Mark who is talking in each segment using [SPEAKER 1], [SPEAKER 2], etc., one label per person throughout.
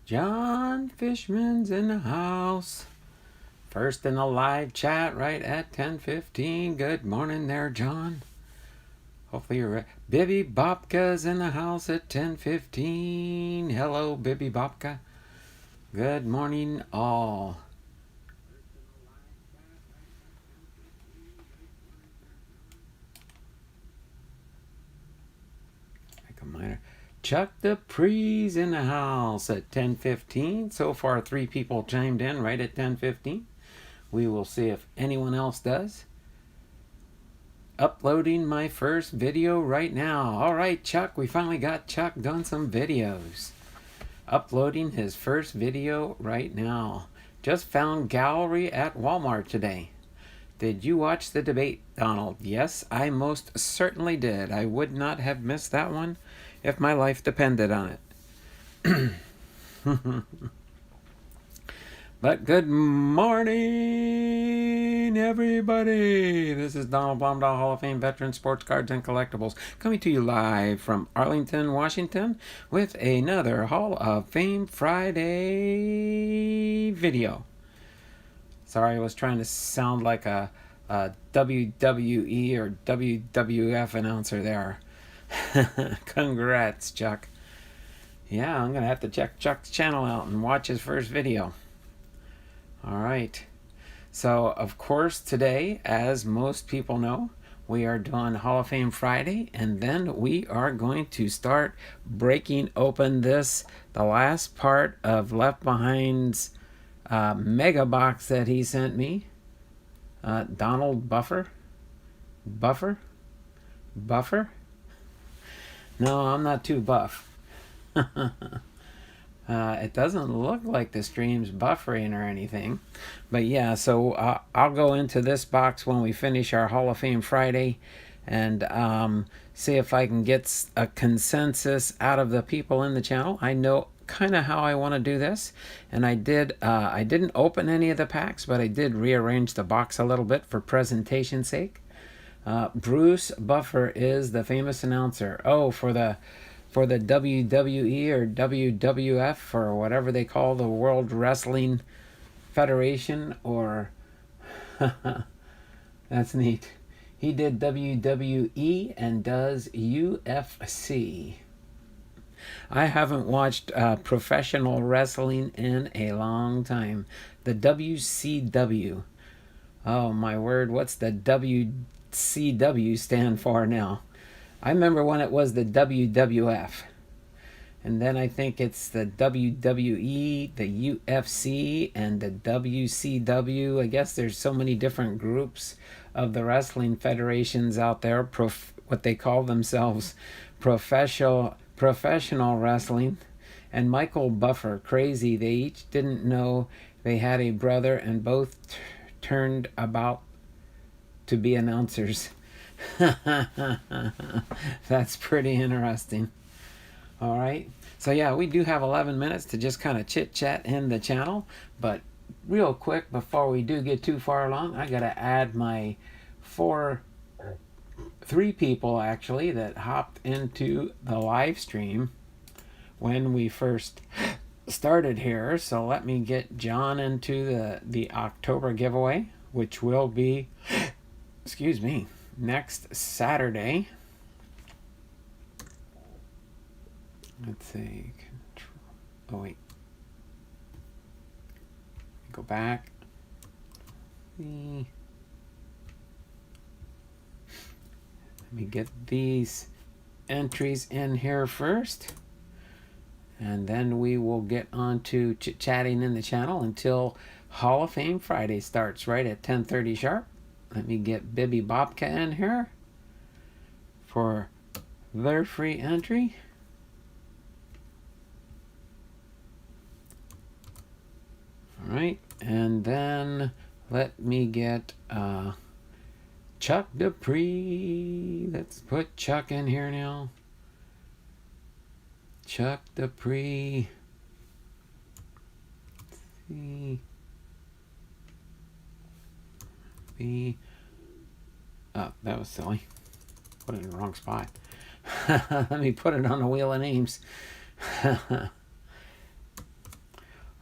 [SPEAKER 1] John Fishman's in the house. First in the live chat right at 10:15. Good morning there, John. Hopefully you're right. Bibby Bobka's in the house at 10:15. Hello, Bibby Bobka. Good morning, all. Like a minor. Chuck Dupree's in the house at 10:15. So far, 3 people chimed in right at 10:15. We will see if anyone else does. Uploading my first video right now. All right, Chuck, we finally got Chuck done some videos. Uploading his first video right now. Just found gallery at Walmart today. Did you watch the debate, Donald? Yes, I most certainly did. I would not have missed that one if my life depended on it. But good morning, everybody. This is Donald Blomdahl, Hall of Fame veteran, sports cards and collectibles, coming to you live from Arlington, Washington, with another Hall of Fame Friday video. Sorry, I was trying to sound like a WWE or WWF announcer there. Congrats, Chuck. Yeah, I'm going to have to check Chuck's channel out and watch his first video. All right. So, of course, today, as most people know, we are doing Hall of Fame Friday, and then we are going to start breaking open the last part of Left Behind's mega box that he sent me. Donald Buffer? No, I'm not too buff. It doesn't look like the stream's buffering or anything. But yeah, so I'll go into this box when we finish our Hall of Fame Friday and see if I can get a consensus out of the people in the channel. I know kind of how I want to do this, and I didn't open any of the packs, but I did rearrange the box a little bit for presentation's sake. Bruce Buffer is the famous announcer. Oh, for the WWE or WWF or whatever they call the World Wrestling Federation, or that's neat. He did WWE and does UFC. I haven't watched professional wrestling in a long time. The WCW. Oh my word, what's the WCW stand for now? I remember when it was the WWF. And then I think it's the WWE, the UFC, and the WCW. I guess there's so many different groups of the wrestling federations out there, what they call themselves, professional wrestling. And Michael Buffer, crazy. They each didn't know they had a brother, and both turned about to be announcers. That's pretty interesting. All right, so yeah, we do have 11 minutes to just kind of chit chat in the channel, but real quick before we do get too far along, I gotta add my 3 people actually that hopped into the live stream when we first started here. So let me get John into the October giveaway, which will be next Saturday. Let's see. Oh, wait. Go back. Let me get these entries in here first. And then we will get on to chit-chatting in the channel until Hall of Fame Friday starts right at 10:30 sharp. Let me get Bibby Bobka in here for their free entry. All right, and then let me get Chuck Dupree. Let's put Chuck in here now. Chuck Dupree. Let's see. Oh, that was silly. Put it in the wrong spot. Let me put it on the wheel of names.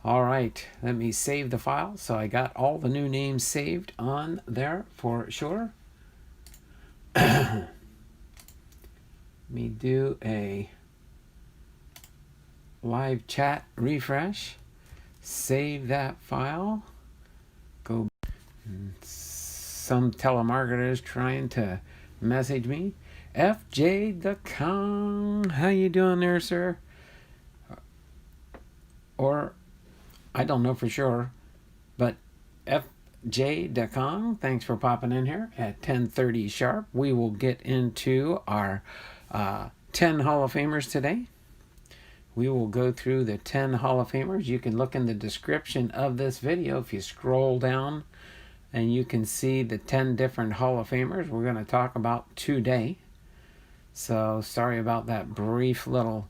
[SPEAKER 1] All right, let me save the file. So I got all the new names saved on there for sure. Let me do a live chat refresh. Save that file. Go. Some telemarketers trying to message me. FJ the Kong, how you doing there, sir? Or I don't know for sure, but FJ the Kong, thanks for popping in here at 10:30 sharp. We will get into our 10 Hall of Famers today. We will go through the 10 Hall of Famers. You can look in the description of this video if you scroll down, and you can see the 10 different Hall of Famers we're going to talk about today. So sorry about that brief little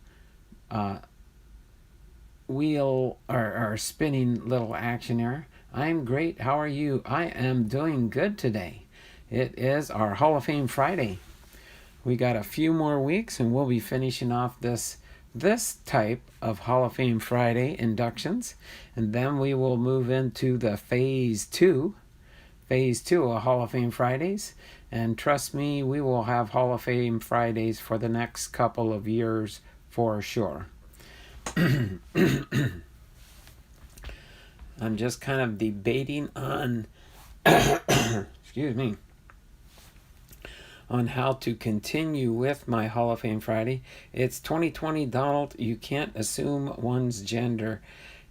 [SPEAKER 1] wheel or spinning little action there. I'm great. How are you? I am doing good today. It is our Hall of Fame Friday. We got a few more weeks and we'll be finishing off this type of Hall of Fame Friday inductions, and then we will move into the phase two of Hall of Fame Fridays. And trust me, we will have Hall of Fame Fridays for the next couple of years for sure. I'm just kind of debating on excuse me, on how to continue with my Hall of Fame Friday. It's 2020, Donald. You can't assume one's gender.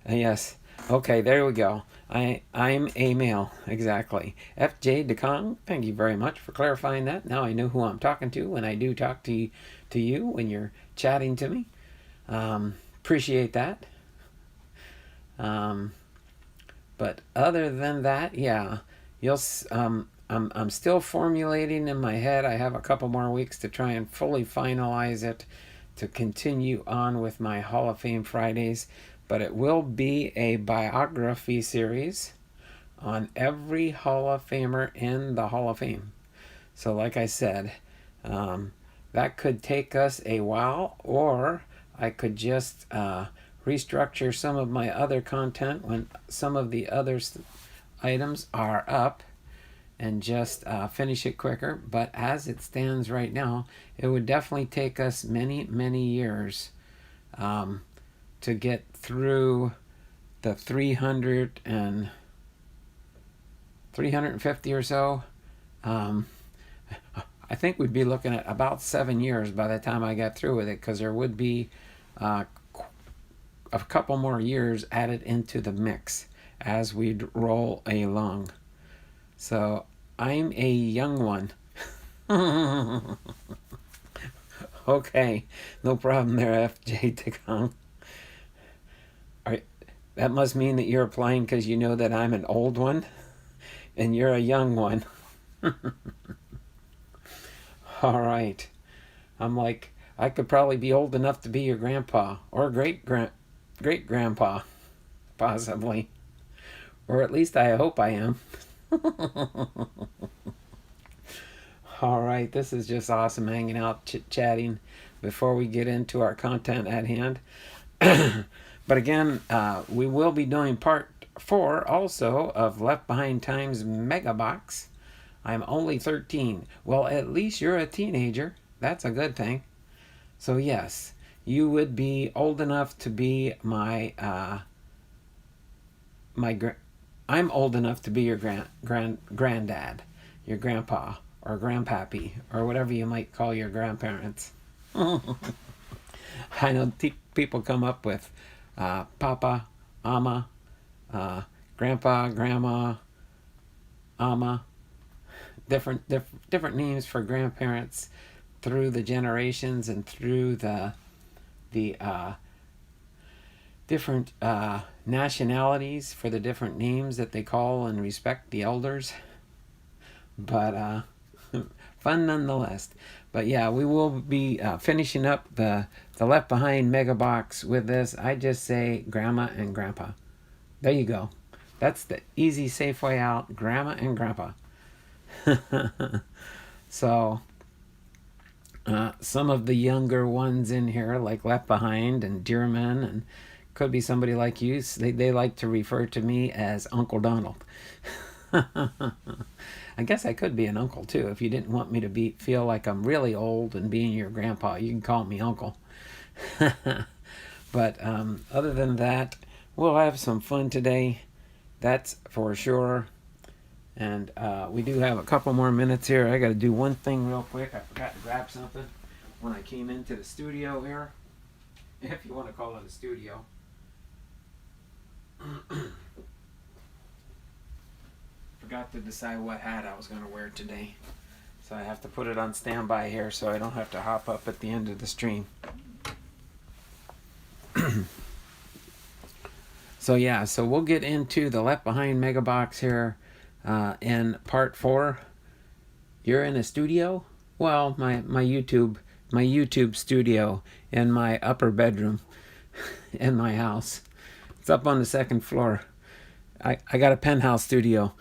[SPEAKER 1] Yes. Okay, there we go. I'm a male. Exactly. FJ DeKong, thank you very much for clarifying that. Now I know who I'm talking to when I do talk to you when you're chatting to me. Appreciate that. But other than that, yeah, I'm still formulating in my head. I have a couple more weeks to try and fully finalize it to continue on with my Hall of Fame Fridays. But it will be a biography series on every Hall of Famer in the Hall of Fame. So like I said, that could take us a while, or I could just restructure some of my other content when some of the other items are up and just finish it quicker. But as it stands right now, it would definitely take us many, many years to get through the 350 or so. I think we'd be looking at about 7 years by the time I got through with it, because there would be a couple more years added into the mix as we'd roll along. So I'm a young one. Okay, no problem there, FJ Tikong. That must mean that you're applying because you know that I'm an old one and you're a young one. All right. I'm like, I could probably be old enough to be your grandpa or great grandpa, possibly. Or at least I hope I am. All right, this is just awesome hanging out, chit-chatting before we get into our content at hand. But again, we will be doing part 4 also of Left Behind Time's Mega Box. I'm only 13. Well, at least you're a teenager. That's a good thing. So yes, you would be old enough to be I'm old enough to be your granddad, your grandpa, or grandpappy, or whatever you might call your grandparents. I know people come up with Papa, Ama, Grandpa, Grandma, Ama, different names for grandparents through the generations and through the different nationalities for the different names that they call and respect the elders. But fun nonetheless. But yeah, we will be finishing up the Left Behind Mega Box with this. I just say Grandma and Grandpa. There you go. That's the easy, safe way out. Grandma and Grandpa. So some of the younger ones in here, like Left Behind and Dearman and could be somebody like you. They like to refer to me as Uncle Donald. I guess I could be an uncle too. If you didn't want me to feel like I'm really old and being your grandpa, you can call me uncle. But other than that, we'll have some fun today. That's for sure. And we do have a couple more minutes here. I got to do one thing real quick. I forgot to grab something when I came into the studio here, if you want to call it a studio. Forgot to decide what hat I was going to wear today. So I have to put it on standby here so I don't have to hop up at the end of the stream. So yeah, so we'll get into the Left Behind Mega Box here in part 4. You're in a studio? Well, my YouTube studio in my upper bedroom in my house. It's up on the 2nd floor. I got a penthouse studio.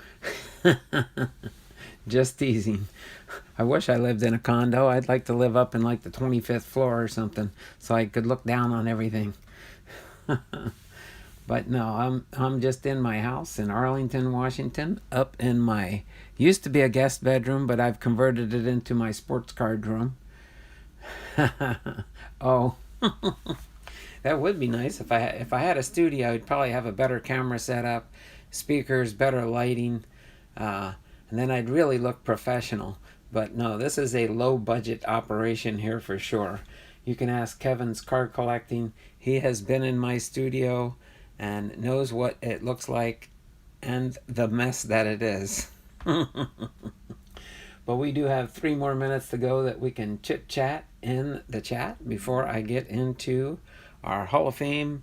[SPEAKER 1] Just teasing. I wish I lived in a condo. I'd like to live up in like the 25th floor or something so I could look down on everything. But no, I'm just in my house in Arlington, Washington, up in my, used to be a guest bedroom, but I've converted it into my sports card room. Oh, that would be nice. If I had a studio, I'd probably have a better camera setup, speakers, better lighting, and then I'd really look professional. But no, this is a low budget operation here for sure. You can ask Kevin's Card Collecting. He has been in my studio and knows what it looks like and the mess that it is. But we do have 3 more minutes to go that we can chit chat in the chat before I get into our Hall of Fame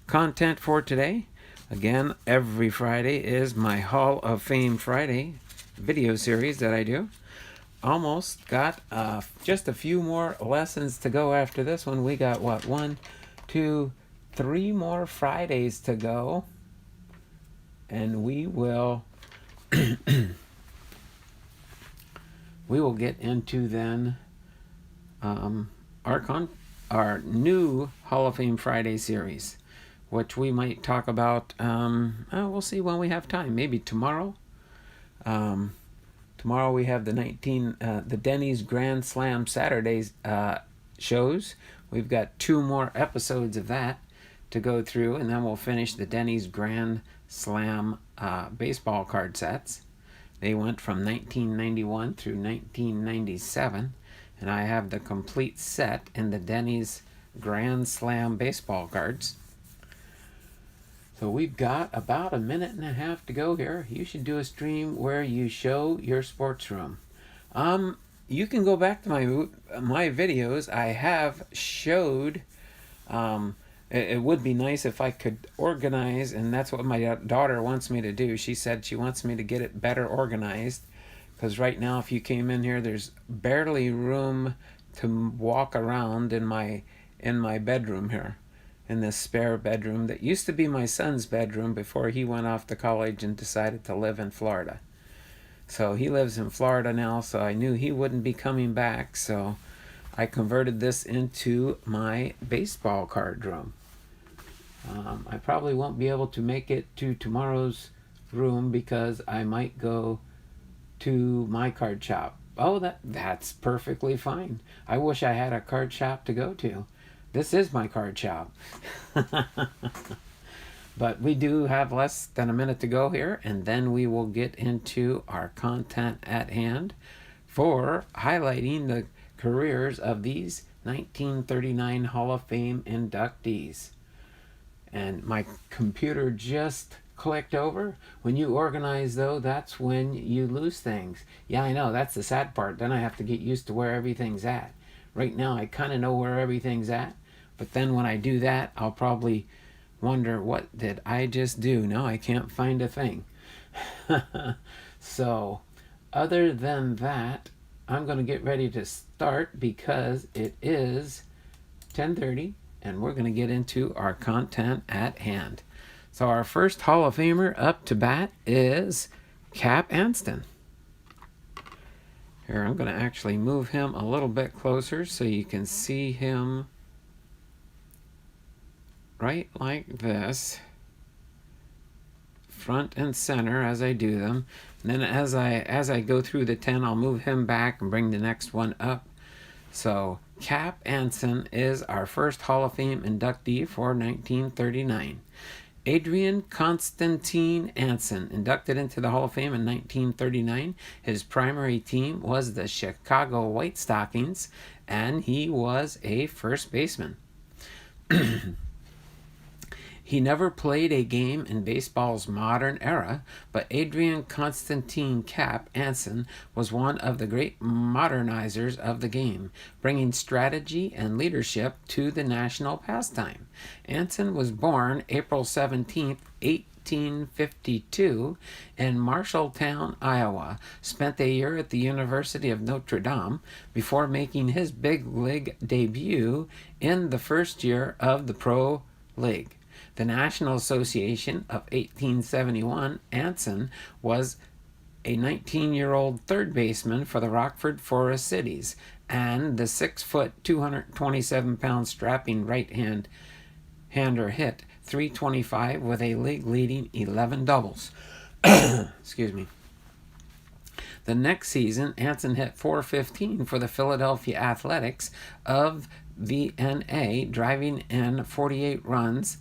[SPEAKER 1] content for today. Again, every Friday is my Hall of Fame Friday video series that I do. Almost got just a few more lessons to go after this one. We got what, 1, 2, 3 more Fridays to go, and we will get into then our new Hall of Fame Friday series, which we might talk about. We'll see when we have time. Maybe tomorrow. Tomorrow we have the Denny's Grand Slam Saturdays shows. We've got 2 more episodes of that to go through, and then we'll finish the Denny's Grand Slam baseball card sets. They went from 1991 through 1997, and I have the complete set in the Denny's Grand Slam baseball cards. So we've got about a minute and a half to go here. You should do a stream where you show your sports room. You can go back to my videos. I have showed. It would be nice if I could organize, and that's what my daughter wants me to do. She said she wants me to get it better organized, because right now if you came in here, there's barely room to walk around in my bedroom here, in this spare bedroom that used to be my son's bedroom before he went off to college and decided to live in Florida. So he lives in Florida now, so I knew he wouldn't be coming back, so I converted this into my baseball card room. I probably won't be able to make it to tomorrow's room because I might go to my card shop. Oh, that's perfectly fine. I wish I had a card shop to go to. This is my card shop. But we do have less than a minute to go here, and then we will get into our content at hand for highlighting the careers of these 1939 Hall of Fame inductees. And my computer just clicked over. When you organize, though, that's when you lose things. Yeah, I know, that's the sad part. Then I have to get used to where everything's at. Right now, I kind of know where everything's at. But then when I do that, I'll probably wonder, what did I just do? No, I can't find a thing. So, other than that, I'm going to get ready to start because it is 10:30 and we're going to get into our content at hand. So our first Hall of Famer up to bat is Cap Anson. Here, I'm going to actually move him a little bit closer so you can see him right like this, front and center as I do them. And then as I go through the 10, I'll move him back and bring the next one up. So Cap Anson is our first Hall of Fame inductee for 1939. Adrian Constantine Anson, inducted into the Hall of Fame in 1939. His primary team was the Chicago White Stockings, and he was a first baseman. He never played a game in baseball's modern era, but Adrian Constantine Cap Anson was one of the great modernizers of the game, bringing strategy and leadership to the national pastime. Anson was born April 17, 1852 in Marshalltown, Iowa, spent a year at the University of Notre Dame before making his big league debut in the first year of the Pro League. The National Association of 1871, Anson was a 19-year-old third baseman for the Rockford Forest Cities, and the 6-foot, 227-pound strapping right-hander hit .325 with a league-leading 11 doubles. Excuse me. The next season, Anson hit .415 for the Philadelphia Athletics of the NA, driving in 48 runs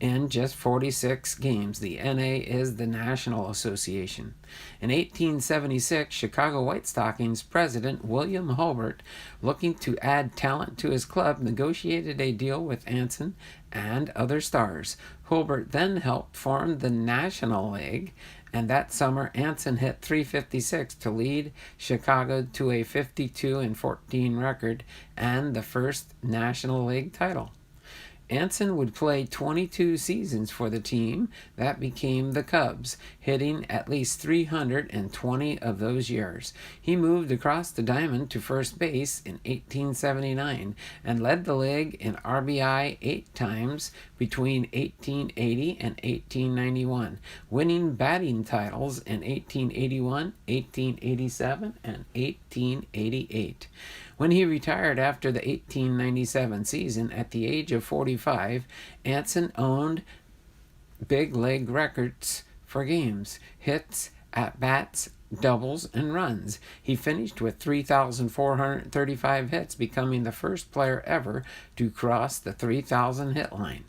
[SPEAKER 1] in just 46 games. The NA is the National Association. In 1876, Chicago White Stockings president William Hulbert, looking to add talent to his club, negotiated a deal with Anson and other stars. Hulbert then helped form the National League, and that summer Anson hit .356 to lead Chicago to a 52-14 record and the first National League title. Anson would play 22 seasons for the team that became the Cubs, hitting at least 320 of those years. He moved across the diamond to first base in 1879 and led the league in RBI 8 times between 1880 and 1891, winning batting titles in 1881, 1887, and 1888. When he retired after the 1897 season at the age of 45, Anson owned big league records for games, hits, at-bats, doubles, and runs. He finished with 3,435 hits, becoming the first player ever to cross the 3,000 hit line.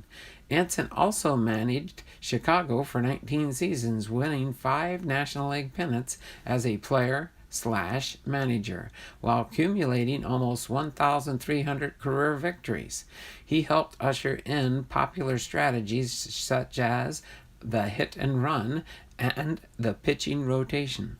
[SPEAKER 1] Anson also managed Chicago for 19 seasons, winning 5 National League pennants as a player/manager, while accumulating almost 1,300 career victories. He helped usher in popular strategies such as the hit and run and the pitching rotation.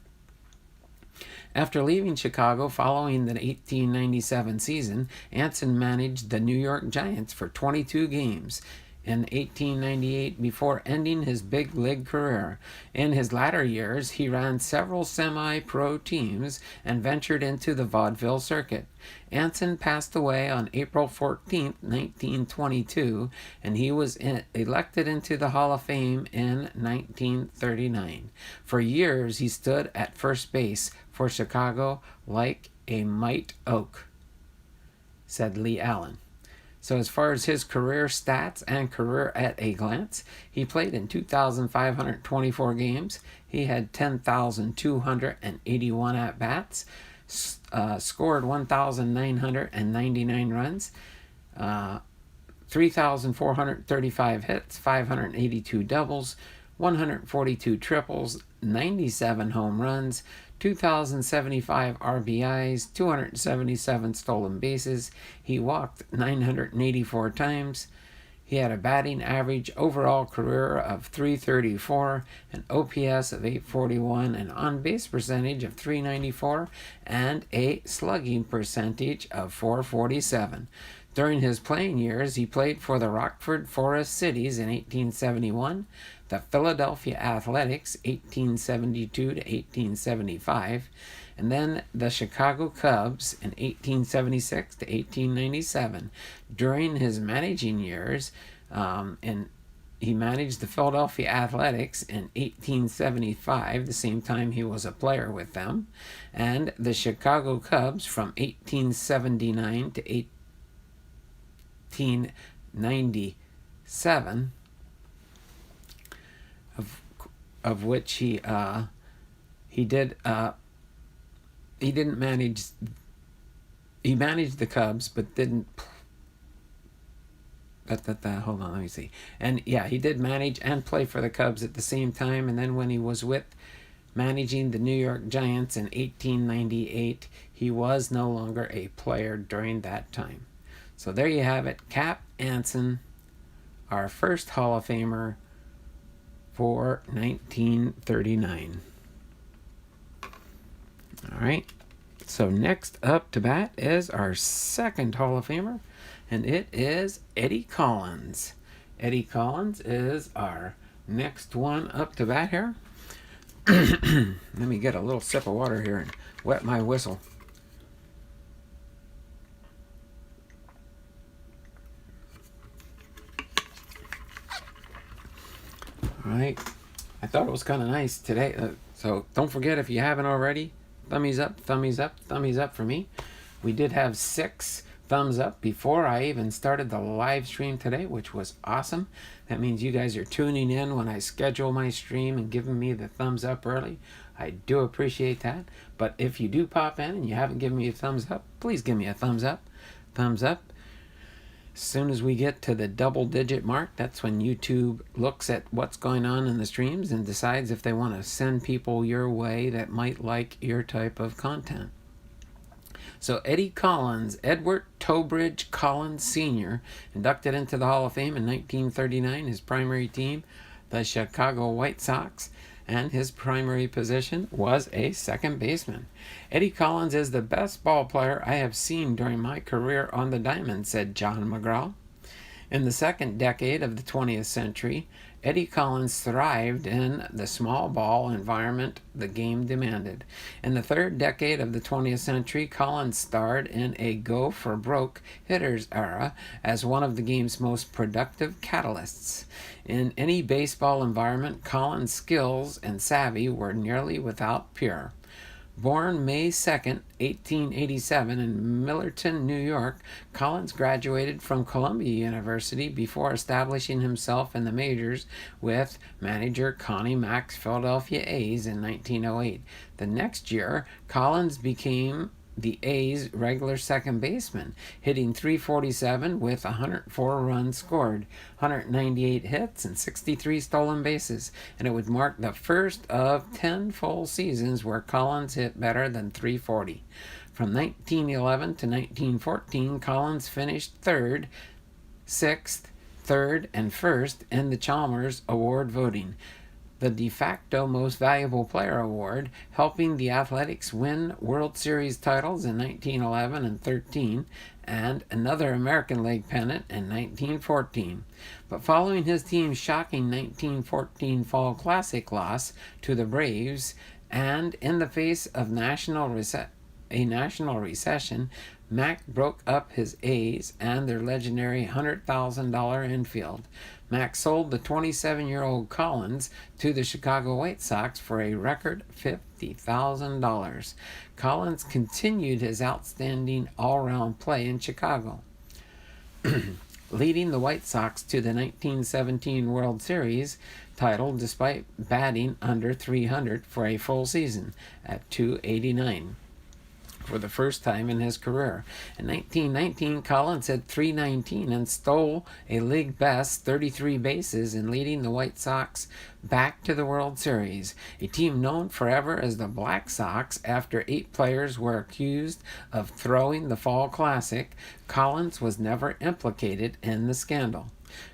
[SPEAKER 1] After leaving Chicago following the 1897 season, Anson managed the New York Giants for 22 games in 1898 before ending his big league career. In his latter years, he ran several semi-pro teams and ventured into the vaudeville circuit. Anson passed away on April 14, 1922, and he was elected into the Hall of Fame in 1939. For years, he stood at first base for Chicago like a mighty oak, said Lee Allen. So as far as his career stats and career at a glance, he played in 2,524 games. He had 10,281 at-bats, scored 1,999 runs, 3,435 hits, 582 doubles, 142 triples, 97 home runs, 2,075 RBIs, 277 stolen bases. He walked 984 times. He had a batting average overall career of .334, an OPS of .841, an on-base percentage of .394, and a slugging percentage of .447. During his playing years, he played for the Rockford Forest Cities in 1871, the Philadelphia Athletics 1872 to 1875, and then the Chicago Cubs in 1876 to 1897. During his managing years, he managed the Philadelphia Athletics in 1875, the same time he was a player with them, and the Chicago Cubs from 1879 to 1890. 7, of which he didn't manage. He managed the Cubs, but didn't. Hold on, let me see. And yeah, he did manage and play for the Cubs at the same time. And then when he was managing the New York Giants in 1898, he was no longer a player during that time. So there you have it. Cap Anson, our first Hall of Famer for 1939. All right. So next up to bat is our second Hall of Famer, and it is Eddie Collins. Eddie Collins is our next one up to bat here. Let me get a little sip of water here and wet my whistle. All right. I thought it was kind of nice today. So don't forget, if you haven't already, thumbs up, thumbs up, thumbs up for me. We did have 6 thumbs up before I even started the live stream today, which was awesome. That means you guys are tuning in when I schedule my stream and giving me the thumbs up early. I do appreciate that. But if you do pop in and you haven't given me a thumbs up, please give me a thumbs up. Thumbs up. As soon as we get to the double-digit mark, that's when YouTube looks at what's going on in the streams and decides if they want to send people your way that might like your type of content. So Eddie Collins, Edward Trowbridge Collins Sr., inducted into the Hall of Fame in 1939. His primary team, the Chicago White Sox, and his primary position was a second baseman. Eddie Collins is the best ball player I have seen during my career on the diamond, said John McGraw. In the second decade of the 20th century, Eddie Collins thrived in the small ball environment the game demanded. In the third decade of the 20th century, Collins starred in a go-for-broke hitters era as one of the game's most productive catalysts. In any baseball environment, Collins' skills and savvy were nearly without peer. Born May 2nd, 1887 in Millerton, New York, Collins graduated from Columbia University before establishing himself in the majors with manager Connie Mack's Philadelphia A's in 1908. The next year, Collins became the A's regular second baseman, hitting .347 with 104 runs scored, 198 hits, and 63 stolen bases, and it would mark the first of 10 full seasons where Collins hit better than .340. From 1911 to 1914, Collins finished 3rd, 6th, 3rd, and 1st in the Chalmers Award voting, the de facto Most Valuable Player award, helping the Athletics win World Series titles in 1911 and 13, and another American League pennant in 1914. But following his team's shocking 1914 Fall Classic loss to the Braves, and in the face of a national recession, Mack broke up his A's and their legendary $100,000 infield. Mack sold the 27-year-old Collins to the Chicago White Sox for a record $50,000. Collins continued his outstanding all-round play in Chicago, leading the White Sox to the 1917 World Series title despite batting under .300 for a full season at .289. For the first time in his career. In 1919, Collins had .319 and stole a league best 33 bases in leading the White Sox back to the World Series, a team known forever as the Black Sox. After 8 players were accused of throwing the Fall Classic, Collins was never implicated in the scandal.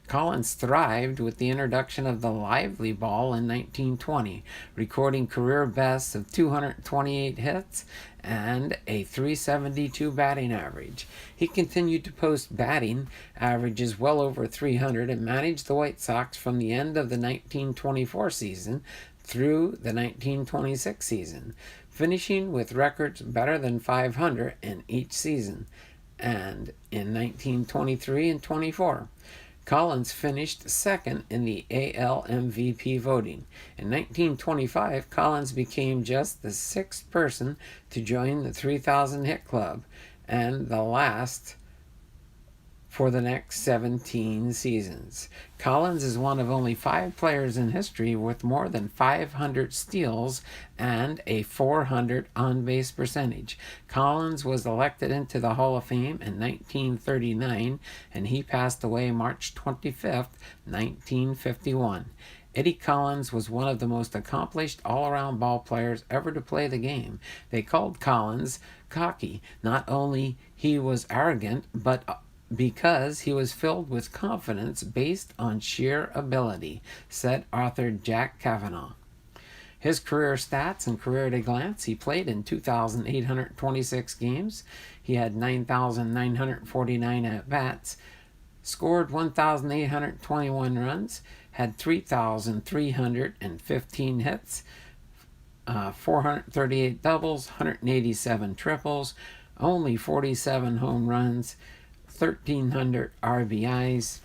[SPEAKER 1] Collins thrived with the introduction of the lively ball in 1920, recording career bests of 228 hits and a .372 batting average. He continued to post batting averages well over .300 and managed the White Sox from the end of the 1924 season through the 1926 season, finishing with records better than .500 in each season, and in 1923 and 24. Collins finished second in the AL MVP voting. In 1925, Collins became just the 6th person to join the 3,000 hit club and the last for the next 17 seasons. Collins is one of only 5 players in history with more than 500 steals and a .400 on-base percentage. Collins was elected into the Hall of Fame in 1939, and he passed away March 25th, 1951. Eddie Collins was one of the most accomplished all-around ball players ever to play the game. They called Collins cocky. Not only he was arrogant, but because he was filled with confidence based on sheer ability, said author Jack Kavanaugh. His career stats and career at a glance: he played in 2,826 games. He had 9,949 at-bats, scored 1,821 runs, had 3,315 hits, 438 doubles, 187 triples, only 47 home runs, 1,300 RBIs,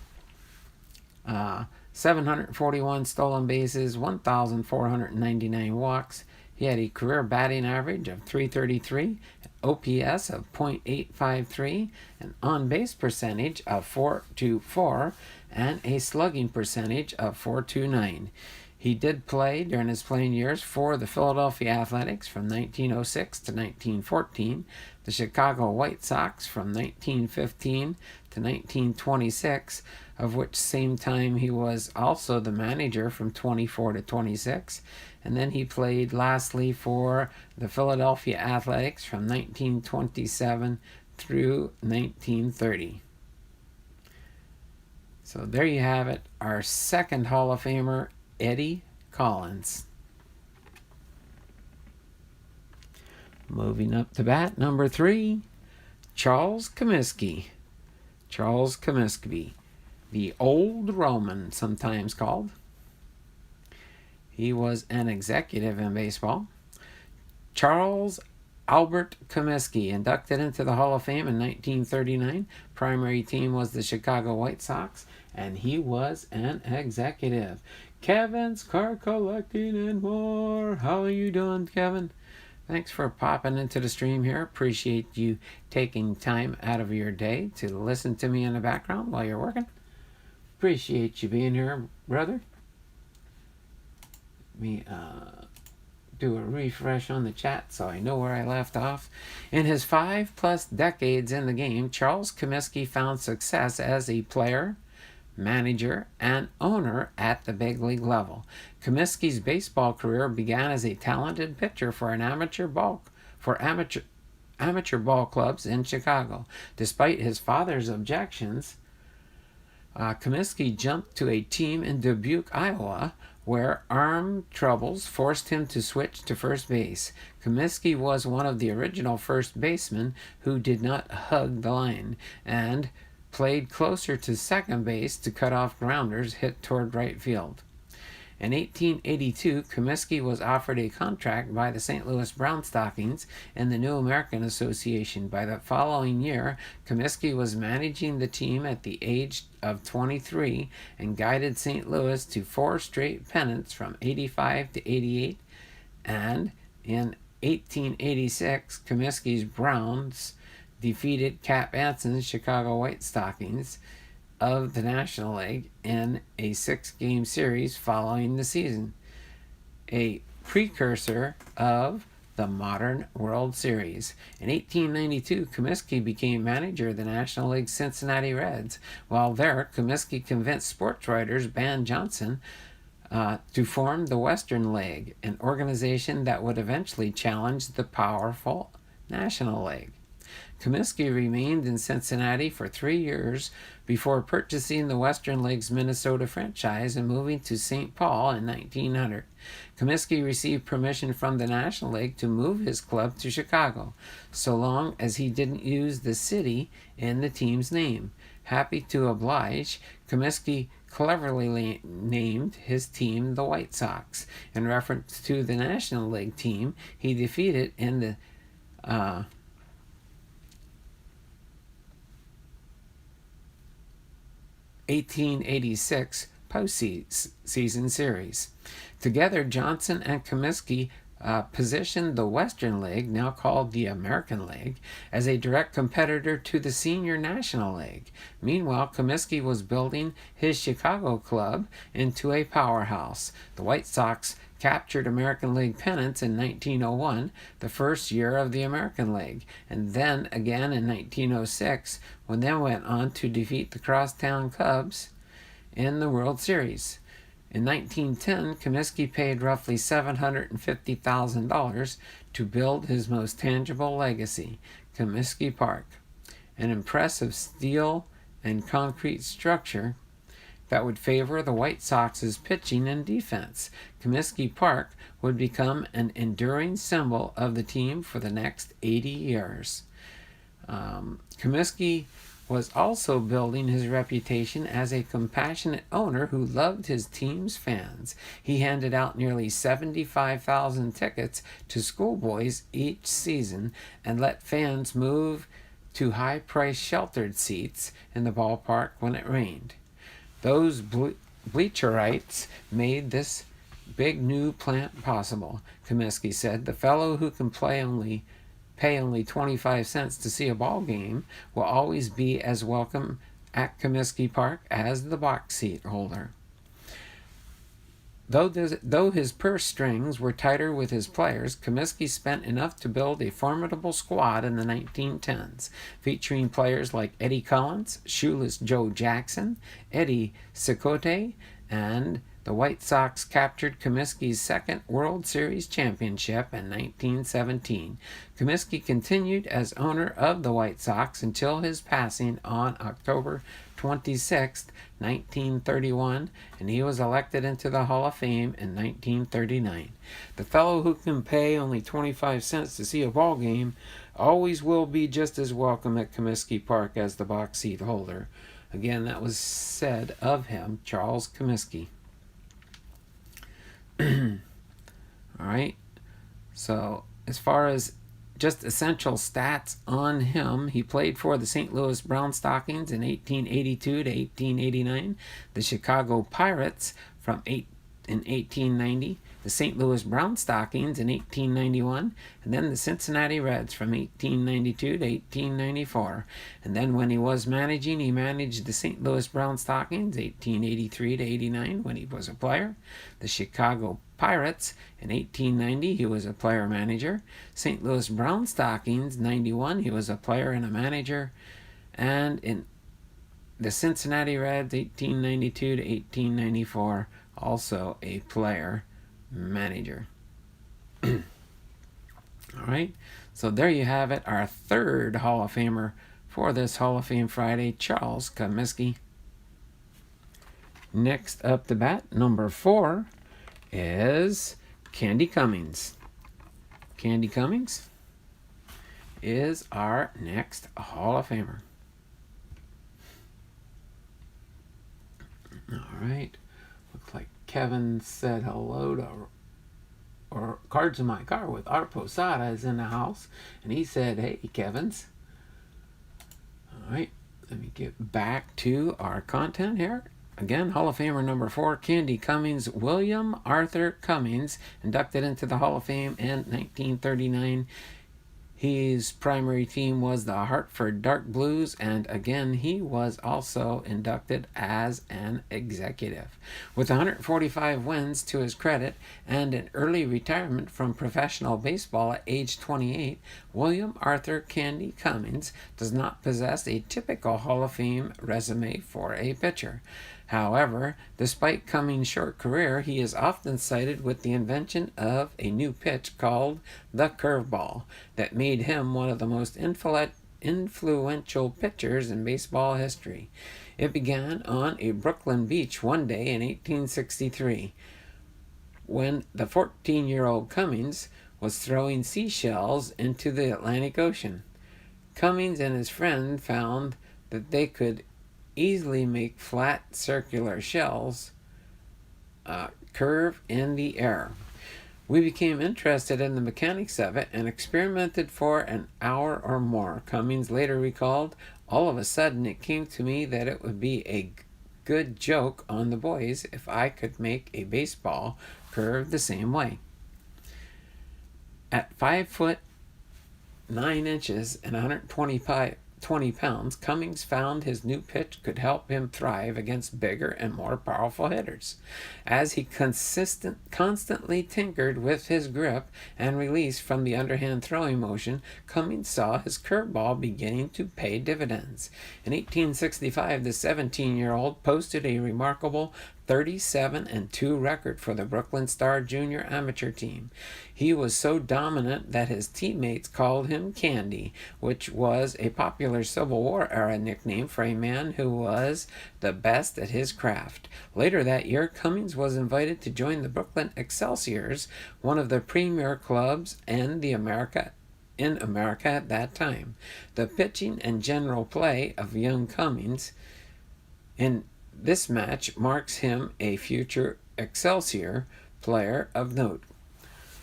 [SPEAKER 1] 741 stolen bases, 1,499 walks. He had a career batting average of .333, an OPS of .853, an on-base percentage of .424, and a slugging percentage of .429. He did play during his playing years for the Philadelphia Athletics from 1906 to 1914, the Chicago White Sox from 1915 to 1926, of which same time he was also the manager from 24 to 26, and then he played lastly for the Philadelphia Athletics from 1927 through 1930. So there you have it, our second Hall of Famer, Eddie Collins. Moving up to bat, number 3, Charles Comiskey. Charles Comiskey, the Old Roman, sometimes called. He was an executive in baseball. Charles Albert Comiskey, inducted into the Hall of Fame in 1939. Primary team was the Chicago White Sox, and he was an executive. Kevin's Car Collecting and More. How are you doing, Kevin? Thanks for popping into the stream here. Appreciate you taking time out of your day to listen to me in the background while you're working. Appreciate you being here, brother. Let me do a refresh on the chat so I know where I left off. In his 5+ decades in the game, Charles Comiskey found success as a player, manager, and owner at the big league level. Comiskey's baseball career began as a talented pitcher for amateur ball clubs in Chicago. Despite his father's objections, Comiskey jumped to a team in Dubuque, Iowa, where arm troubles forced him to switch to first base. Comiskey was one of the original first basemen who did not hug the line and played closer to second base to cut off grounders hit toward right field. In 1882, Comiskey was offered a contract by the St. Louis Brown Stockings in the New American Association. By the following year, Comiskey was managing the team at the age of 23 and guided St. Louis to 4 straight pennants from 85 to 88. And in 1886, Comiskey's Browns defeated Cap Anson's Chicago White Stockings of the National League in a 6-game series following the season, a precursor of the modern World Series. In 1892, Comiskey became manager of the National League's Cincinnati Reds. While there, Comiskey convinced sports writers Ben Johnson to form the Western League, an organization that would eventually challenge the powerful National League. Comiskey remained in Cincinnati for 3 years before purchasing the Western League's Minnesota franchise and moving to St. Paul in 1900. Comiskey received permission from the National League to move his club to Chicago, so long as he didn't use the city in the team's name. Happy to oblige, Comiskey cleverly named his team the White Sox. In reference to the National League team he defeated in the 1886 postseason series. Together, Johnson and Comiskey positioned the Western League, now called the American League, as a direct competitor to the Senior National League. Meanwhile, Comiskey was building his Chicago club into a powerhouse. The White Sox captured American League pennants in 1901, the first year of the American League, and then again in 1906, when they went on to defeat the Crosstown Cubs in the World Series. In 1910, Comiskey paid roughly $750,000 to build his most tangible legacy, Comiskey Park, an impressive steel and concrete structure that would favor the White Sox's pitching and defense. Comiskey Park would become an enduring symbol of the team for the next 80 years. Comiskey was also building his reputation as a compassionate owner who loved his team's fans. He handed out nearly 75,000 tickets to schoolboys each season and let fans move to high-priced sheltered seats in the ballpark when it rained. Those bleacherites made this big new plant possible, Comiskey said. The fellow who can pay only 25 cents to see a ball game will always be as welcome at Comiskey Park as the box seat holder. Though his purse strings were tighter with his players, Comiskey spent enough to build a formidable squad in the 1910s, featuring players like Eddie Collins, Shoeless Joe Jackson, Eddie Cicotte, and the White Sox captured Comiskey's second World Series championship in 1917. Comiskey continued as owner of the White Sox until his passing on October 26, 1931, and he was elected into the Hall of Fame in 1939. The fellow who can pay only 25 cents to see a ball game always will be just as welcome at Comiskey Park as the box seat holder. Again, that was said of him, Charles Comiskey. All right, so as far as just essential stats on him, he played for the St. Louis Brown Stockings in 1882 to 1889, the Chicago Pirates in 1890, the St. Louis Brown Stockings in 1891, and then the Cincinnati Reds from 1892 to 1894. And then when he was managing, he managed the St. Louis Brown Stockings 1883 to 89 when he was a player, the Chicago Pirates in 1890 he was a player manager, St. Louis Brown Stockings 91 he was a player and a manager, and in the Cincinnati Reds 1892 to 1894 also a player manager. All right, so there you have it, our third Hall of Famer for this Hall of Fame Friday, Charles Comiskey. Next up to bat, number 4 is Candy Cummings. Candy Cummings is our next Hall of Famer. All right, looks like Kevin said hello to, or Cards in My Car with Art Posada is in the house, and he said, hey, Kevins. All right, let me get back to our content here. Again, Hall of Famer number 4, Candy Cummings, William Arthur Cummings, inducted into the Hall of Fame in 1939. His primary team was the Hartford Dark Blues, and again, he was also inducted as an executive. With 145 wins to his credit and an early retirement from professional baseball at age 28, William Arthur Candy Cummings does not possess a typical Hall of Fame resume for a pitcher. However, despite Cummings' short career, he is often cited with the invention of a new pitch called the curveball that made him one of the most influential pitchers in baseball history. It began on a Brooklyn beach one day in 1863 when the 14-year-old Cummings was throwing seashells into the Atlantic Ocean. Cummings and his friend found that they could easily make flat circular shells curve in the air. We became interested in the mechanics of it and experimented for an hour or more. Cummings later recalled, all of a sudden it came to me that it would be a good joke on the boys if I could make a baseball curve the same way. At 5 foot 9 inches and 120 pounds, Cummings found his new pitch could help him thrive against bigger and more powerful hitters. As he constantly tinkered with his grip and release from the underhand throwing motion, Cummings saw his curveball beginning to pay dividends. In 1865, the 17-year-old posted a remarkable 37-2 record for the Brooklyn Star Junior Amateur team. He was so dominant that his teammates called him Candy, which was a popular Civil War era nickname for a man who was the best at his craft. Later that year, Cummings was invited to join the Brooklyn Excelsiors, one of the premier clubs in America at that time. The pitching and general play of young Cummings in this match marks him a future Excelsior player of note,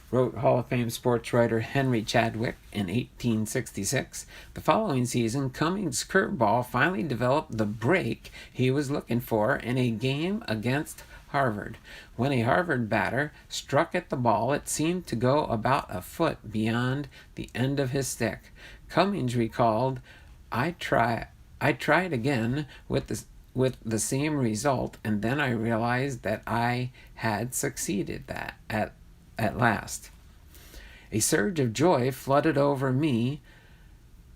[SPEAKER 1] wrote Hall of Fame sports writer Henry Chadwick in 1866. The following season, Cummings' curveball finally developed the break he was looking for in a game against Hartford. When a Hartford batter struck at the ball, it seemed to go about a foot beyond the end of his stick. Cummings recalled, I tried again with the same result, and then I realized that I had succeeded at last. A surge of joy flooded over me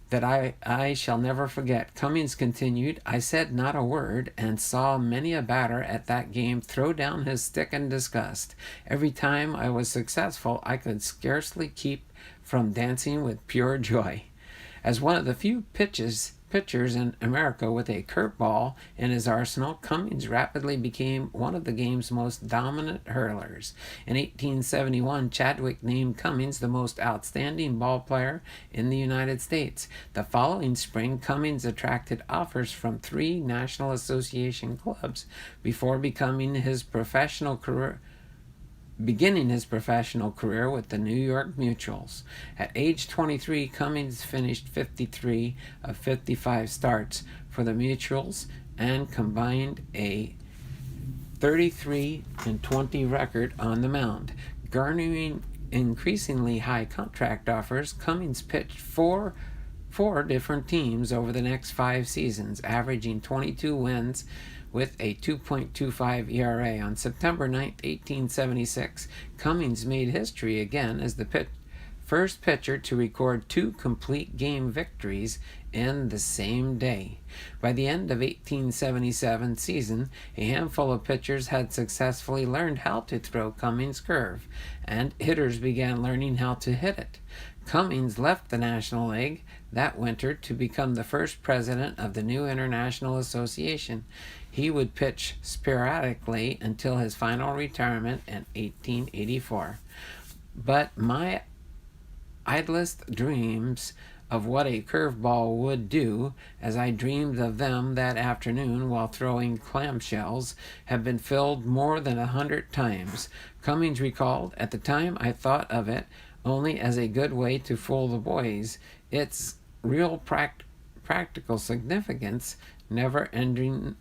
[SPEAKER 1] that I shall never forget. Cummings continued, I said not a word and saw many a batter at that game throw down his stick in disgust. Every time I was successful, I could scarcely keep from dancing with pure joy. As one of the few pitchers in America with a curveball in his arsenal, Cummings rapidly became one of the game's most dominant hurlers. In 1871, Chadwick named Cummings the most outstanding ball player in the United States. The following spring, Cummings attracted offers from 3 National Association clubs before beginning his professional career with the New York Mutuals. At age 23, Cummings finished 53 of 55 starts for the Mutuals and combined a 33-20 record on the mound. Garnering increasingly high contract offers, Cummings pitched for 4 different teams over the next 5 seasons, averaging 22 wins with a 2.25 ERA. On September 9, 1876, Cummings made history again as the first pitcher to record 2 complete game victories in the same day. By the end of 1877 season, a handful of pitchers had successfully learned how to throw Cummings' curve, and hitters began learning how to hit it. Cummings left the National League that winter to become the first president of the new International Association. He would pitch sporadically until his final retirement in 1884. But my idlest dreams of what a curveball would do, as I dreamed of them that afternoon while throwing clamshells, have been filled more than 100 times. Cummings recalled, at the time I thought of it only as a good way to fool the boys. Its real practical significance never entering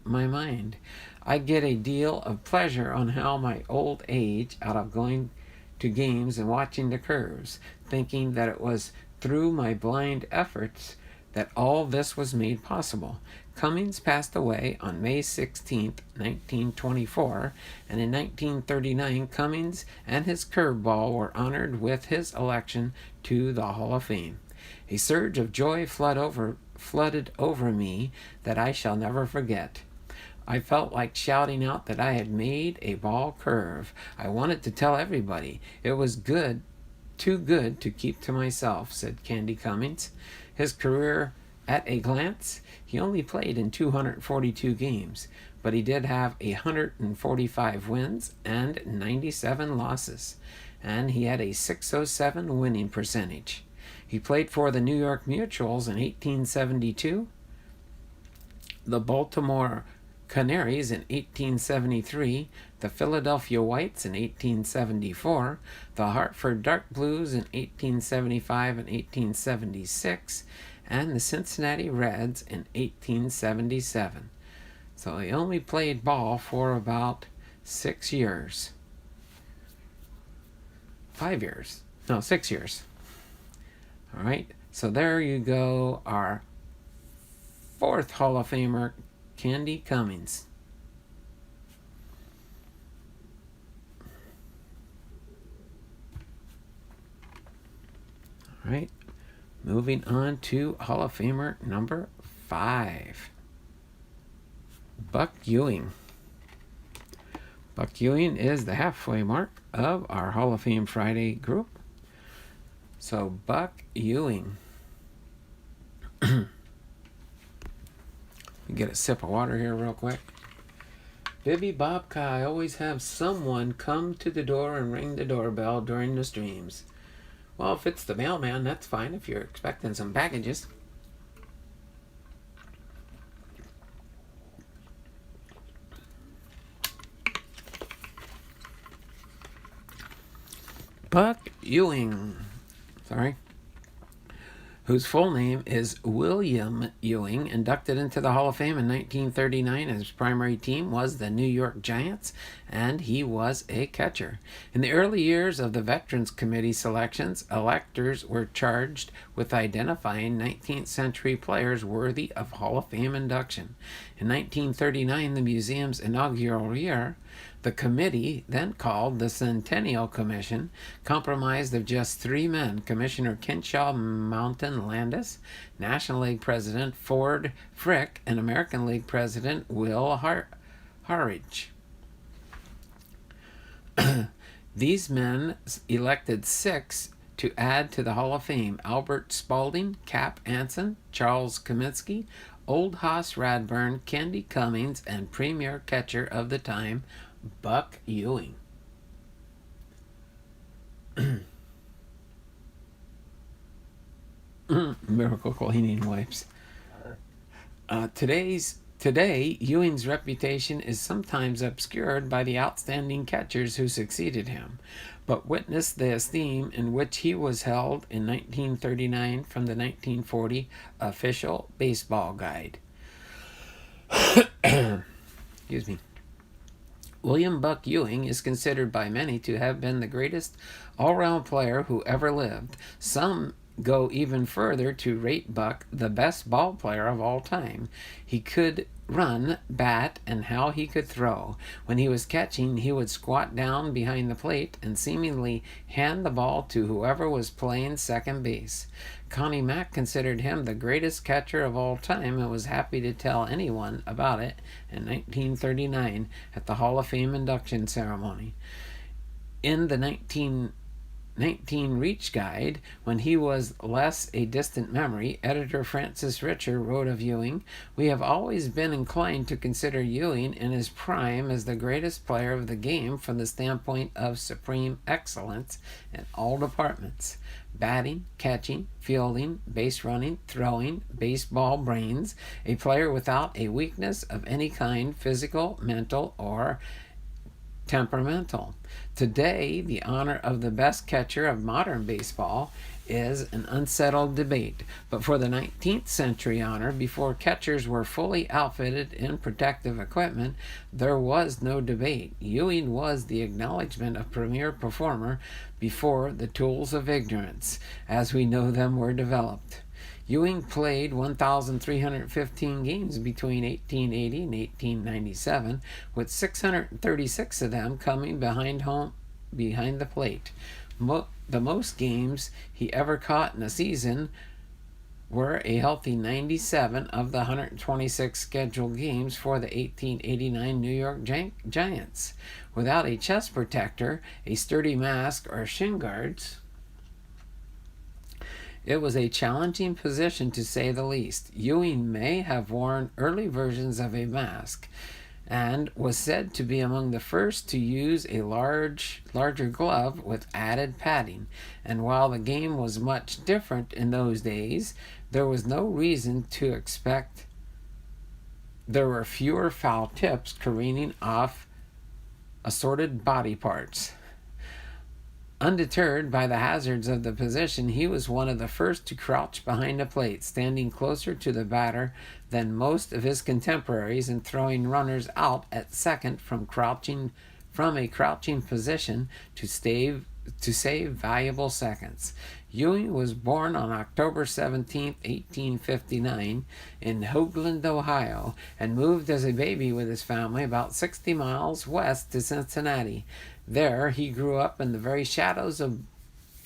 [SPEAKER 1] my mind. I get a deal of pleasure on how my old age out of going to games and watching the curves, thinking that it was through my blind efforts that all this was made possible. Cummings passed away on May 16, 1924, and in 1939, Cummings and his curveball were honored with his election to the Hall of Fame. A surge of joy flooded over me that I shall never forget. I felt like shouting out that I had made a ball curve. I wanted to tell everybody. It was too good to keep to myself, said Candy Cummings. His career at a glance, he only played in 242 games, but he did have 145 wins and 97 losses, and he had a .607 winning percentage. He played for the New York Mutuals in 1872, the Baltimore Canaries in 1873, the Philadelphia Whites in 1874, the Hartford Dark Blues in 1875 and 1876, and the Cincinnati Reds in 1877. So he only played ball for about 6 years. 5 years. No, 6 years. All right. So there you go. Our 4th Hall of Famer, Candy Cummings. All right. Moving on to Hall of Famer number 5. Buck Ewing. Buck Ewing is the halfway mark of our Hall of Fame Friday group. So Buck Ewing. Get a sip of water here real quick. Bibby Bobka, I always have someone come to the door and ring the doorbell during the streams. Well, if it's the mailman, that's fine if you're expecting some packages. Buck Ewing, whose full name is William Ewing, inducted into the Hall of Fame in 1939. His primary team was the New York Giants, and he was a catcher. In the early years of the Veterans Committee selections, electors were charged with identifying 19th century players worthy of Hall of Fame induction. In 1939, the museum's inaugural year, the committee, then called the Centennial Commission, comprised of just 3 men: Commissioner Kinshaw Mountain Landis, National League President Ford Frick, and American League President Will Hartridge. These men elected 6 to add to the Hall of Fame: Albert Spalding, Cap Anson, Charles Comiskey, Old Hoss Radburn, Candy Cummings, and premier catcher of the time, Buck Ewing. Miracle cleaning wipes. Today, Ewing's reputation is sometimes obscured by the outstanding catchers who succeeded him, but witness the esteem in which he was held in 1939 from the 1940 Official Baseball Guide. Excuse me. William Buck Ewing is considered by many to have been the greatest all-round player who ever lived. Some go even further to rate Buck the best ball player of all time. He could run, bat, and how he could throw. When he was catching, he would squat down behind the plate and seemingly hand the ball to whoever was playing second base. Connie Mack considered him the greatest catcher of all time and was happy to tell anyone about it in 1939 at the Hall of Fame induction ceremony. In the 1919 Reach Guide, when he was less a distant memory, editor Francis Richer wrote of Ewing, "We have always been inclined to consider Ewing in his prime as the greatest player of the game from the standpoint of supreme excellence in all departments: batting, catching, fielding, base running, throwing, baseball brains, a player without a weakness of any kind, physical, mental, or temperamental. Today, the honor of the best catcher of modern baseball is an unsettled debate, but for the 19th century honor, before catchers were fully outfitted in protective equipment, there was no debate. Ewing was the acknowledgement of premier performer before the tools of ignorance, as we know them, were developed. Ewing played 1,315 games between 1880 and 1897, with 636 of them coming behind the plate. The most games he ever caught in a season were a healthy 97 of the 126 scheduled games for the 1889 New York Giants. Without a chest protector, a sturdy mask, or shin guards, it was a challenging position to say the least. Ewing may have worn early versions of a mask and was said to be among the first to use a larger glove with added padding. And while the game was much different in those days, there was no reason to expect there were fewer foul tips careening off assorted body parts. Undeterred by the hazards of the position, he was one of the first to crouch behind the plate, standing closer to the batter than most of his contemporaries and throwing runners out at second from a crouching position to to save valuable seconds. Ewing was born on October 17, 1859, in Hoagland, Ohio, and moved as a baby with his family about 60 miles west to Cincinnati. There, he grew up in the very shadows of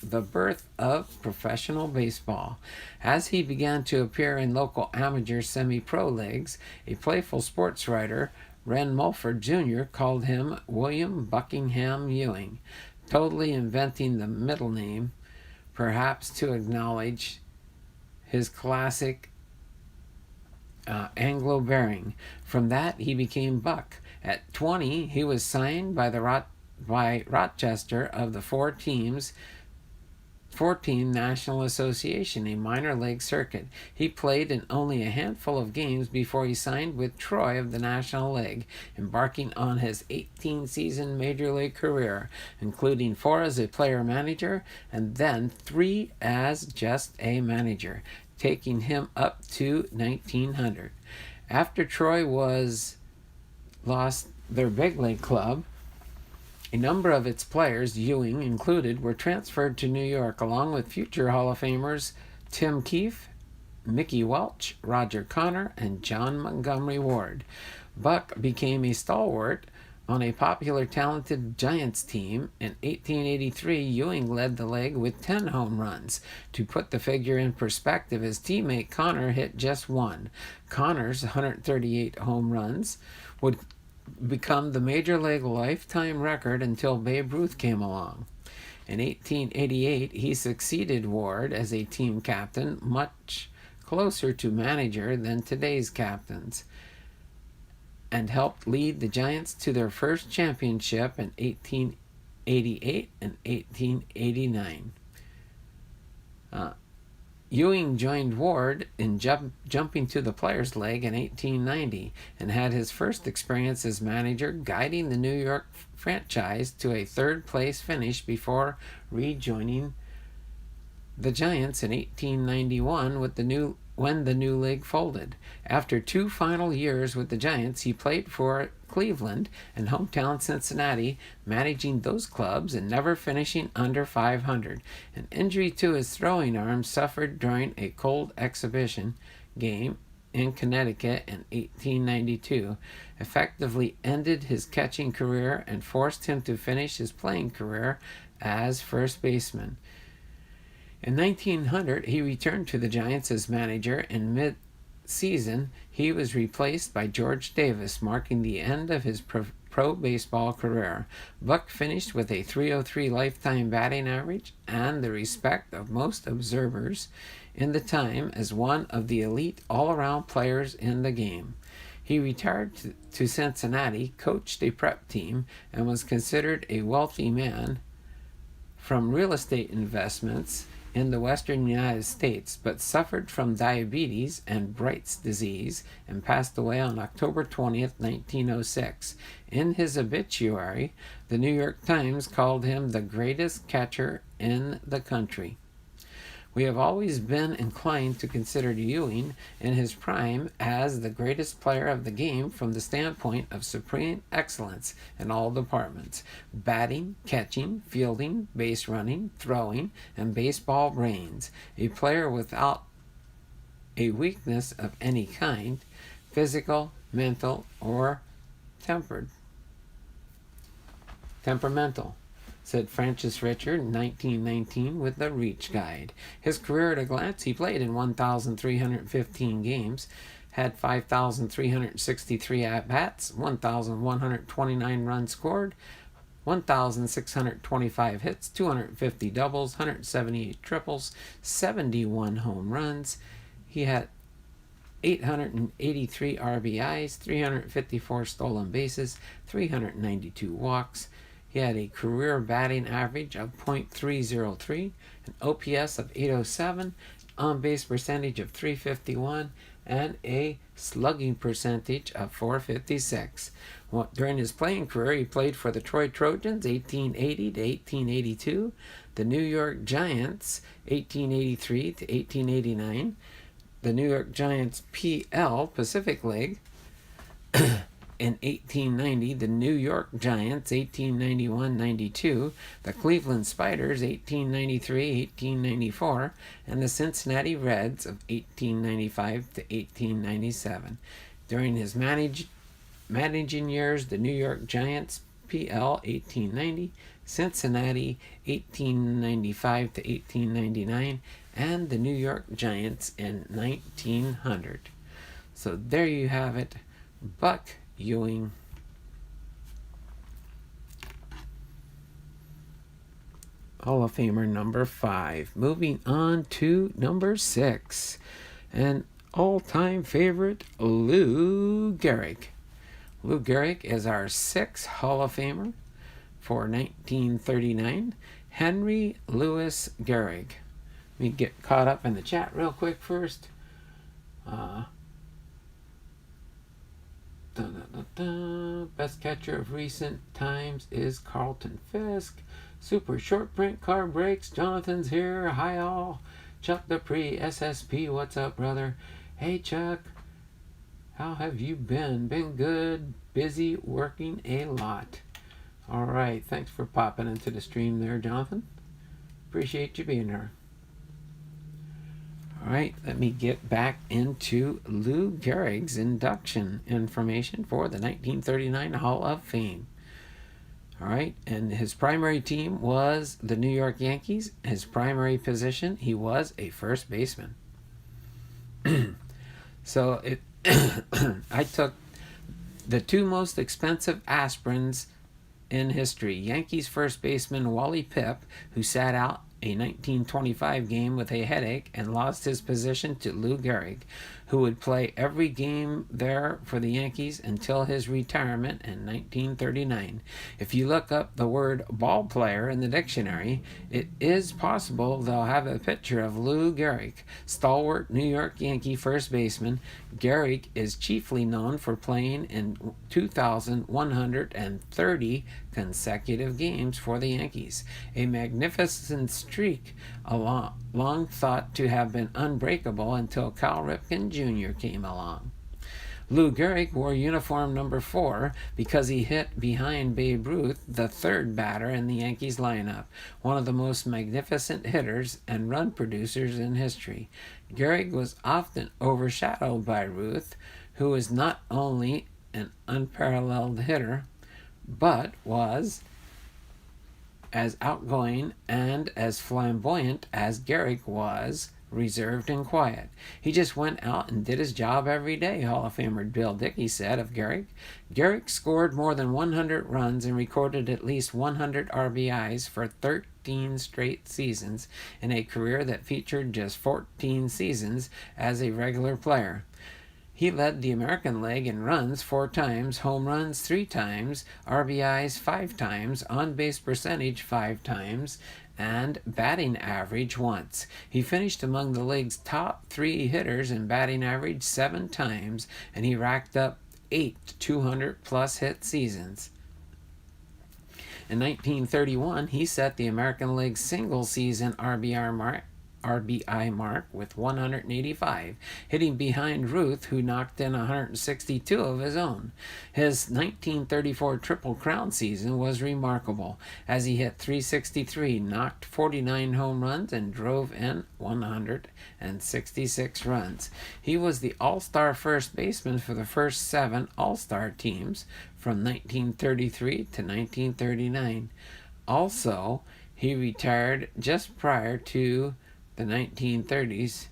[SPEAKER 1] the birth of professional baseball. As he began to appear in local amateur semi-pro leagues, a playful sports writer, Ren Mulford Jr., called him William Buckingham Ewing, totally inventing the middle name, perhaps to acknowledge his classic Anglo bearing. From that, he became Buck. At 20, he was signed by Rochester of the 14 National Association, a minor league circuit. He played in only a handful of games before he signed with Troy of the National League, embarking on his 18-season major league career, including 4 as a player-manager and then 3 as just a manager, taking him up to 1900. After Troy lost their big league club, a number of its players, Ewing included, were transferred to New York, along with future Hall of Famers Tim Keefe, Mickey Welch, Roger Connor, and John Montgomery Ward. Buck became a stalwart on a popular, talented Giants team. In 1883, Ewing led the league with 10 home runs. To put the figure in perspective, his teammate Connor hit just 1. Connor's 138 home runs would become the major league lifetime record until Babe Ruth came along. In 1888, he succeeded Ward as a team captain, much closer to manager than today's captains, and helped lead the Giants to their first championship in 1888 and 1889. Ewing joined Ward in jumping to the Players' League in 1890 and had his first experience as manager, guiding the New York franchise to a third-place finish before rejoining the Giants in 1891 when the new league folded. After 2 final years with the Giants, he played for Cleveland and hometown Cincinnati, managing those clubs and never finishing under 500. An injury to his throwing arm suffered during a cold exhibition game in Connecticut in 1892 effectively ended his catching career and forced him to finish his playing career as first baseman. In 1900, he returned to the Giants as manager. In mid-season, he was replaced by George Davis, marking the end of his pro baseball career. Buck finished with a .303 lifetime batting average and the respect of most observers in the time as one of the elite all-around players in the game. He retired to Cincinnati, coached a prep team, and was considered a wealthy man from real estate investments in the western United States, but suffered from diabetes and Bright's disease and passed away on October 20th, 1906. In his obituary, the New York Times called him the greatest catcher in the country. We have always been inclined to consider Ewing in his prime as the greatest player of the game from the standpoint of supreme excellence in all departments: batting, catching, fielding, base running, throwing, and baseball brains. A player without a weakness of any kind, physical, mental, or temperamental, said Francis Richard in 1919 with the Reach Guide. His career at a glance: he played in 1,315 games, had 5,363 at-bats, 1,129 runs scored, 1,625 hits, 250 doubles, 178 triples, 71 home runs. He had 883 RBIs, 354 stolen bases, 392 walks. He had a career batting average of .303, an OPS of 807, on-base percentage of .351, and a slugging percentage of .456. During his playing career, he played for the Troy Trojans 1880 to 1882, the New York Giants 1883 to 1889, the New York Giants PL Pacific League in 1890, the New York Giants, 1891-92, the Cleveland Spiders, 1893-1894, and the Cincinnati Reds of 1895 to 1897. During his managing years, the New York Giants, PL 1890, Cincinnati 1895 to 1899, and the New York Giants in 1900. So there you have it, Buck Ewing. Hall of Famer number 5. Moving on to number 6. An all-time favorite, Lou Gehrig. Lou Gehrig is our 6th Hall of Famer for 1939. Henry Louis Gehrig. Let me get caught up in the chat real quick first. Best catcher of recent times is Carlton Fisk. Super short print car breaks. Jonathan's here. Hi all. Chuck Dupree, SSP. What's up, brother? Hey Chuck. How have you been? Been good. Busy working a lot. All right. Thanks for popping into the stream there, Jonathan. Appreciate you being here. All right, let me get back into Lou Gehrig's induction information for the 1939 Hall of Fame. All right, and his primary team was the New York Yankees. His primary position, he was a first baseman. So I took the 2 most expensive aspirins in history. Yankees first baseman Wally Pipp, who sat out a 1925 game with a headache and lost his position to Lou Gehrig, who would play every game there for the Yankees until his retirement in 1939. If you look up the word ball player in the dictionary, it is possible they'll have a picture of Lou Gehrig, stalwart New York Yankee first baseman. Gehrig is chiefly known for playing in 2,130 consecutive games for the Yankees, a magnificent streak long thought to have been unbreakable until Cal Ripken Jr. came along. Lou Gehrig wore uniform number 4 because he hit behind Babe Ruth, the 3rd batter in the Yankees lineup, one of the most magnificent hitters and run producers in history. Gehrig was often overshadowed by Ruth, who was not only an unparalleled hitter, but was as outgoing and as flamboyant as Gehrig was reserved and quiet. He just went out and did his job every day, Hall of Famer Bill Dickey said of Gehrig. Gehrig scored more than 100 runs and recorded at least 100 RBIs for 13 straight seasons in a career that featured just 14 seasons as a regular player. He led the American League in runs 4 times, home runs 3 times, RBIs 5 times, on-base percentage 5 times, and batting average once. He finished among the league's top 3 hitters in batting average 7 times, and he racked up 8 200-plus hit seasons. In 1931, he set the American League's single-season RBI mark with 185, hitting behind Ruth, who knocked in 162 of his own. His 1934 Triple Crown season was remarkable, as he hit 363, knocked 49 home runs, and drove in 166 runs. He was the All-Star first baseman for the first 7 All-Star teams from 1933 to 1939. Also, he retired just prior to the 1930s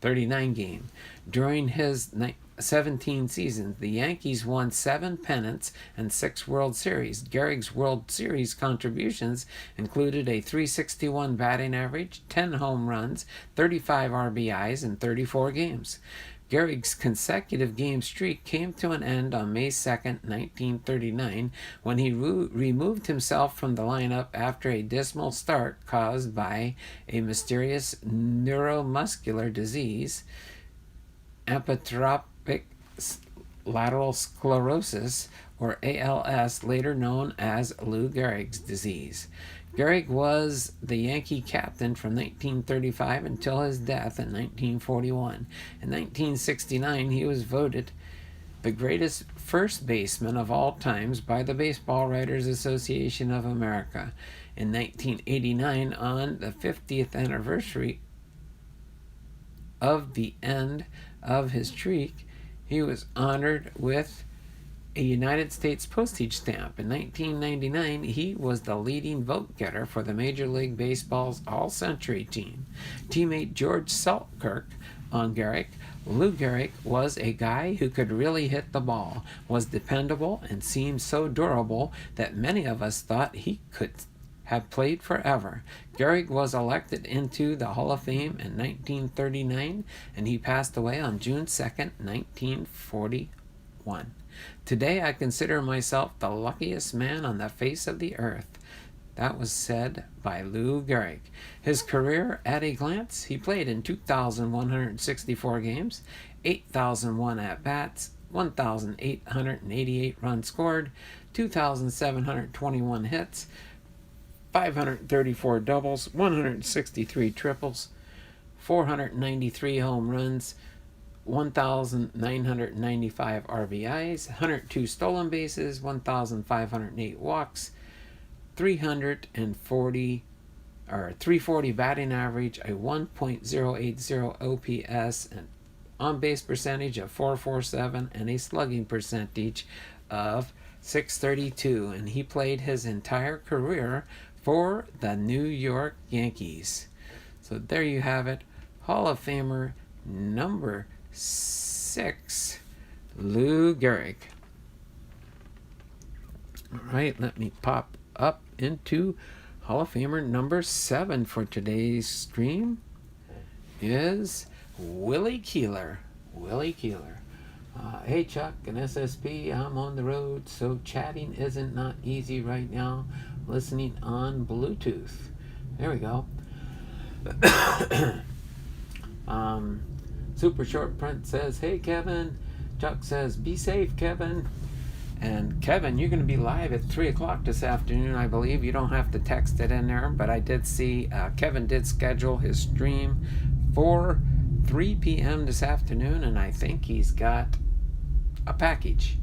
[SPEAKER 1] 39 game. During his 17 seasons, the Yankees won 7 pennants and 6 World Series. Gehrig's World Series contributions included a 361 batting average, 10 home runs, 35 RBIs in 34 games. Gehrig's consecutive game streak came to an end on May 2, 1939, when he removed himself from the lineup after a dismal start caused by a mysterious neuromuscular disease, amyotrophic lateral sclerosis, or ALS, later known as Lou Gehrig's disease. Gehrig was the Yankee captain from 1935 until his death in 1941. In 1969, he was voted the greatest first baseman of all times by the Baseball Writers Association of America. In 1989, on the 50th anniversary of the end of his streak, he was honored with a United States postage stamp. In 1999, he was the leading vote-getter for the Major League Baseball's All-Century team. Teammate George Selkirk on Gehrig. Lou Gehrig was a guy who could really hit the ball, was dependable, and seemed so durable that many of us thought he could have played forever. Gehrig was elected into the Hall of Fame in 1939, and he passed away on June 2nd, 1941. Today I consider myself the luckiest man on the face of the earth. That was said by Lou Gehrig. His career at a glance: he played in 2,164 games, 8,001 at-bats, 1,888 runs scored, 2,721 hits, 534 doubles, 163 triples, 493 home runs, 1,995 RBIs, 102 stolen bases, 1,508 walks, 340 batting average, a 1.080 OPS, an on-base percentage of .447, and a slugging percentage of .632. And he played his entire career for the New York Yankees. So there you have it. Hall of Famer number 6, Lou Gehrig. All right, let me pop up into Hall of Famer number 7 for today's stream is Willie Keeler. Willie Keeler. Hey Chuck and SSP, I'm on the road, so chatting isn't not easy right now. Listening on Bluetooth. There we go. Super Short Print says, hey Kevin. Chuck says, be safe, Kevin. And Kevin, you're going to be live at 3 o'clock this afternoon, I believe. You don't have to text it in there, but I did see Kevin did schedule his stream for 3 p.m. this afternoon, and I think he's got a package.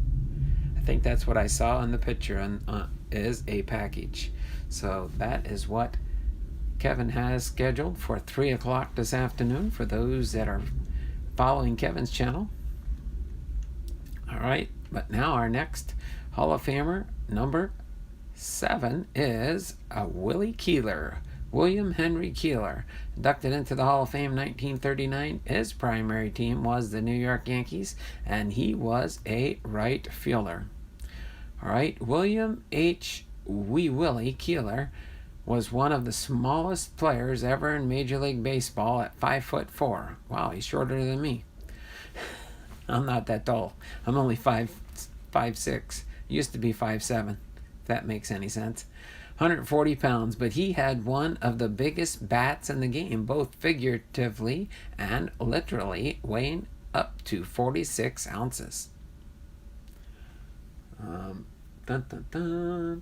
[SPEAKER 1] I think that's what I saw in the picture, and is a package. So that is what Kevin has scheduled for 3 o'clock this afternoon for those that are following Kevin's channel. All right, but now our next Hall of Famer, number 7, is Willie Keeler. William Henry Keeler, inducted into the Hall of Fame in 1939. His primary team was the New York Yankees, and he was a right fielder. All right, William H. Wee Willie Keeler was one of the smallest players ever in Major League Baseball at 5'4". Wow, he's shorter than me. I'm not that tall. I'm only 5'6". Used to be 5'7", if that makes any sense. 140 pounds, but he had one of the biggest bats in the game, both figuratively and literally, weighing up to 46 ounces. Dun, dun, dun.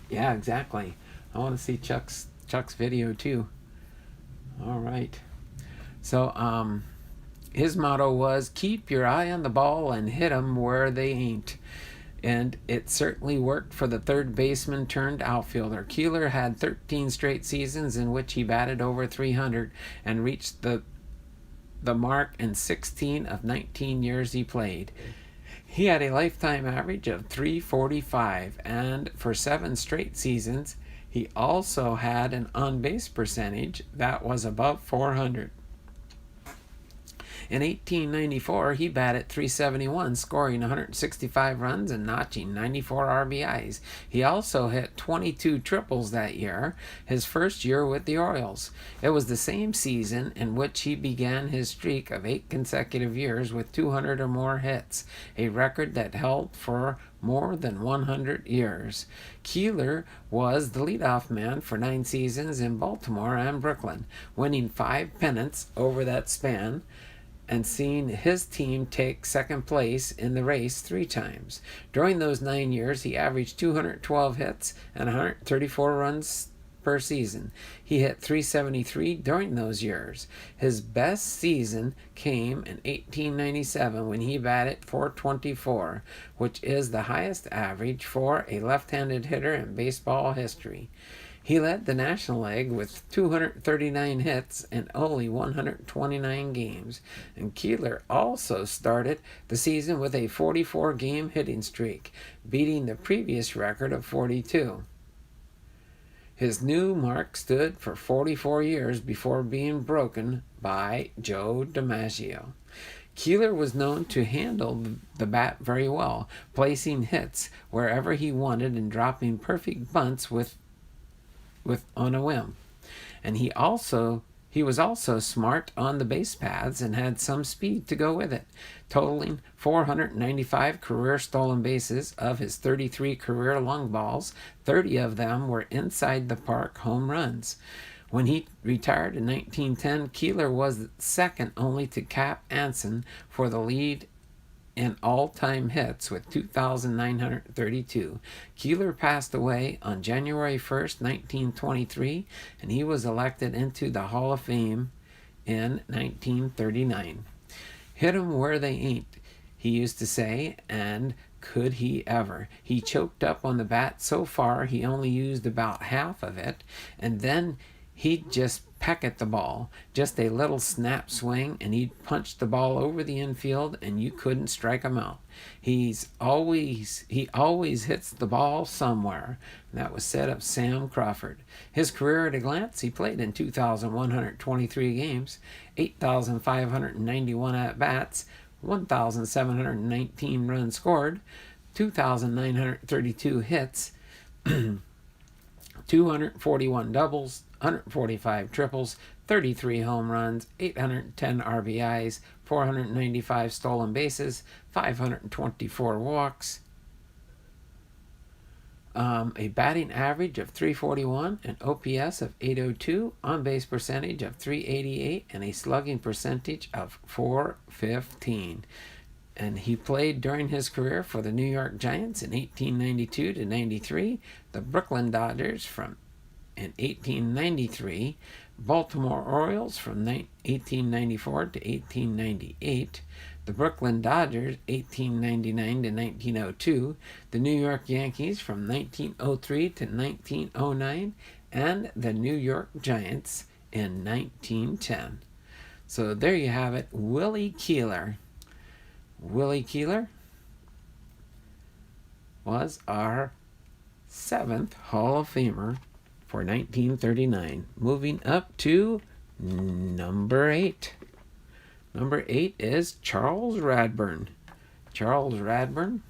[SPEAKER 1] Yeah, exactly. I want to see Chuck's video too. All right. So his motto was, keep your eye on the ball and hit them where they ain't. And it certainly worked for the third baseman turned outfielder. Keeler had 13 straight seasons in which he batted over 300 and reached the mark in 16 of 19 years he played. He had a lifetime average of .345, and for 7 straight seasons, he also had an on-base percentage that was above .400. In 1894, he batted .371, scoring 165 runs and notching 94 RBIs. He also hit 22 triples that year, his first year with the Orioles. It was the same season in which he began his streak of 8 consecutive years with 200 or more hits, a record that held for more than 100 years. Keeler was the leadoff man for 9 seasons in Baltimore and Brooklyn, winning 5 pennants over that span, and seeing his team take second place in the race 3 times. During those 9 years, he averaged 212 hits and 134 runs per season. He hit .373 during those years. His best season came in 1897 when he batted .424, which is the highest average for a left-handed hitter in baseball history. He led the National League with 239 hits in only 129 games, and Keeler also started the season with a 44-game hitting streak, beating the previous record of 42. His new mark stood for 44 years before being broken by Joe DiMaggio. Keeler was known to handle the bat very well, placing hits wherever he wanted and dropping perfect bunts with on a whim. And he was also smart on the base paths and had some speed to go with it, totaling 495 career stolen bases. Of his 33 career long balls, 30 of them were inside the park home runs. When he retired in 1910, Keeler was second only to Cap Anson for the lead in all-time hits with 2,932. Keeler passed away on January 1st, 1923, and he was elected into the Hall of Fame in 1939. Hit 'em where they ain't, he used to say, and could he ever. He choked up on the bat so far he only used about half of it, and then he'd just peck at the ball, just a little snap swing, and he'd punch the ball over the infield, and you couldn't strike him out. He always hits the ball somewhere. And that was said of Sam Crawford. His career at a glance: he played in 2,123 games, 8,591 at-bats, 1,719 runs scored, 2,932 hits, 241 doubles, 145 triples, 33 home runs, 810 RBIs, 495 stolen bases, 524 walks, a batting average of .341, an OPS of .802, on-base percentage of .388, and a slugging percentage of .415. And he played during his career for the New York Giants in 1892 to 93, the Brooklyn Dodgers in 1893, Baltimore Orioles from 1894 to 1898, the Brooklyn Dodgers 1899 to 1902, the New York Yankees from 1903 to 1909, and the New York Giants in 1910. So there you have it, Willie Keeler. Willie Keeler was our 7th Hall of Famer for 1939. Moving up to number 8. Number 8 is Charles Radbourn. Charles Radbourn.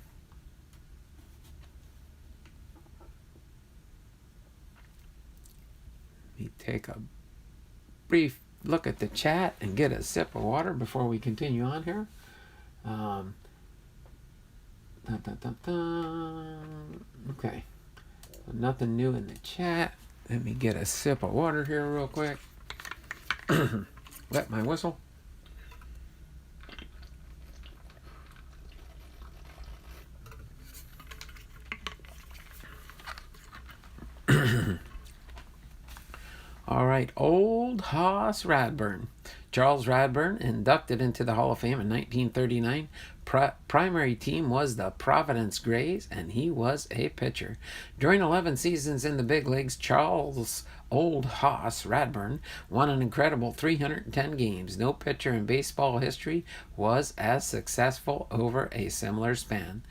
[SPEAKER 1] Let me take a brief look at the chat and get a sip of water before we continue on here. Okay. Nothing new in the chat. Let me get a sip of water here real quick. Wet my whistle. All right, Old Hoss Radbourn. Charles Radbourn, inducted into the Hall of Fame in 1939. Primary team was the Providence Grays, and he was a pitcher. During 11 seasons in the big leagues, Charles Old Hoss Radbourn won an incredible 310 games. No pitcher in baseball history was as successful over a similar span.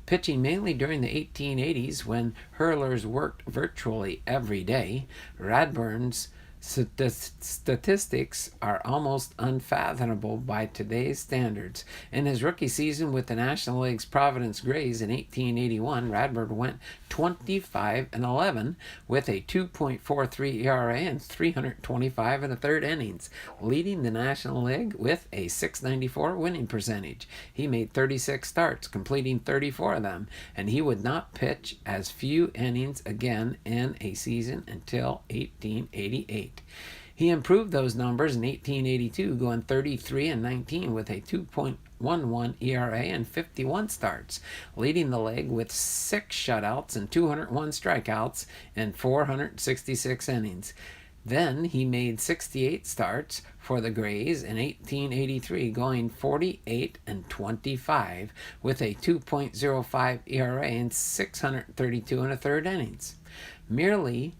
[SPEAKER 1] Pitching mainly during the 1880s, when hurlers worked virtually every day, Radbourn's statistics are almost unfathomable by today's standards. In his rookie season with the National League's Providence Grays in 1881, Radbourn went 25-11 with a 2.43 ERA and 325 and a third innings, leading the National League with a .694 winning percentage. He made 36 starts, completing 34 of them, and he would not pitch as few innings again in a season until 1888. 8. He improved those numbers in 1882, going 33-19 with a 2.11 ERA and 51 starts, leading the league with 6 shutouts and 201 strikeouts in 466 innings. Then he made 68 starts for the Grays in 1883, going 48-25 with a 2.05 ERA and 632 and a third innings. Merely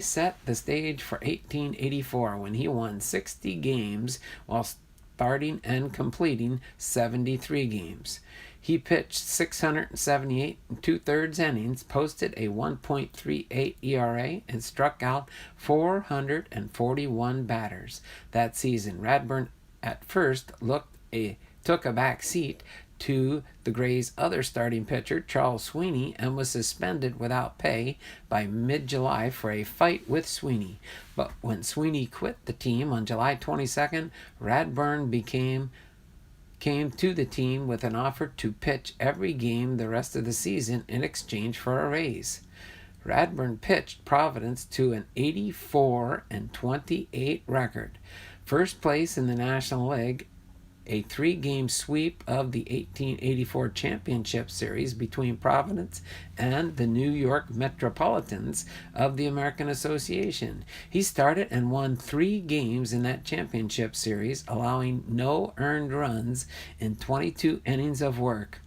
[SPEAKER 1] set the stage for 1884 when he won 60 games while starting and completing 73 games. He pitched 678 2/3 innings, posted a 1.38 ERA, and struck out 441 batters. That season, Radbourn at first took a back seat to the Grays' other starting pitcher, Charles Sweeney, and was suspended without pay by mid-July for a fight with Sweeney. But when Sweeney quit the team on July 22nd, Radbourn came to the team with an offer to pitch every game the rest of the season in exchange for a raise. Radbourn pitched Providence to an 84-28 record, first place in the National League, a 3-game sweep of the 1884 championship series between Providence and the New York Metropolitans of the American Association. He started and won 3 games in that championship series, allowing no earned runs in 22 innings of work.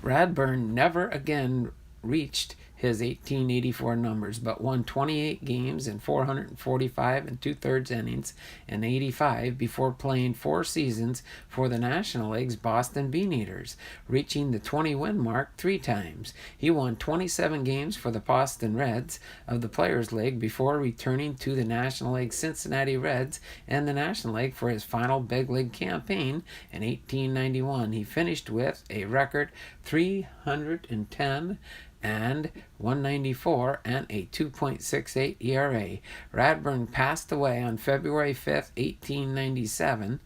[SPEAKER 1] Radbourn never again reached his 1884 numbers, but won 28 games in 445 2/3 innings in 85 before playing 4 seasons for the National League's Boston Beaneaters, reaching the 20-win mark 3 times. He won 27 games for the Boston Reds of the Players League before returning to the National League's Cincinnati Reds and the National League for his final big league campaign in 1891. He finished with a record 310 and 194 and a 2.68 ERA. Radbourn passed away on February 5th, 1897,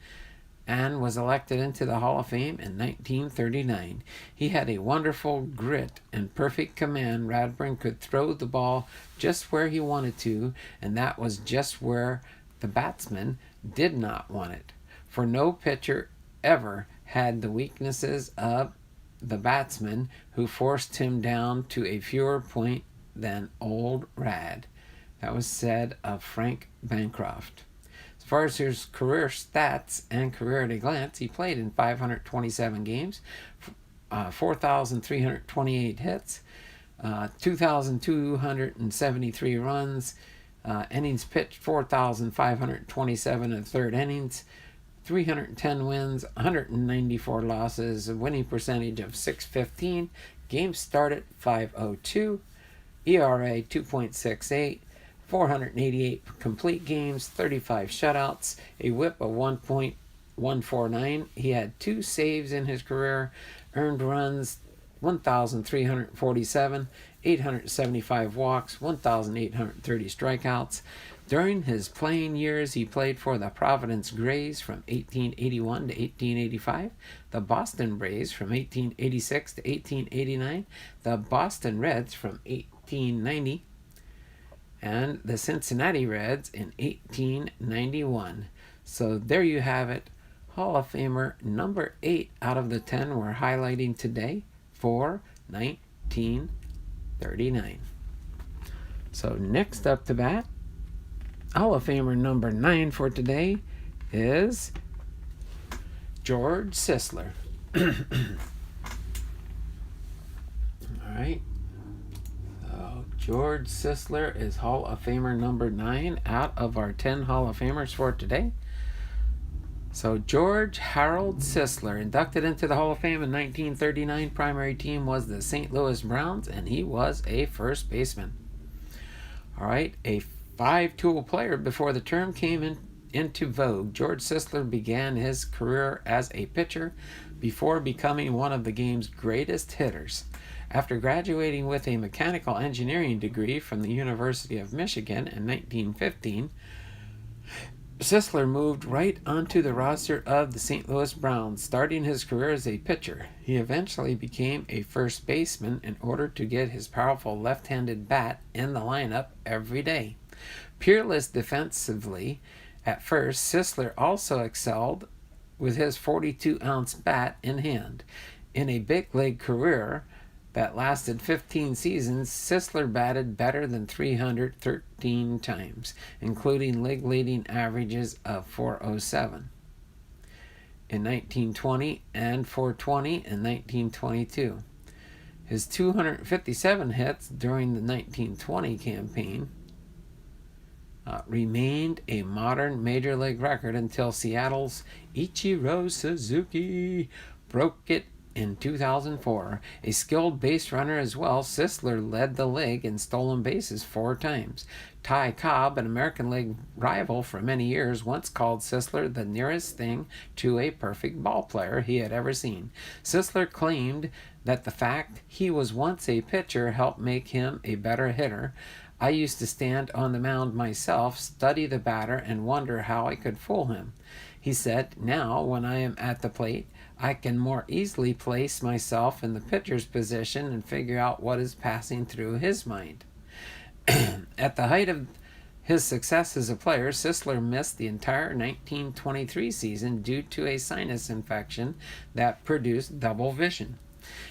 [SPEAKER 1] and was elected into the Hall of Fame in 1939. He had a wonderful grit and perfect command. Radbourn could throw the ball just where he wanted to, and that was just where the batsman did not want it. For no pitcher ever had the weaknesses of the batsman who forced him down to a fewer point than old Rad. That was said of Frank Bancroft. As far as his career stats and career at a glance, he played in 527 games, 4,328 hits, 2,273 runs, innings pitched 4,527 and third innings, 310 wins, 194 losses, a winning percentage of .615, games started 502, ERA 2.68, 488 complete games, 35 shutouts, a whip of 1.149. He had 2 saves in his career, earned runs 1,347, 875 walks, 1,830 strikeouts. During his playing years, he played for the Providence Grays from 1881 to 1885, the Boston Braves from 1886 to 1889, the Boston Reds from 1890, and the Cincinnati Reds in 1891. So there you have it. Hall of Famer number 8 out of the 10 we're highlighting today for 1939. So next up to bat, Hall of Famer number 9 for today is George Sisler. All right. So George Sisler is Hall of Famer number 9 out of our 10 Hall of Famers for today. So George Harold Sisler, inducted into the Hall of Fame in 1939. Primary team was the St. Louis Browns, and he was a first baseman. All right, a 5-tool player before the term came into vogue. George Sisler began his career as a pitcher before becoming one of the game's greatest hitters. After graduating with a mechanical engineering degree from the University of Michigan in 1915, Sisler moved right onto the roster of the St. Louis Browns, starting his career as a pitcher. He eventually became a first baseman in order to get his powerful left-handed bat in the lineup every day. Peerless defensively, at first, Sisler also excelled with his 42-ounce bat in hand. In a big league career that lasted 15 seasons, Sisler batted better than 313 times, including league-leading averages of 407 in 1920 and 420 in 1922. His 257 hits during the 1920 campaign remained a modern major league record until Seattle's Ichiro Suzuki broke it in 2004. A skilled base runner as well, Sisler led the league in stolen bases 4 times. Ty Cobb, an American League rival for many years, once called Sisler the nearest thing to a perfect ball player he had ever seen. Sisler claimed that the fact he was once a pitcher helped make him a better hitter. I used to stand on the mound myself, study the batter, and wonder how I could fool him. He said, now, when I am at the plate, I can more easily place myself in the pitcher's position and figure out what is passing through his mind. At the height of his success as a player, Sisler missed the entire 1923 season due to a sinus infection that produced double vision.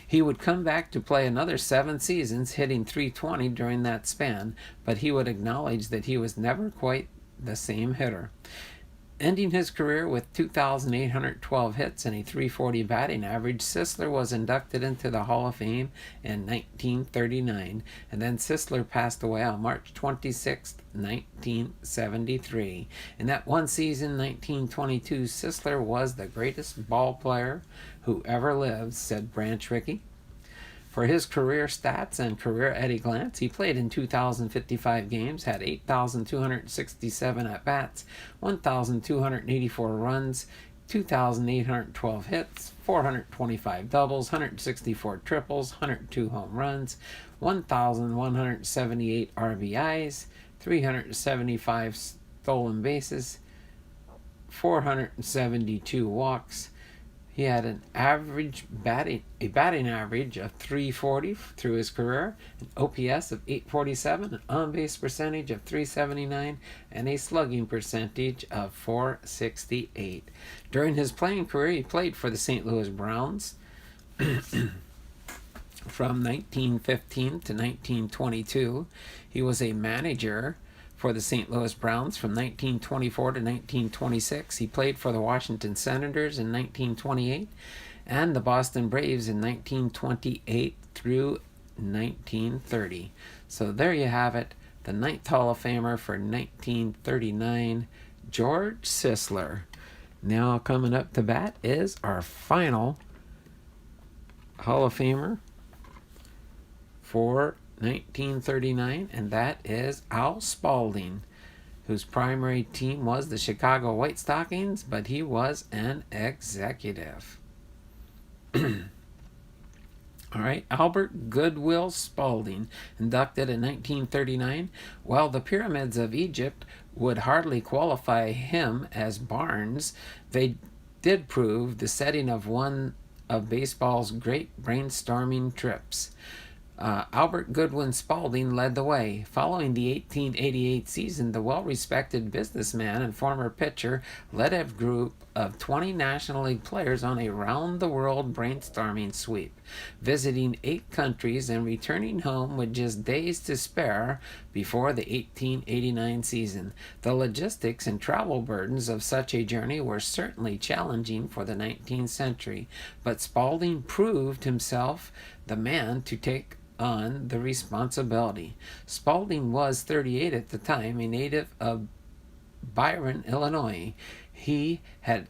[SPEAKER 1] He would come back to play another 7 seasons, hitting .320 during that span, but he would acknowledge that he was never quite the same hitter. Ending his career with 2,812 hits and a .340 batting average, Sisler was inducted into the Hall of Fame in 1939, and then Sisler passed away on March 26, 1973. In that one season, 1922, Sisler was the greatest ball player who ever lived, said Branch Rickey. For his career stats and career at a glance, he played in 2,055 games, had 8,267 at-bats, 1,284 runs, 2,812 hits, 425 doubles, 164 triples, 102 home runs, 1,178 RBIs, 375 stolen bases, 472 walks. He had an batting average of .340 through his career, an OPS of .847, an on-base percentage of .379, and a slugging percentage of .468. During his playing career, he played for the St. Louis Browns from 1915 to 1922. He was a manager for the St. Louis Browns from 1924 to 1926. He played for the Washington Senators in 1928 and the Boston Braves in 1928 through 1930. So there you have it, the 9th Hall of Famer for 1939, George Sisler. Now coming up to bat is our final Hall of Famer for 1939, and that is Al Spalding, whose primary team was the Chicago White Stockings, but he was an executive. All right, Albert Goodwill Spalding, inducted in 1939. While the pyramids of Egypt would hardly qualify him as Barnes, they did prove the setting of one of baseball's great brainstorming trips. Albert Goodwin Spalding led the way. Following the 1888 season, the well-respected businessman and former pitcher led a group of 20 National League players on a round-the-world brainstorming sweep, visiting 8 countries and returning home with just days to spare before the 1889 season. The logistics and travel burdens of such a journey were certainly challenging for the 19th century, but Spalding proved himself the man to take on the responsibility. Spalding was 38 at the time, a native of Byron, Illinois. He had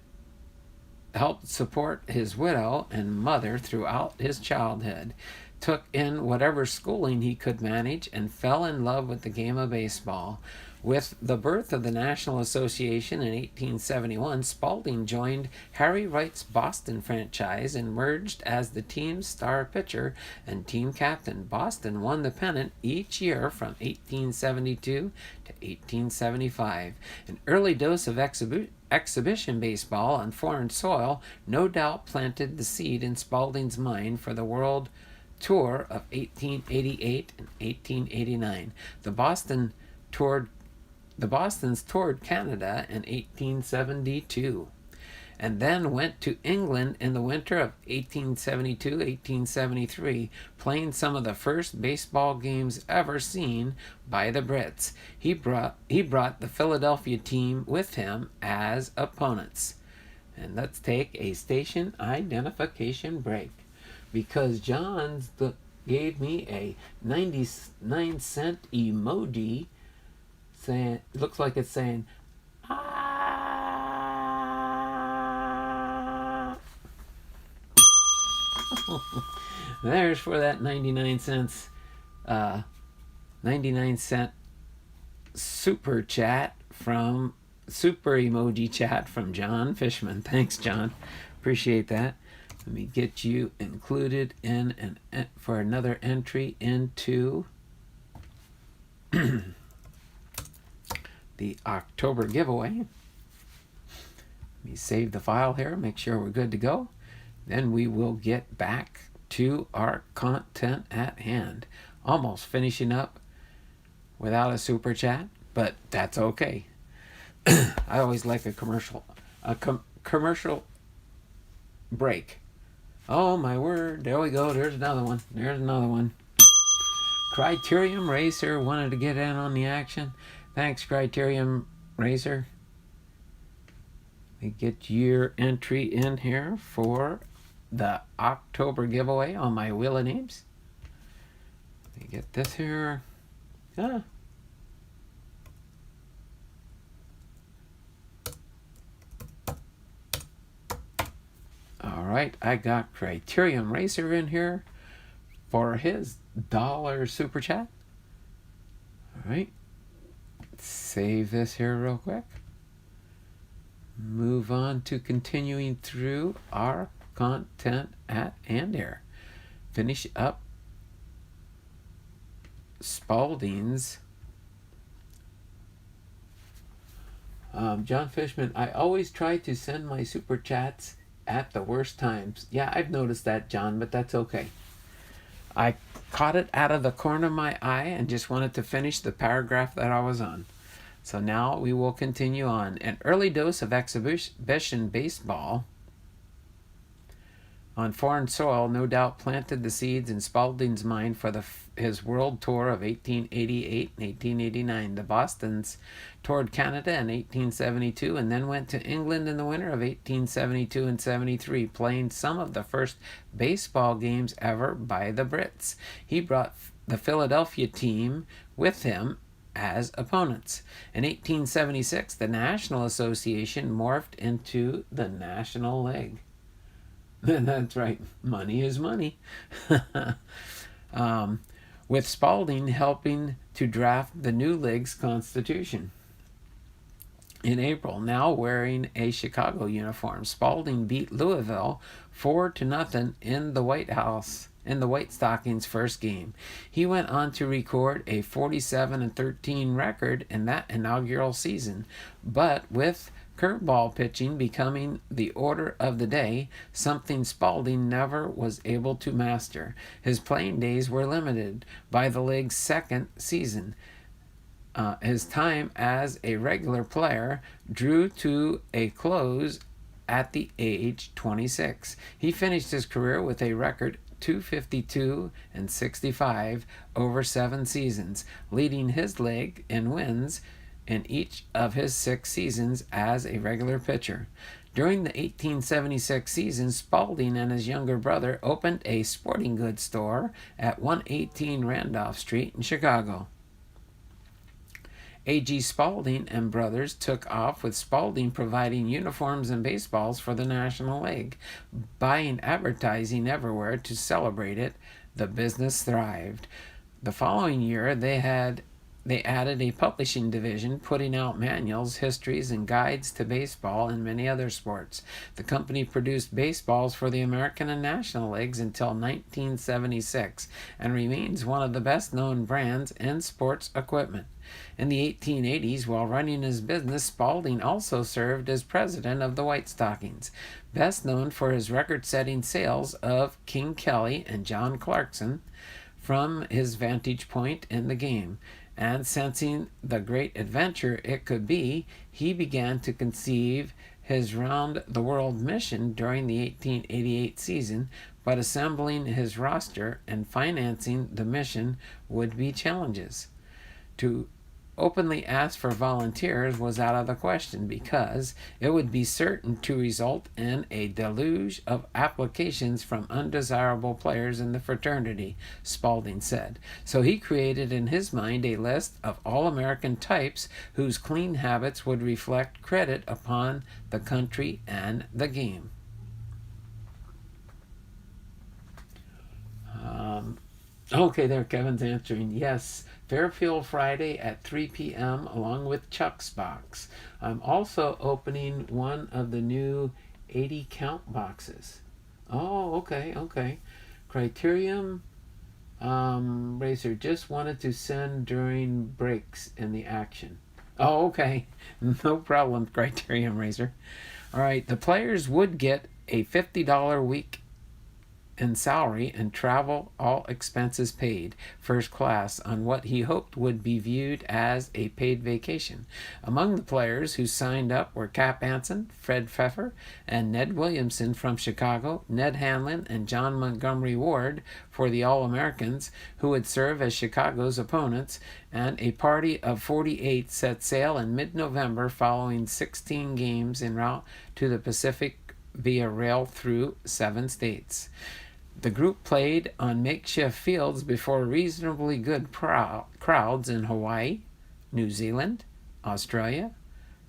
[SPEAKER 1] helped support his widow and mother throughout his childhood. took in whatever schooling he could manage, and fell in love with the game of baseball. With the birth of the National Association in 1871, Spalding joined Harry Wright's Boston franchise and merged as the team's star pitcher and team captain. Boston won the pennant each year from 1872 to 1875. An early dose of exhibition baseball on foreign soil no doubt planted the seed in Spalding's mind for the World Tour of 1888 and 1889. The Bostons toured Canada in 1872 and then went to England in the winter of 1872-1873, playing some of the first baseball games ever seen by the Brits. He brought the Philadelphia team with him as opponents. And let's take a station identification break, because John's gave me a 99-cent emoji saying, looks like it's saying, ah. There's for that 99 cent super emoji chat from John Fishman. Thanks, John. Appreciate that. Let me get you included in for another entry into the October giveaway. Let me save the file here, make sure we're good to go. Then we will get back to our content at hand. Almost finishing up without a super chat, but that's okay. I always like a commercial break. Oh my word, there we go, there's another one. Criterium Racer wanted to get in on the action. Thanks, Criterium Racer. Let me get your entry in here for the October giveaway on my WILLIE names. Let me get this here. Alright, I got Criterium Racer in here for his $1 super chat. Alright. Save this here real quick. Move on to continuing through our content at hand here. Finish up Spalding's. John Fishman, I always try to send my super chats at the worst times. Yeah, I've noticed that, John, but that's okay. I caught it out of the corner of my eye and just wanted to finish the paragraph that I was on. So now we will continue on. An early dose of exhibition baseball on foreign soil no doubt planted the seeds in Spalding's mind for his world tour of 1888 and 1889. The Bostons toured Canada in 1872 and then went to England in the winter of 1872 and 73, playing some of the first baseball games ever by the Brits. He brought the Philadelphia team with him as opponents. In 1876, the National Association morphed into the National League. That's right, money is money. With Spalding helping to draft the new league's constitution. In April, now wearing a Chicago uniform, Spalding beat Louisville 4-0 in the White Stockings' first game. He went on to record a 47-13 record in that inaugural season, but with curveball pitching becoming the order of the day, something Spalding never was able to master. His playing days were limited by the league's second season. His time as a regular player drew to a close at the age 26. He finished his career with a record 252 and 65 over 7 seasons, leading his league in wins in each of his 6 seasons as a regular pitcher. During the 1876 season, Spalding and his younger brother opened a sporting goods store at 118 Randolph Street in Chicago. A.G. Spalding and Brothers took off, with Spalding providing uniforms and baseballs for the National League, buying advertising everywhere to celebrate it. The business thrived. The following year, they added a publishing division, putting out manuals, histories, and guides to baseball and many other sports. The company produced baseballs for the American and National Leagues until 1976 and remains one of the best-known brands in sports equipment. In the 1880s, while running his business, Spalding also served as president of the White Stockings, best known for his record-setting sales of King Kelly and John Clarkson from his vantage point in the game. And sensing the great adventure it could be, he began to conceive his round-the-world mission during the 1888 season, but assembling his roster and financing the mission would be challenges. To openly ask for volunteers was out of the question because it would be certain to result in a deluge of applications from undesirable players in the fraternity, Spalding said. So he created in his mind a list of all-American types whose clean habits would reflect credit upon the country and the game. Okay, there, Kevin's answering. Yes, Fairfield Friday at 3 p.m. along with Chuck's box. I'm also opening one of the new 80 count boxes. Oh, okay. Criterium Racer just wanted to send during breaks in the action. Oh, okay. No problem, Criterium Racer. All right, the players would get a $50 week in salary and travel, all expenses paid, first class, on what he hoped would be viewed as a paid vacation. Among the players who signed up were Cap Anson, Fred Pfeffer, and Ned Williamson from Chicago, Ned Hanlon, and John Montgomery Ward for the All-Americans, who would serve as Chicago's opponents, and a party of 48 set sail in mid-November following 16 games en route to the Pacific via rail through 7 states. The group played on makeshift fields before reasonably good crowds in Hawaii, New Zealand, Australia,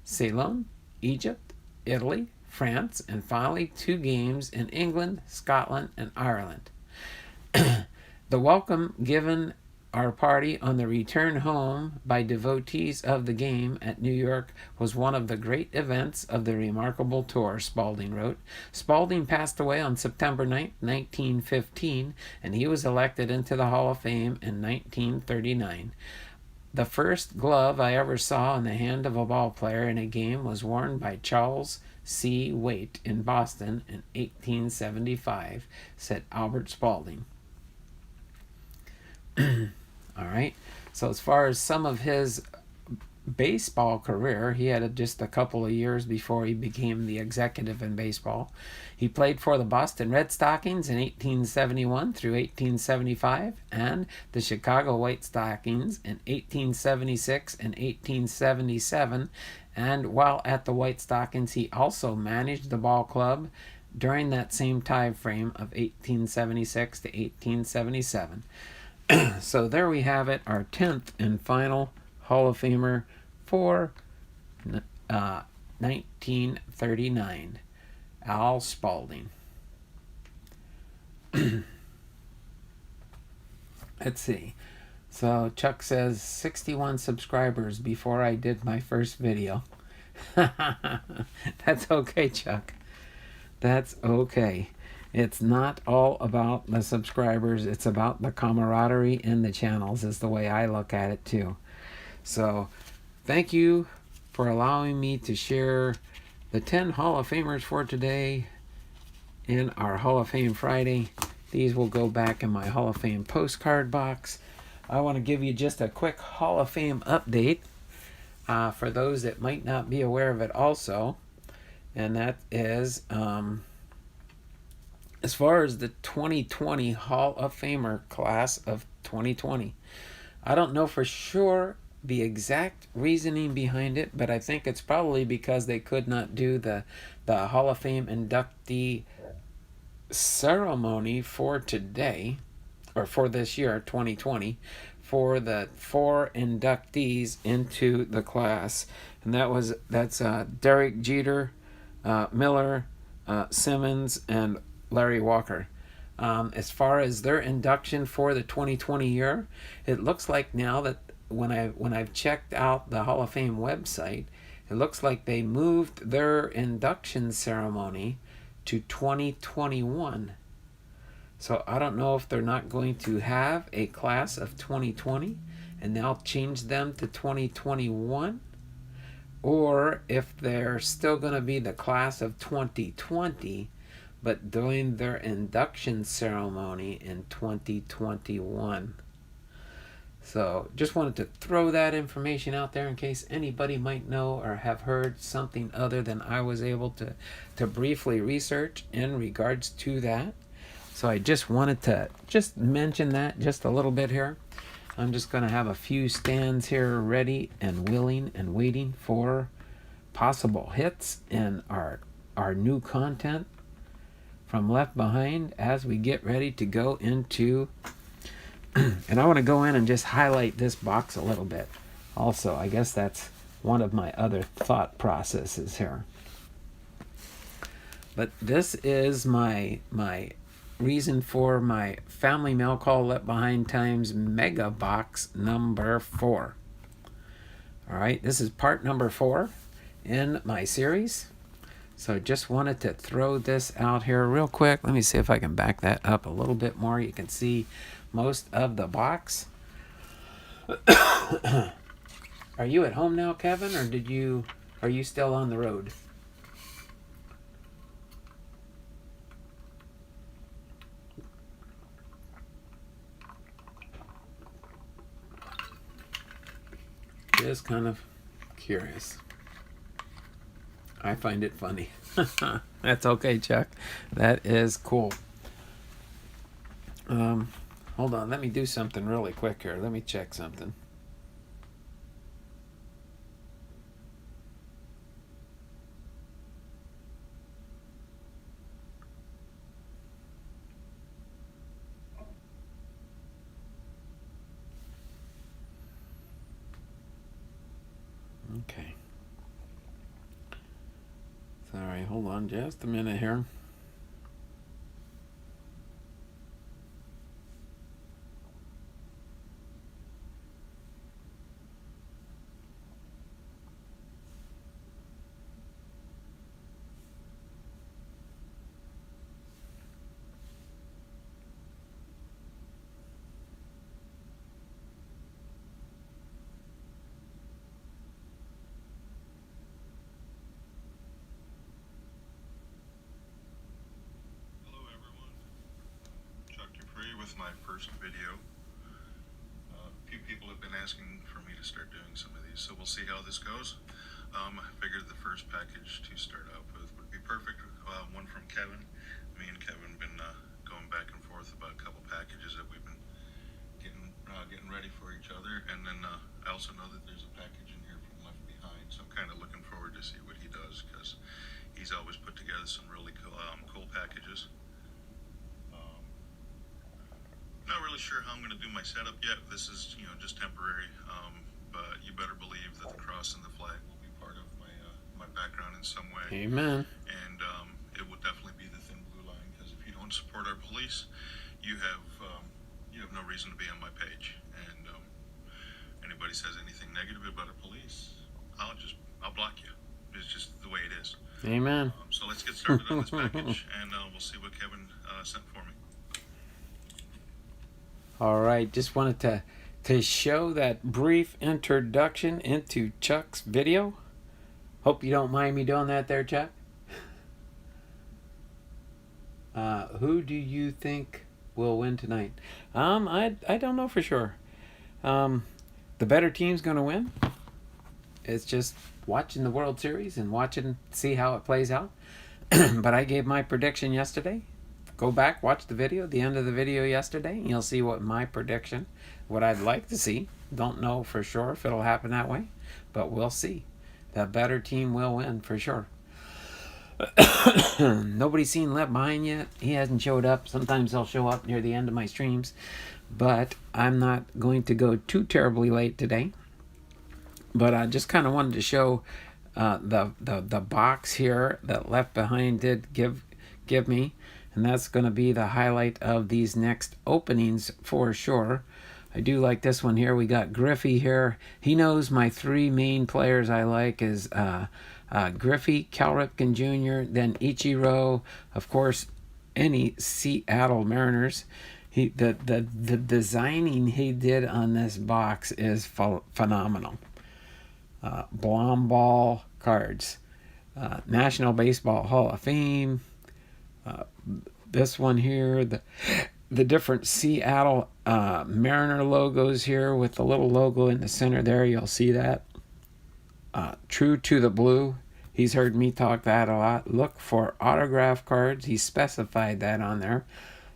[SPEAKER 1] Ceylon, Egypt, Italy, France, and finally 2 games in England, Scotland, and Ireland. The welcome given our party on the return home by devotees of the game at New York was one of the great events of the remarkable tour, Spalding wrote. Spalding passed away on September 9, 1915, and he was elected into the Hall of Fame in 1939. The first glove I ever saw in the hand of a ball player in a game was worn by Charles C. Waite in Boston in 1875, said Albert Spalding. All right. So as far as some of his baseball career, he had just a couple of years before he became the executive in baseball. He played for the Boston Red Stockings in 1871 through 1875 and the Chicago White Stockings in 1876 and 1877. And while at the White Stockings, he also managed the ball club during that same time frame of 1876 to 1877. So there we have it, our 10th and final Hall of Famer for 1939, Al Spalding. Let's see. So Chuck says 61 subscribers before I did my first video. That's okay, Chuck. That's okay. It's not all about the subscribers. It's about the camaraderie in the channels is the way I look at it too. So thank you for allowing me to share the 10 Hall of Famers for today in our Hall of Fame Friday. These will go back in my Hall of Fame postcard box. I want to give you just a quick Hall of Fame update for those that might not be aware of it also. And that is... as far as the 2020 Hall of Famer class of 2020, I don't know for sure the exact reasoning behind it, but I think it's probably because they could not do the Hall of Fame inductee ceremony for today, or for this year, 2020, for the 4 inductees into the class. And that's Derek Jeter, Miller, Simmons, and Larry Walker. As far as their induction for the 2020 year, it looks like now that when I've checked out the Hall of Fame website, it looks like they moved their induction ceremony to 2021. So I don't know if they're not going to have a class of 2020 and now change them to 2021, or if they're still going to be the class of 2020 but doing their induction ceremony in 2021. So just wanted to throw that information out there in case anybody might know or have heard something other than I was able to briefly research in regards to that. So I just wanted to just mention that just a little bit here. I'm just going to have a few stands here ready and willing and waiting for possible hits in our new content from Left Behind as we get ready to go into, and I want to go in and just highlight this box a little bit. Also, I guess that's one of my other thought processes here. But this is my reason for my Family Mail Call Left Behind Times Mega Box number 4. All right, this is part number 4 in my series. So just wanted to throw this out here real quick. Let me see if I can back that up a little bit more. You can see most of the box. Are you at home now, Kevin, or are you still on the road? Just kind of curious. I find it funny. That's okay, Chuck. That is cool. Hold on. Let me do something really quick here. Let me check something. Okay. Sorry, hold on just a minute here.
[SPEAKER 2] My first video. A few people have been asking for me to start doing some of these, so we'll see how this goes. I figured the first package to start out with would be perfect. One from Kevin. Me and Kevin have been going back and forth about a couple packages that we've been getting ready for each other, and then I also know that there's a package in here from Left Behind, so I'm kind of looking forward to see what he does, because he's always put together some really cool packages. Not really sure how I'm going to do my setup yet. This is, just temporary. But you better believe that the cross and the flag will be part of my background in some way.
[SPEAKER 1] Amen.
[SPEAKER 2] And it will definitely be the thin blue line, because if you don't support our police, you have no reason to be on my page. And anybody says anything negative about our police, I'll block you. It's just the way it is.
[SPEAKER 1] Amen.
[SPEAKER 2] So let's get started on this package, and we'll see what Kevin sent for me.
[SPEAKER 1] All right, just wanted to show that brief introduction into Chuck's video. Hope you don't mind me doing that there, Chuck. Who do you think will win tonight? I don't know for sure. The better team's going to win. It's just watching the World Series and see how it plays out. But I gave my prediction yesterday. Go back, watch the video, the end of the video yesterday, and you'll see what my prediction, what I'd like to see. Don't know for sure if it'll happen that way, but we'll see. The better team will win for sure. Nobody's seen Left Behind yet. He hasn't showed up. Sometimes he'll show up near the end of my streams, but I'm not going to go too terribly late today. But I just kind of wanted to show the box here that Left Behind did give me. and that's going to be the highlight of these next openings for sure. I do like this one here. We got Griffey here. He knows my three main players I like is Griffey, Cal Ripken Jr., then Ichiro, of course, any Seattle Mariners. The designing he did on this box is phenomenal. Blom ball cards. National Baseball Hall of Fame. This one here, the different Seattle Mariner logos here with the little logo in the center there, you'll see that. True to the Blue. He's heard me talk that a lot. Look for autograph cards. He specified that on there.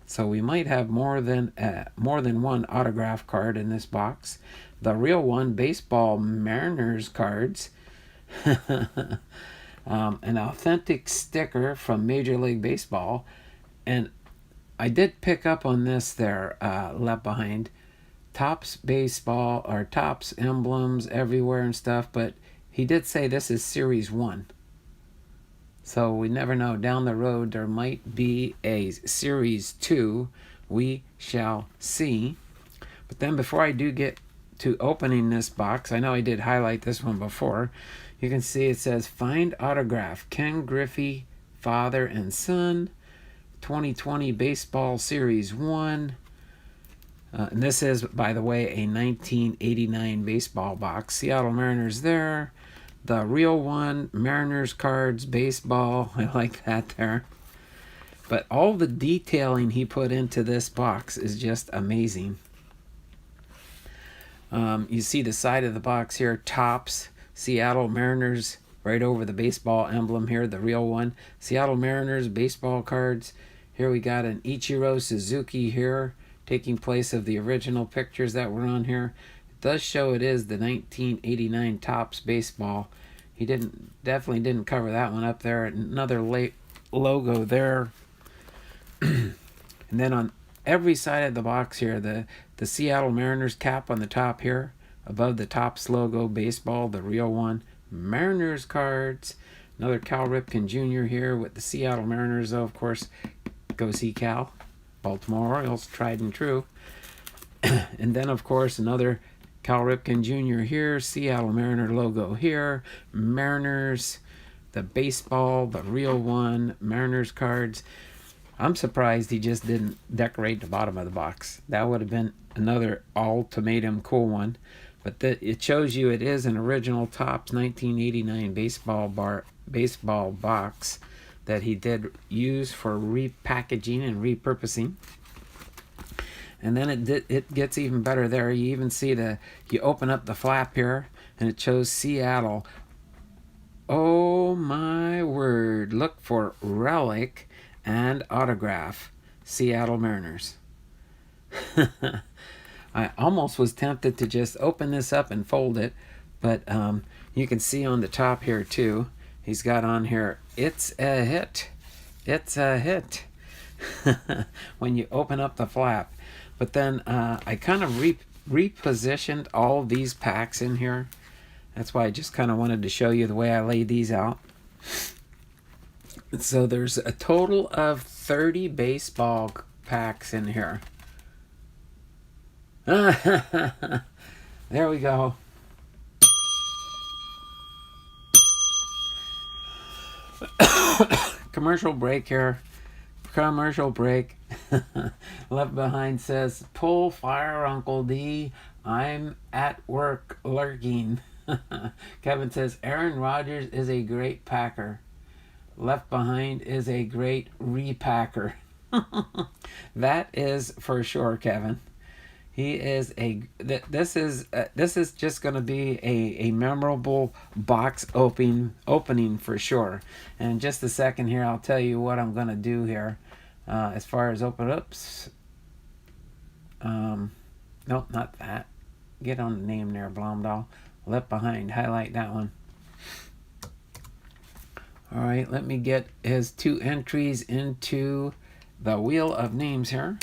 [SPEAKER 1] So we might have more than one autograph card in this box. The real one, baseball Mariners cards. An authentic sticker from Major League Baseball. And I did pick up on this there, left behind. Topps baseball, or Topps emblems everywhere and stuff, but he did say this is Series 1. So we never know. Down the road, there might be a Series 2. We shall see. But then before I do get to opening this box, I know I did highlight this one before. You can see it says, Find Autograph, Ken Griffey, Father and Son, 2020 Baseball Series 1. And this is, by the way, a 1989 baseball box. Seattle Mariners there. The real one, Mariners cards, baseball. I like that there. But all the detailing he put into this box is just amazing. You see the side of the box here, Topps, Seattle Mariners, right over the baseball emblem here, the real one. Seattle Mariners baseball cards. Here we got an Ichiro Suzuki here, taking place of the original pictures that were on here. It does show it is the 1989 Topps baseball. He definitely didn't cover that one up there. Another late logo there. And then on every side of the box here, the Seattle Mariners cap on the top here, above the Topps logo, baseball, the real one. Mariners cards. Another Cal Ripken Jr. here with the Seattle Mariners, though, of course. Go see Cal. Baltimore Orioles, tried and true. And then, of course, another Cal Ripken Jr. here, Seattle Mariner logo here, Mariners, the baseball, the real one, Mariners cards. I'm surprised he just didn't decorate the bottom of the box. That would have been another ultimatum cool one. But it shows you it is an original Topps 1989 baseball box that he did use for repackaging and repurposing. And then it gets even better there. You even see you open up the flap here, and it shows Seattle. Oh my word. Look for relic and autograph. Seattle Mariners. I almost was tempted to just open this up and fold it, but you can see on the top here too, he's got on here, it's a hit. It's a hit. When you open up the flap. But then I kind of repositioned all these packs in here. That's why I just kind of wanted to show you the way I laid these out. So there's a total of 30 baseball packs in here. There we go. Commercial break here. Commercial break. Left Behind says, pull fire, Uncle D. I'm at work lurking. Kevin says, Aaron Rodgers is a great Packer. Left Behind is a great repacker. That is for sure, Kevin. He is this is just going to be a memorable box opening for sure. And in just a second here, I'll tell you what I'm going to do here as far as open ups. Nope, not that. Get on the name there, Blomdahl. Left Behind. Highlight that one. All right, let me get his 2 entries into the wheel of names here.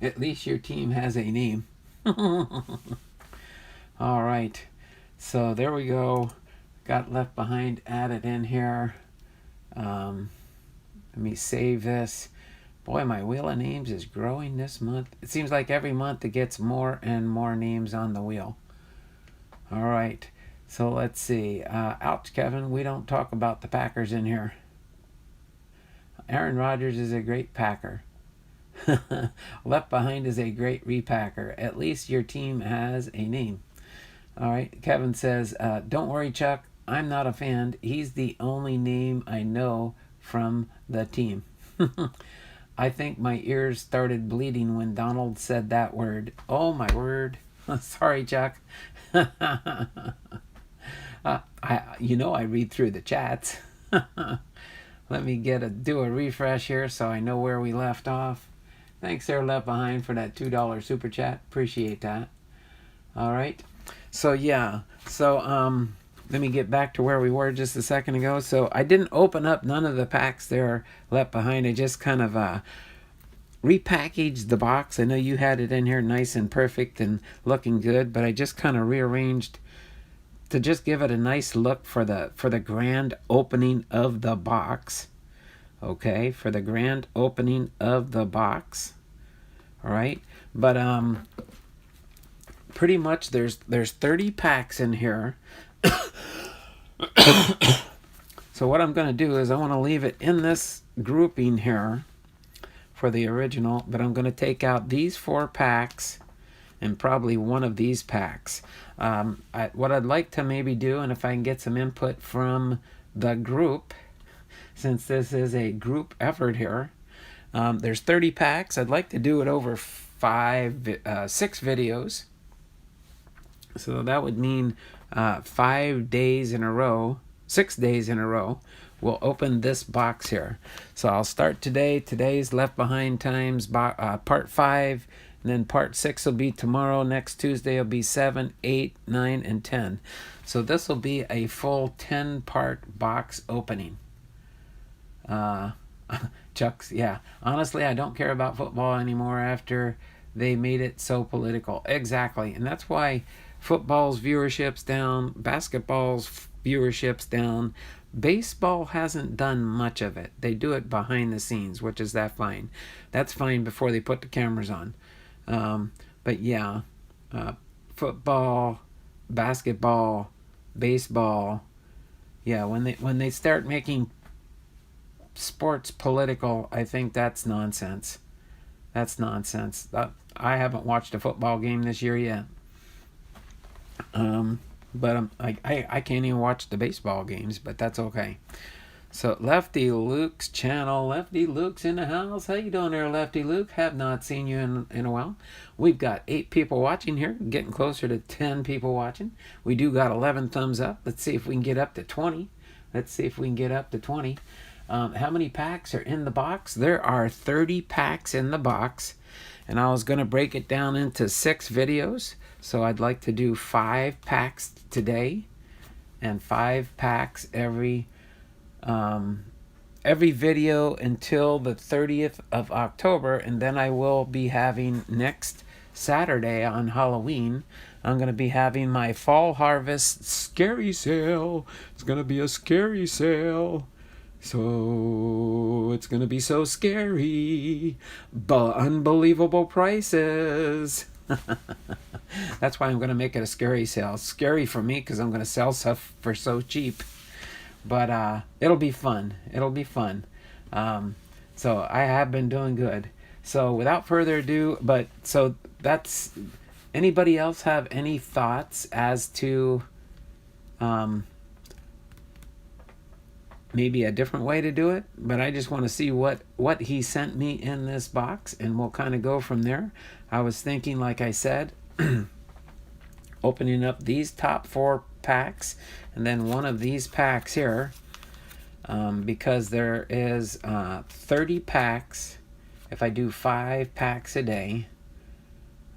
[SPEAKER 1] At least your team has a name. All right. So there we go. Got Left Behind added in here. Let me save this. Boy, my wheel of names is growing this month. It seems like every month it gets more and more names on the wheel. All right. So let's see. Ouch, Kevin. We don't talk about the Packers in here. Aaron Rodgers is a great Packer. Left Behind is a great repacker. At least your team has a name. All right. Kevin says, don't worry, Chuck. I'm not a fan. He's the only name I know from the team. I think my ears started bleeding when Donald said that word. Oh, my word. Sorry, Chuck. I read through the chats. Let me do a refresh here so I know where we left off. Thanks there, Left Behind, for that $2 super chat. Appreciate that. All right. So, yeah. So, let me get back to where we were just a second ago. So, I didn't open up none of the packs there Left Behind. I just kind of repackaged the box. I know you had it in here nice and perfect and looking good, but I just kind of rearranged to just give it a nice look for the grand opening of the box. Okay, for the grand opening of the box. All right, but pretty much there's 30 packs in here. So what I'm going to do is I want to leave it in this grouping here for the original, but I'm going to take out these 4 packs and probably one of these packs. What I'd like to maybe do, and if I can get some input from the group, since this is a group effort here, there's 30 packs. I'd like to do it over 6 videos. So that would mean 5 days in a row, 6 days in a row, we'll open this box here. So I'll start today. Today's Left Behind Times part 5. And then part 6 will be tomorrow. Next Tuesday will be 7, 8, 9, and 10. So this will be a full 10-part box opening. Chuck's, yeah. Honestly, I don't care about football anymore after they made it so political. Exactly. And that's why football's viewership's down, basketball's viewership's down. Baseball hasn't done much of it. They do it behind the scenes, which is that fine. That's fine before they put the cameras on. But yeah, football, basketball, baseball, yeah, when they start making sports political, I think that's nonsense. That's nonsense. I haven't watched a football game this year yet. But I can't even watch the baseball games, but that's okay. So Lefty Luke's channel. Lefty Luke's in the house. How you doing there, Lefty Luke? Have not seen you in a while. We've got 8 people watching here, getting closer to 10 people watching. We do got 11 thumbs up. Let's see if we can get up to 20. How many packs are in the box? There are 30 packs in the box, and I was going to break it down into 6 videos. So I'd like to do 5 packs today and 5 packs every video until the 30th of October, and then I will be having next Saturday on Halloween, I'm going to be having my fall harvest scary sale. It's going to be a scary sale. So it's going to be so scary, but unbelievable prices. That's why I'm going to make it a scary sale. It's scary for me because I'm going to sell stuff for so cheap. But it'll be fun. So I have been doing good. So without further ado, that's... Anybody else have any thoughts as to maybe a different way to do it? But I just want to see what he sent me in this box, and we'll kind of go from there. I was thinking, like I said, opening up these top 4 packs and then one of these packs here, because there is 30 packs. If I do 5 packs a day,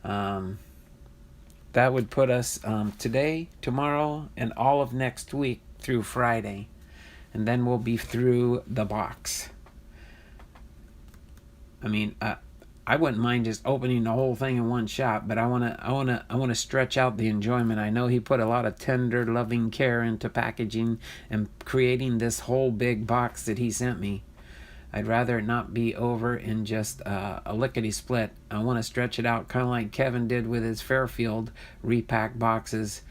[SPEAKER 1] that would put us today, tomorrow, and all of next week through Friday. And then we'll be through the box. I mean, I wouldn't mind just opening the whole thing in one shot, but I want to stretch out the enjoyment. I know he put a lot of tender, loving care into packaging and creating this whole big box that he sent me. I'd rather it not be over in just a lickety-split. I want to stretch it out, kind of like Kevin did with his Fairfield repack boxes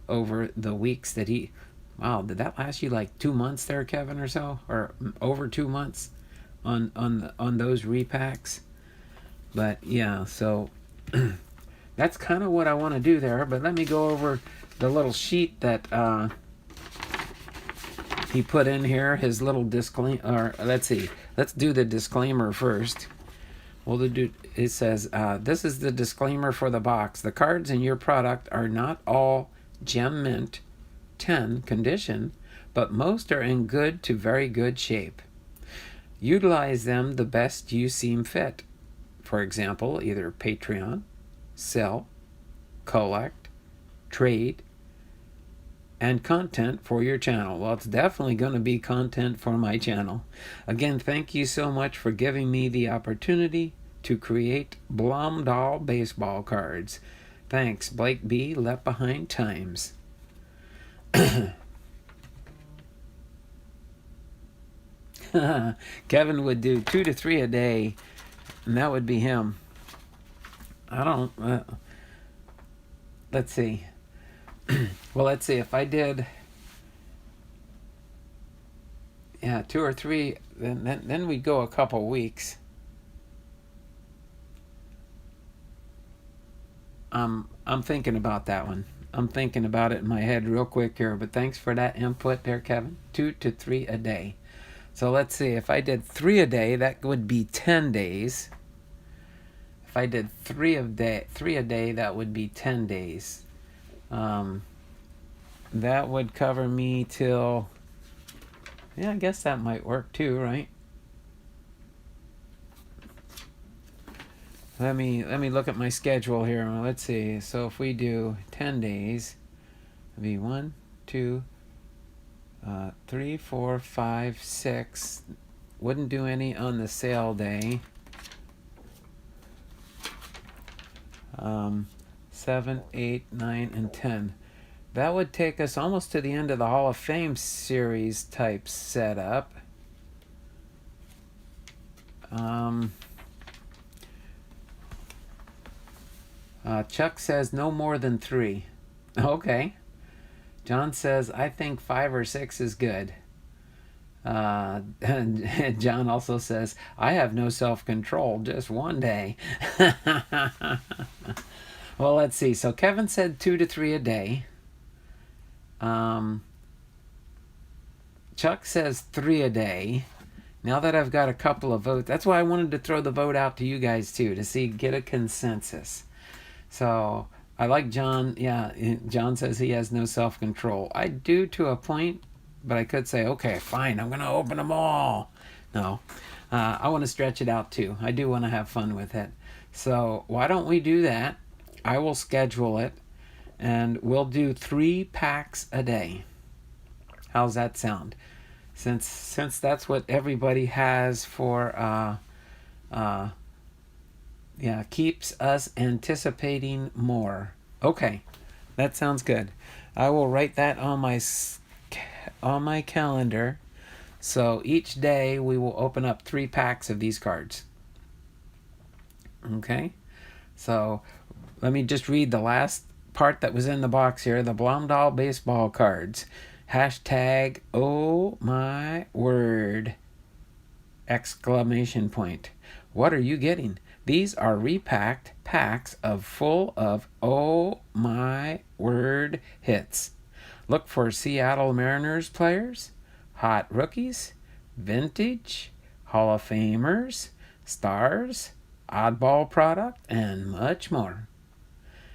[SPEAKER 1] over the weeks that he... Wow, did that last you like 2 months there, Kevin, or so? Or over 2 months on those repacks? But yeah, so that's kind of what I want to do there. But let me go over the little sheet that he put in here, his little disclaimer. Or let's see, let's do the disclaimer first. It says, this is the disclaimer for the box. The cards in your product are not all gem mint 10 condition, but most are in good to very good shape. Utilize them the best you seem fit. For example, either Patreon, sell, collect, trade, and content for your channel. Well, it's definitely going to be content for my channel. Again, thank you so much for giving me the opportunity to create Blomdahl baseball cards. Thanks, Blake B. Left Behind Times. Kevin would do 2 to 3 a day, and that would be him. I don't... let's see. Well, let's see. If I did... Yeah, 2 or 3, then we'd go a couple weeks. I'm thinking about that one. I'm thinking about it in my head real quick here, but thanks for that input there, Kevin. 2 to 3 a day. So let's see, if I did 3 a day, that would be 10 days. If I did 3 a day, that would be 10 days. That would cover me till... Yeah, I guess that might work too, right? Let me look at my schedule here. Let's see. So if we do 10 days, it'd be 1, 2, 3, 4, 5, 6. Wouldn't do any on the sale day. 7, 8, 9, and 10. That would take us almost to the end of the Hall of Fame series type setup. Chuck says no more than 3. Okay. John says, I think 5 or 6 is good. And John also says, I have no self-control, just one day. Well, let's see. So Kevin said 2 to 3 a day. Chuck says 3 a day. Now that I've got a couple of votes, that's why I wanted to throw the vote out to you guys too, to get a consensus. So I like John. Yeah, John says he has no self-control. I do to a point, but I could say, okay, fine, I'm going to open them all. No, I want to stretch it out too. I do want to have fun with it. So why don't we do that? I will schedule it, and we'll do 3 packs a day. How's that sound? Since that's what everybody has for, yeah, keeps us anticipating more. Okay, that sounds good. I will write that on my calendar. So each day we will open up 3 packs of these cards. Okay, so let me just read the last part that was in the box here. The Blomdahl baseball cards. Hashtag, oh my word! Exclamation point. What are you getting? These are repacked packs full of oh my word hits. Look for Seattle Mariners players, hot rookies, vintage, Hall of Famers, stars, oddball product, and much more.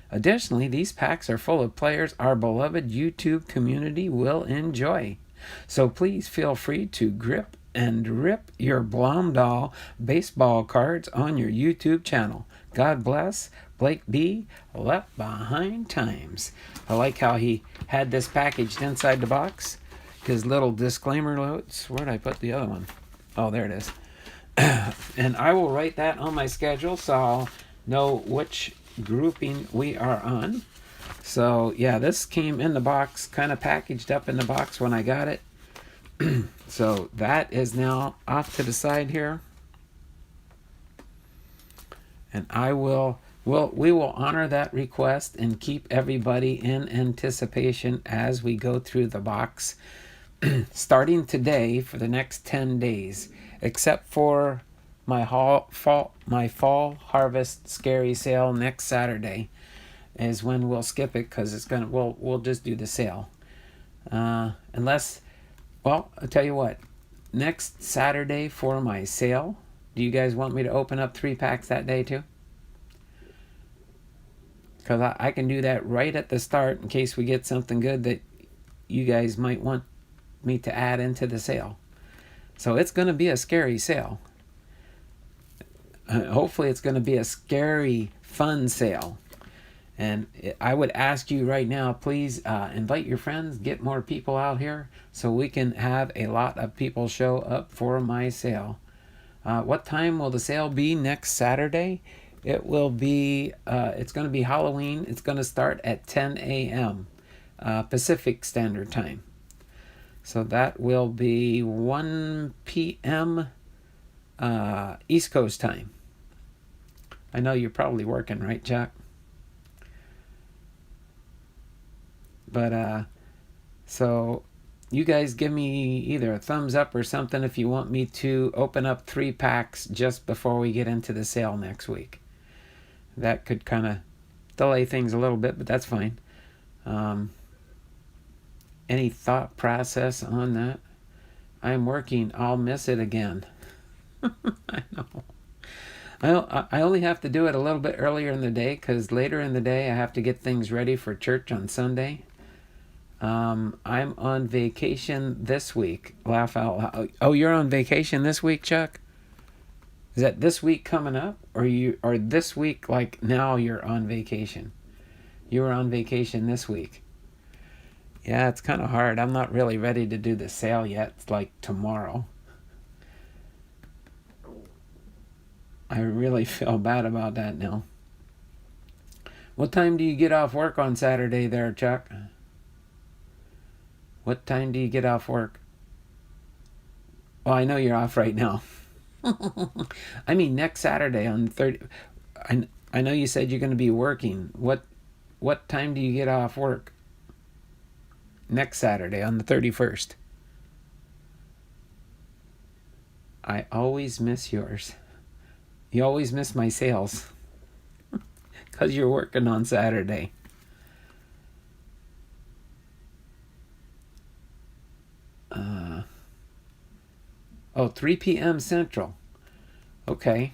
[SPEAKER 1] Additionally, these packs are full of players our beloved YouTube community will enjoy. So please feel free to grip and rip your Blomdahl baseball cards on your YouTube channel. God bless. Blake B. Left Behind Times. I like how he had this packaged inside the box. His little disclaimer notes. Where did I put the other one? Oh, there it is. And I will write that on my schedule so I'll know which grouping we are on. So yeah, this came in the box, kind of packaged up in the box when I got it. So that is now off to the side here. And we will honor that request and keep everybody in anticipation as we go through the box starting today for the next 10 days, except for my fall harvest scary sale next Saturday is when we'll skip it because we'll just do the sale. Unless, well, I'll tell you what, next Saturday for my sale, do you guys want me to open up 3 packs that day too? Because I can do that right at the start in case we get something good that you guys might want me to add into the sale. So it's going to be a scary sale. Hopefully it's going to be a scary, fun sale. And I would ask you right now, please invite your friends, get more people out here so we can have a lot of people show up for my sale. What time will the sale be next Saturday? It will be, it's going to be Halloween. It's going to start at 10 a.m. Pacific Standard Time. So that will be 1 p.m. East Coast time. I know you're probably working, right, Chuck? But, so you guys give me either a thumbs up or something if you want me to open up 3 packs just before we get into the sale next week. That could kind of delay things a little bit, but that's fine. Any thought process on that? I'm working. I'll miss it again. I know. I only have to do it a little bit earlier in the day because later in the day I have to get things ready for church on Sunday. I'm on vacation this week. Laugh out loud. Oh, you're on vacation this week, Chuck? Is that this week coming up? Or this week, like now you're on vacation? You were on vacation this week. Yeah, it's kind of hard. I'm not really ready to do the sale yet. It's like tomorrow. I really feel bad about that now. What time do you get off work on Saturday there, Chuck? What time do you get off work? Well, I know you're off right now. I mean, next Saturday on the 30th. I know you said you're going to be working. What time do you get off work? Next Saturday on the 31st. I always miss yours. You always miss my sales. Because you're working on Saturday. 3 p.m. Central. Okay.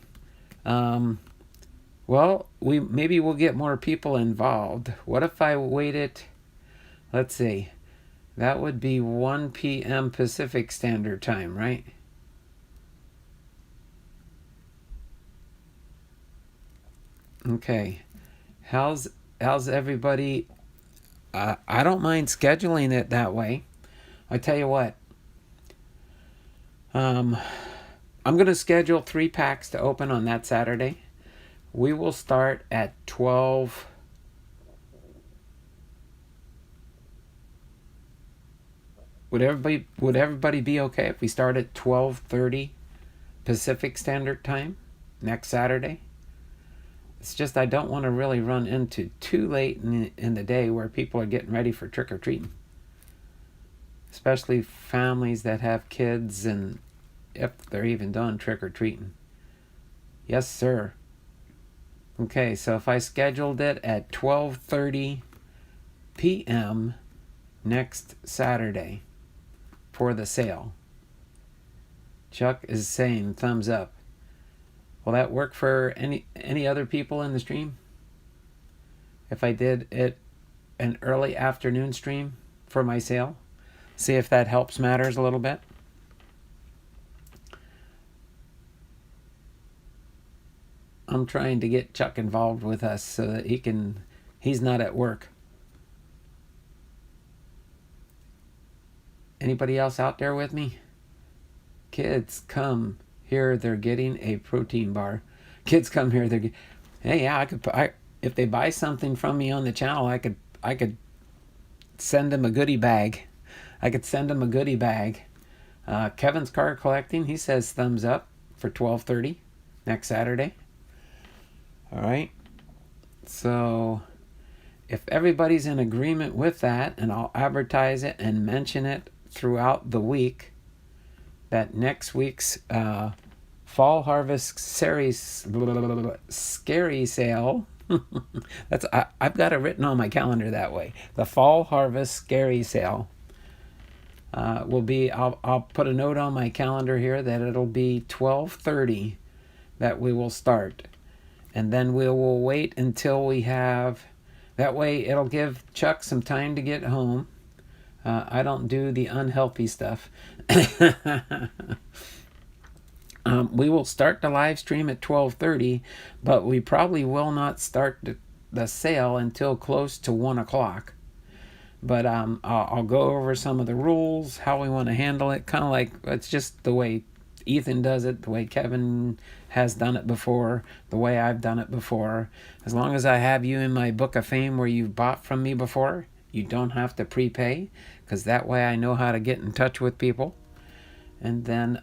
[SPEAKER 1] Well, maybe we'll get more people involved. What if I waited? Let's see. That would be 1 p.m. Pacific Standard Time, right? Okay. How's everybody? I don't mind scheduling it that way. I tell you what. I'm going to schedule 3 packs to open on that Saturday. We will start at 12. Would everybody be okay if we start at 12:30 Pacific Standard Time next Saturday? It's just I don't want to really run into too late in the day where people are getting ready for trick-or-treating. Especially families that have kids and if they're even done trick-or-treating. Yes, sir. Okay, so if I scheduled it at 12:30 p.m. next Saturday for the sale. Chuck is saying thumbs up. Will that work for any other people in the stream? If I did it an early afternoon stream for my sale? See if that helps matters a little bit. I'm trying to get Chuck involved with us so that he's not at work. Anybody else out there with me? Kids, come here they're getting a protein bar. Kids come here, hey, yeah, if they buy something from me on the channel, I could send them a goodie bag. Kevin's Car Collecting, he says thumbs up for 12:30 next Saturday. All right. So if everybody's in agreement with that, and I'll advertise it and mention it throughout the week, that next week's Fall Harvest Scary Sale. I've got it written on my calendar that way. The Fall Harvest Scary Sale will be. I'll put a note on my calendar here that it'll be 12:30 that we will start, and then we will wait until we have. That way, it'll give Chuck some time to get home. I don't do the unhealthy stuff. We will start the live stream at 12:30, but we probably will not start the sale until close to 1 o'clock. But I'll go over some of the rules, how we want to handle it, kind of like it's just the way Ethan does it, the way Kevin has done it before, the way I've done it before. As long as I have you in my book of fame where you've bought from me before, you don't have to prepay, because that way I know how to get in touch with people. And then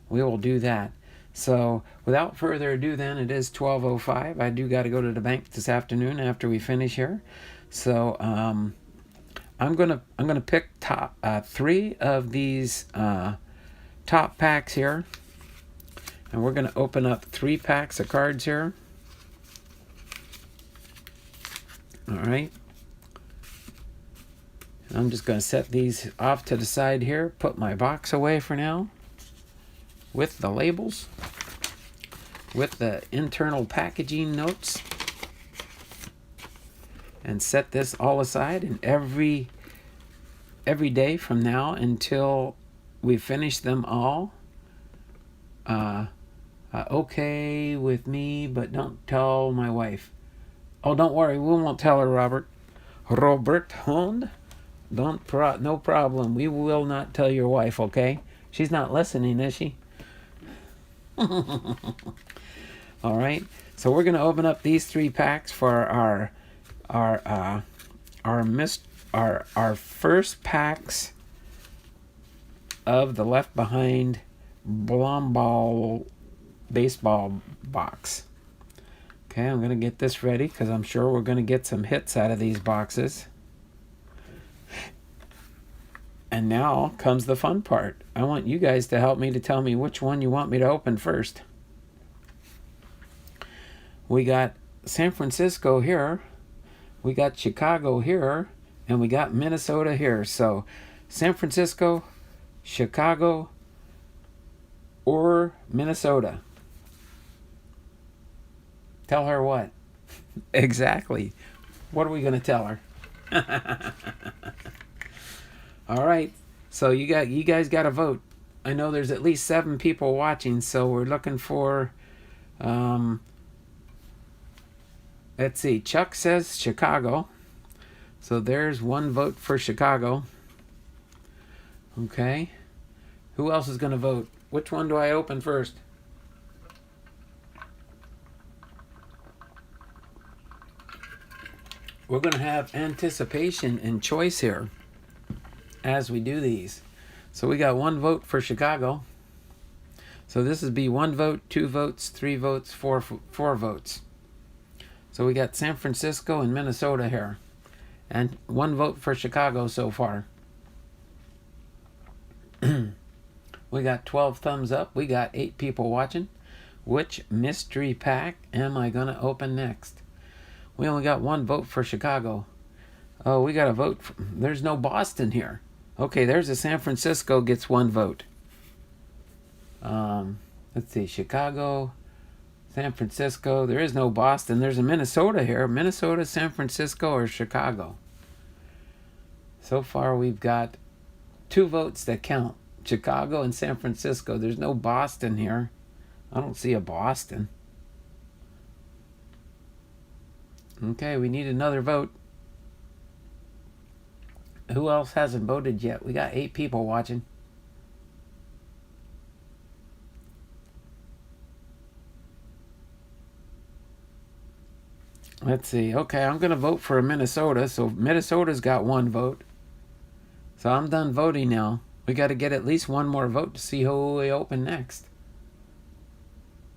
[SPEAKER 1] we will do that. So without further ado, then, it is 12:05. I do got to go to the bank this afternoon after we finish here. So I'm gonna pick top 3 of these top packs here, and we're gonna open up 3 packs of cards here. All right. I'm just gonna set these off to the side here, put my box away for now with the labels, with the internal packaging notes, and set this all aside. And every day from now until we finish them all, okay with me, but don't tell my wife. Oh, don't worry, we won't tell her, Robert. Hond, no problem. We will not tell your wife, okay? She's not listening, is she? All right. So we're going to open up these 3 packs for our first packs of the Left Behind Blomball baseball box. Okay, I'm going to get this ready because I'm sure we're going to get some hits out of these boxes. And now comes the fun part. I want you guys to help me to tell me which one you want me to open first. We got San Francisco here, we got Chicago here, and we got Minnesota here. So San Francisco, Chicago, or Minnesota. Tell her what? Exactly. What are we going to tell her? All right. So you guys got to vote. I know there's at least 7 people watching, so we're looking for let's see. Chuck says Chicago. So there's 1 vote for Chicago. Okay. Who else is going to vote? Which one do I open first? We're going to have anticipation and choice here as we do these. So we got 1 vote for Chicago. So this would be 1 vote, 2 votes, 3 votes, 4 votes. So we got San Francisco and Minnesota here. And 1 vote for Chicago so far. We got 12 thumbs up. We got 8 people watching. Which mystery pack am I going to open next? We only got 1 vote for Chicago. Oh, we got a vote. There's no Boston here. Okay, there's a San Francisco gets 1 vote. Let's see. Chicago, San Francisco. There is no Boston. There's a Minnesota here. Minnesota, San Francisco, or Chicago. So far, we've got 2 votes that count. Chicago and San Francisco. There's no Boston here. I don't see a Boston. Okay, we need another vote. Who else hasn't voted yet? We got 8 people watching. Let's see. Okay, I'm going to vote for Minnesota. So Minnesota's got 1 vote. So I'm done voting now. We got to get at least 1 more vote to see who we open next.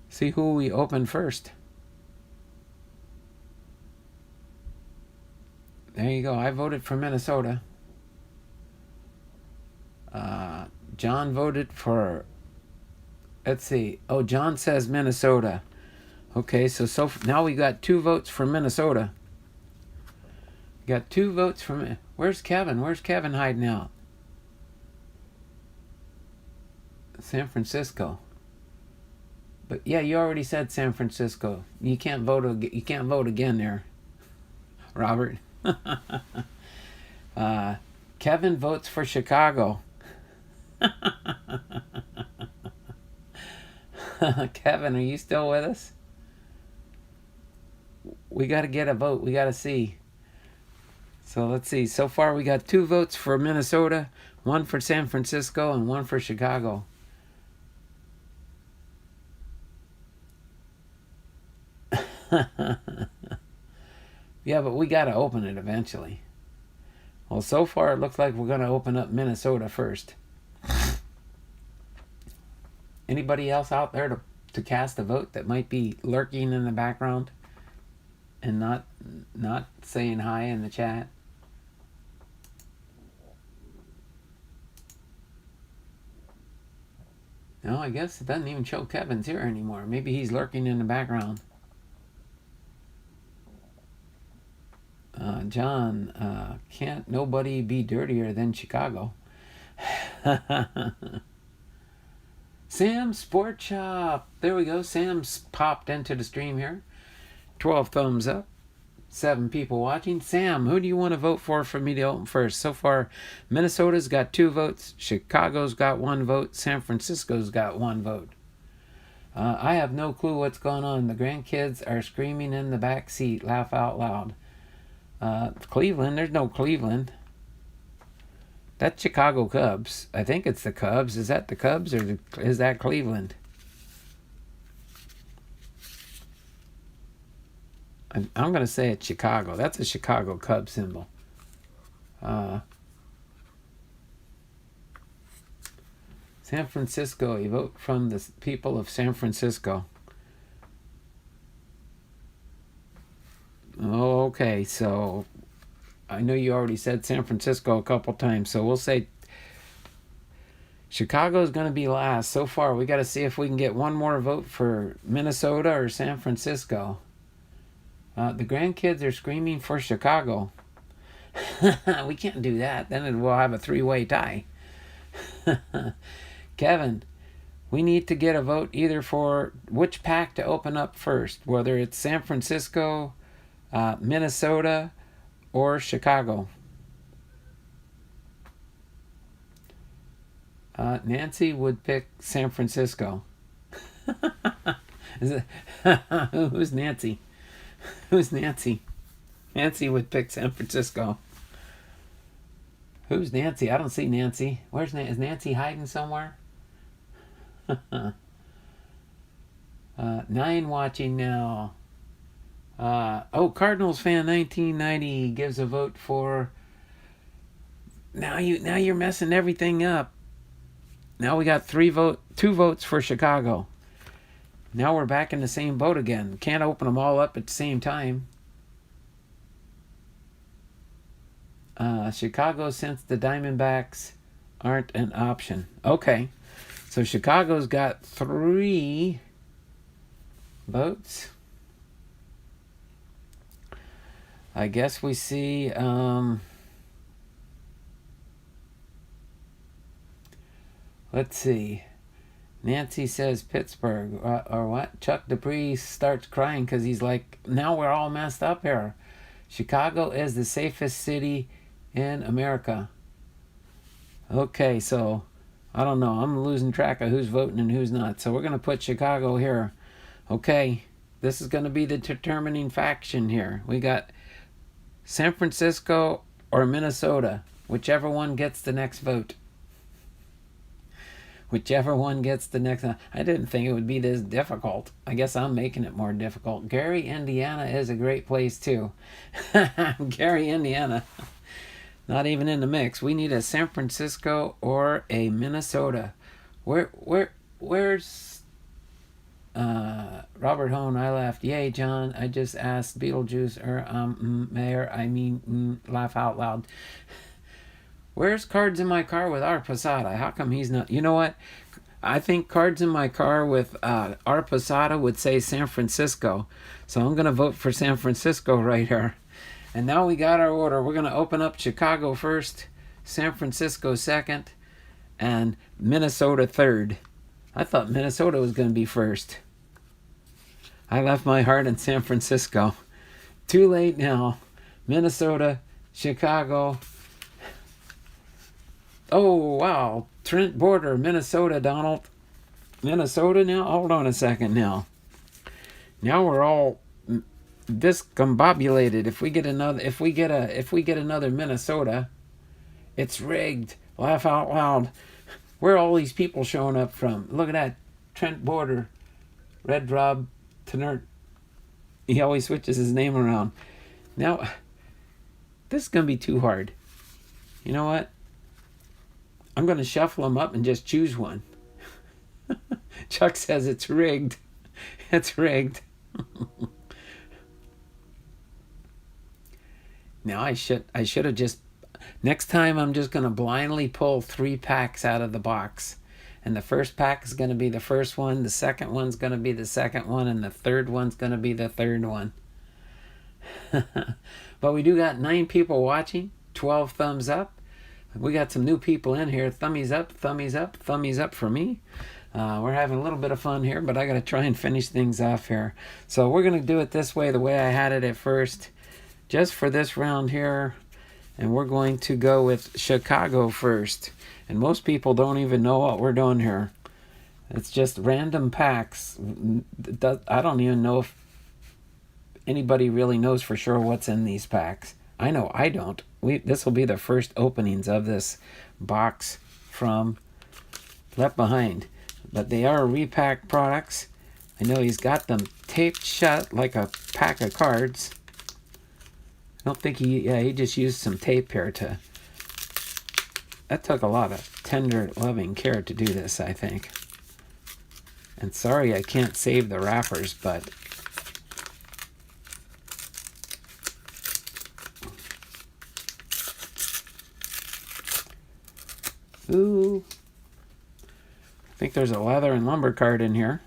[SPEAKER 1] See who we open first. There you go. I voted for Minnesota. John voted for... Let's see. Oh, John says Minnesota. Okay, so now we got 2 votes for Minnesota. Got 2 votes from... Where's Kevin? Where's Kevin hiding out? San Francisco. But yeah, you already said San Francisco. You can't vote. You can't vote again there, Robert. Kevin votes for Chicago. Kevin, are you still with us? We got to get a vote. We got to see. So let's see. So far, we got 2 votes for Minnesota, 1 for San Francisco, and 1 for Chicago. Yeah, but we got to open it eventually. Well, so far it looks like we're going to open up Minnesota first. Anybody else out there to cast a vote that might be lurking in the background and not saying hi in the chat? No, I guess it doesn't even show Kevin's here anymore. Maybe he's lurking in the background. John, can't nobody be dirtier than Chicago. Sam Sport Shop. There we go. Sam's popped into the stream here. 12 thumbs up. 7 people watching. Sam, who do you want to vote for me to open first? So far, Minnesota's got 2 votes. Chicago's got 1 vote. San Francisco's got 1 vote. I have no clue what's going on. The grandkids are screaming in the back seat. Laugh out loud. Cleveland, there's no Cleveland. That's Chicago Cubs. I think it's the Cubs. Is that the Cubs or is that Cleveland? I'm going to say it's Chicago. That's a Chicago Cub symbol. San Francisco, a vote from the people of San Francisco. Okay, so I know you already said San Francisco a couple times, so we'll say Chicago's going to be last. So far, we got to see if we can get 1 more vote for Minnesota or San Francisco. The grandkids are screaming for Chicago. We can't do that. Then we'll have a 3-way tie. Kevin, we need to get a vote either for which pack to open up first, whether it's San Francisco, Minnesota, or Chicago. Nancy would pick San Francisco. Who's Nancy? Who's Nancy? Nancy would pick San Francisco. Who's Nancy? I don't see Nancy. Where's Nancy? Is Nancy hiding somewhere? 9 watching now. Cardinals fan 1990 gives a vote for. Now you're messing everything up. Now we got 2 votes for Chicago. Now we're back in the same boat again. Can't open them all up at the same time. Chicago, since the Diamondbacks aren't an option. Okay, so Chicago's got 3 votes. I guess we see let's see. Nancy says Pittsburgh or what? Chuck Dupree starts crying because he's like, now we're all messed up here. Chicago is the safest city in America. Okay, so I don't know. I'm losing track of who's voting and who's not. So we're going to put Chicago here. Okay, this is going to be the determining faction here. We got San Francisco or Minnesota. Whichever one gets the next vote. Whichever one gets the next one. I didn't think it would be this difficult. I guess I'm making it more difficult. Gary, Indiana is a great place too. Gary, Indiana. Not even in the mix. We need a San Francisco or a Minnesota. Where's Robert Hone? I laughed. Yay, John. I just asked Beetlejuice Mayor. I mean, laugh out loud. Where's Cards in My Car with our Posada? How come he's not? You know what? I think Cards in My Car with our Posada would say San Francisco. So I'm going to vote for San Francisco right here. And now we got our order. We're going to open up Chicago first, San Francisco second, and Minnesota third. I thought Minnesota was going to be first. I left my heart in San Francisco. Too late now. Minnesota, Chicago. Oh, wow. Trent Border, Minnesota, Donald. Minnesota now? Hold on a second now. Now we're all discombobulated. If we get another Minnesota, it's rigged. Laugh out loud. Where are all these people showing up from? Look at that. Trent Border. Red Rob Tenert. He always switches his name around. Now, this is going to be too hard. You know what? I'm going to shuffle them up and just choose one. Chuck says it's rigged. It's rigged. Now I should have just... Next time I'm just going to blindly pull 3 packs out of the box. And the first pack is going to be the first one. The second one's going to be the second one. And the third one's going to be the third one. But we do got 9 people watching. 12 thumbs up. We got some new people in here. Thummies up, thummies up, thummies up for me. We're having a little bit of fun here, but I got to try and finish things off here. So we're going to do it this way, the way I had it at first, just for this round here. And we're going to go with Chicago first. And most people don't even know what we're doing here. It's just random packs. I don't even know if anybody really knows for sure what's in these packs. I know I don't. This will be the first openings of this box from Left Behind. But they are repacked products. I know he's got them taped shut like a pack of cards. I don't think he just used some tape here to... That took a lot of tender, loving care to do this, I think. And sorry I can't save the wrappers, but... Ooh. I think there's a leather and lumber card in here.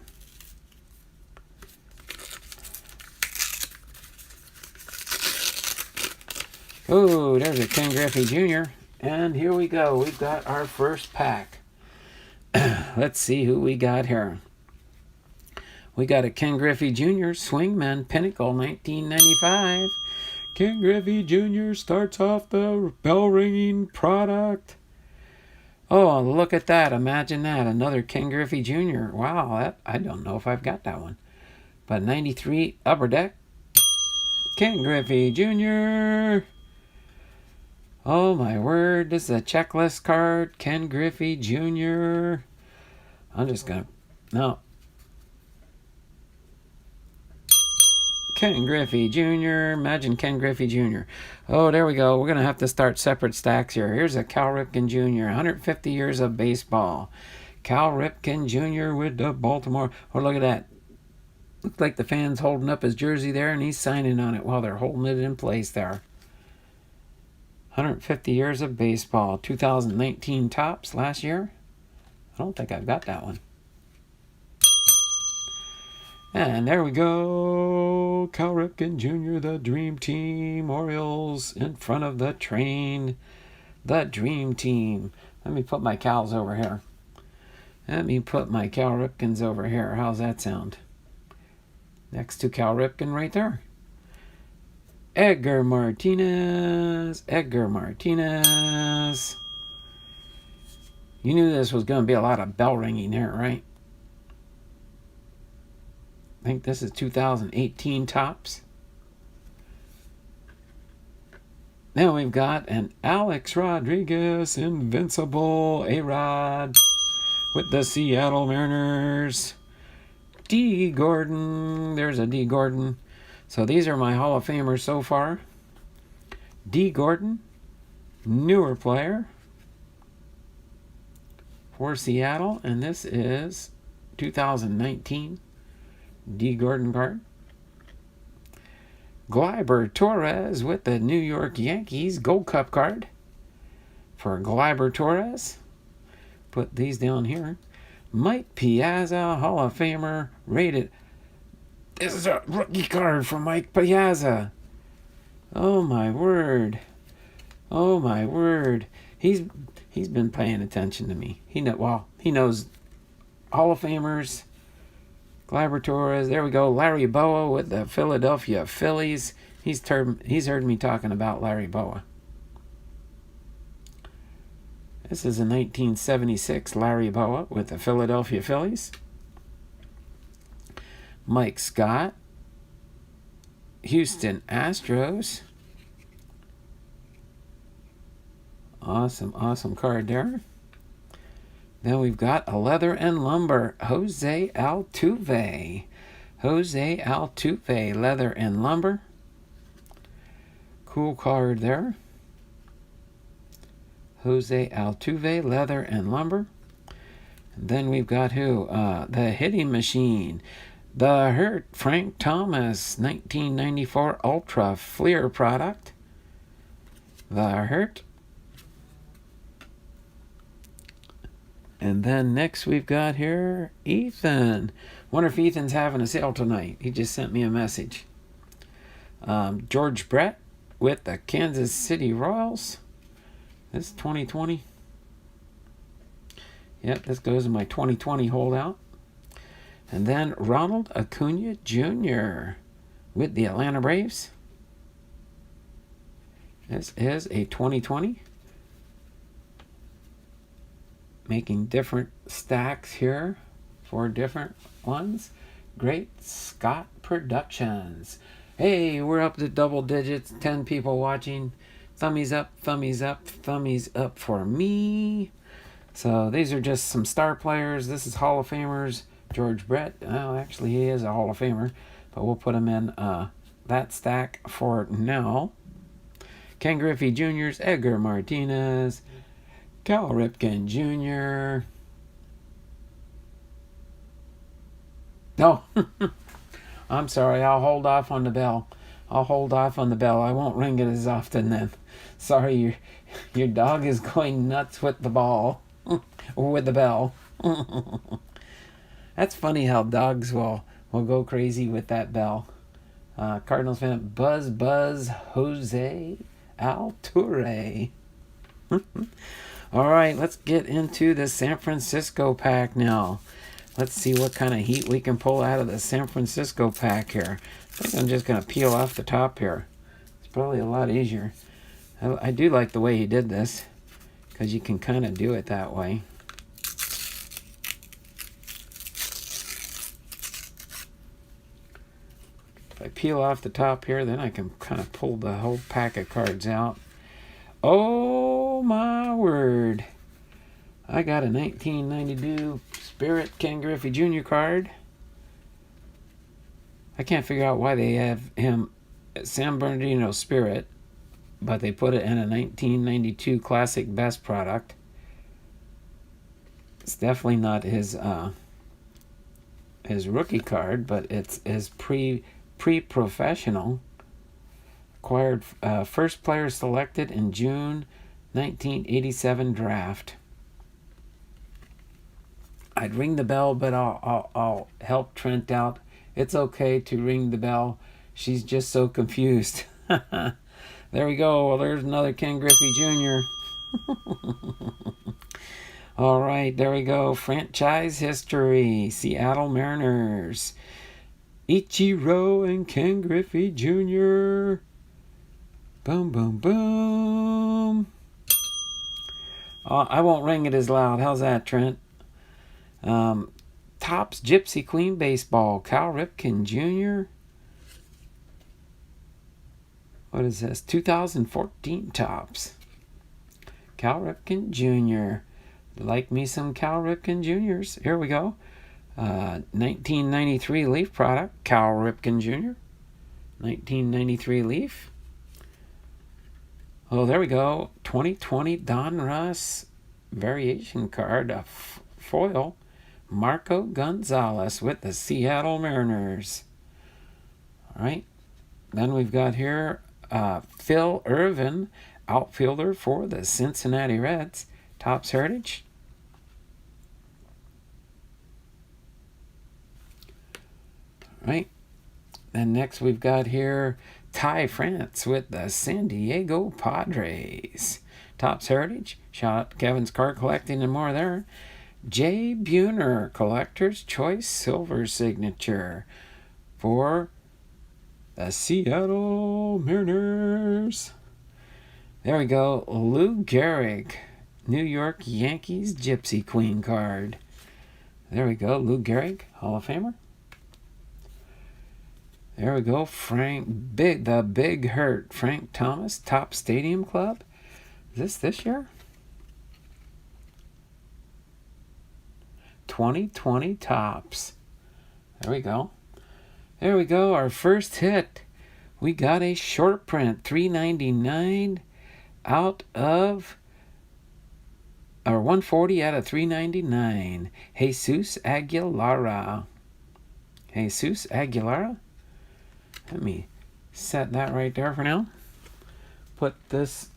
[SPEAKER 1] Ooh, there's a Ken Griffey Jr. And here we go. We've got our first pack. Let's see who we got here. We got a Ken Griffey Jr. Swingman Pinnacle 1995. Ken Griffey Jr. starts off the bell-ringing product. Oh, look at that. Imagine that. Another Ken Griffey Jr. Wow, I don't know if I've got that one. But 93 Upper Deck. Ken Griffey Jr. Oh, my word. This is a checklist card. Ken Griffey Jr. I'm just going to... No. Ken Griffey Jr. Imagine Ken Griffey Jr. Oh, there we go. We're going to have to start separate stacks here. Here's a Cal Ripken Jr. 150 years of baseball. Cal Ripken Jr. with the Baltimore. Oh, look at that. Looks like the fan's holding up his jersey there, and he's signing on it while they're holding it in place there. 150 years of baseball. 2019 tops last year. I don't think I've got that one. And there we go. Cal Ripken Jr., the Dream Team. Orioles in front of the train. The Dream Team. Let me put my Cals over here. Let me put my Cal Ripkens over here. How's that sound? Next to Cal Ripken right there. Edgar Martinez. Edgar Martinez. You knew this was going to be a lot of bell ringing here, right? I think this is 2018 tops. Now we've got an Alex Rodriguez Invincible A-Rod. with the Seattle Mariners. D. Gordon. There's a D. Gordon. So these are my Hall of Famers so far. D. Gordon, newer player for Seattle, and this is 2019 D. Gordon card. Gleyber Torres with the New York Yankees Gold Cup card for Gleyber Torres. Put these down here. Mike Piazza, Hall of Famer, rated. This is a rookie card for Mike Piazza. Oh my word. Oh my word. He's been paying attention to me. He knows Hall of Famers. Gleyber Torres. There we go. Larry Bowa with the Philadelphia Phillies. He's heard me talking about Larry Bowa. This is a 1976 Larry Bowa with the Philadelphia Phillies. Mike Scott, Houston Astros. Awesome card there. Then we've got a leather and lumber, Jose Altuve. Jose Altuve, leather and lumber. Cool card there. Jose Altuve, leather and lumber. And then we've got who? The hitting machine. The Hurt, Frank Thomas, 1994 Ultra Fleer product. The Hurt. And then next we've got here Ethan. Wonder if Ethan's having a sale tonight. He just sent me a message. George Brett with the Kansas City Royals. This is 2020. Yep, this goes in my 2020 holdout. And then Ronald Acuna Jr. with the Atlanta Braves. This is a 2020. Making different stacks here for different ones. Great Scott Productions. Hey, we're up to double digits. 10 people watching. Thummies up, thummies up, thummies up for me. So these are just some star players. This is Hall of Famers. George Brett. Well, actually, he is a Hall of Famer. But we'll put him in that stack for now. Ken Griffey Jr.'s, Edgar Martinez. Cal Ripken Jr. No. I'm sorry. I'll hold off on the bell. I won't ring it as often then. Sorry, your dog is going nuts with the ball. Or with the bell. That's funny how dogs will go crazy with that bell. Cardinals fan, Buzz Jose Altuve. All right, let's get into the San Francisco pack now. Let's see what kind of heat we can pull out of the San Francisco pack here. I think I'm just going to peel off the top here. It's probably a lot easier. I do like the way he did this, because you can kind of do it that way. If I peel off the top here, then I can kind of pull the whole pack of cards out. Oh my word. I got a 1992 Spirit Ken Griffey Jr. card. I can't figure out why they have him at San Bernardino Spirit, but they put it in a 1992 Classic Best product. It's definitely not his rookie card, but it's his pre-professional. Acquired first player selected in June 1987 draft. I'd ring the bell, but I'll help Trent out. It's okay to ring the bell. She's just so confused. There we go. Well, there's another Ken Griffey Jr. All right, there we go. Franchise history. Seattle Mariners. Ichiro and Ken Griffey Jr. Boom, boom, boom. I won't ring it as loud. How's that, Trent? Topps Gypsy Queen Baseball. Cal Ripken Jr. What is this? 2014 Topps. Cal Ripken Jr. Like me some Cal Ripken Juniors. Here we go. 1993 Leaf product, Cal Ripken Jr. 1993 Leaf. Oh, there we go. 2020 Don Russ variation card, a foil. Marco Gonzalez with the Seattle Mariners. All right. Then we've got here Phil Irvin, outfielder for the Cincinnati Reds. Topps Heritage. All right. And next we've got here Ty France with the San Diego Padres. Topps Heritage. Shout out to Kevin's Card Collecting and more there. Jay Buhner, Collector's Choice Silver Signature for the Seattle Mariners. There we go. Lou Gehrig, New York Yankees Gypsy Queen card. There we go. Lou Gehrig, Hall of Famer. There we go. The Big Hurt, Frank Thomas, Top Stadium Club. Is this year? 2020 Topps. There we go. There we go. Our first hit. We got a short print, $3.99 out of, or $140 out of $3.99. Jesus Aguilar. Jesus Aguilar. Let me set that right there for now. Put this,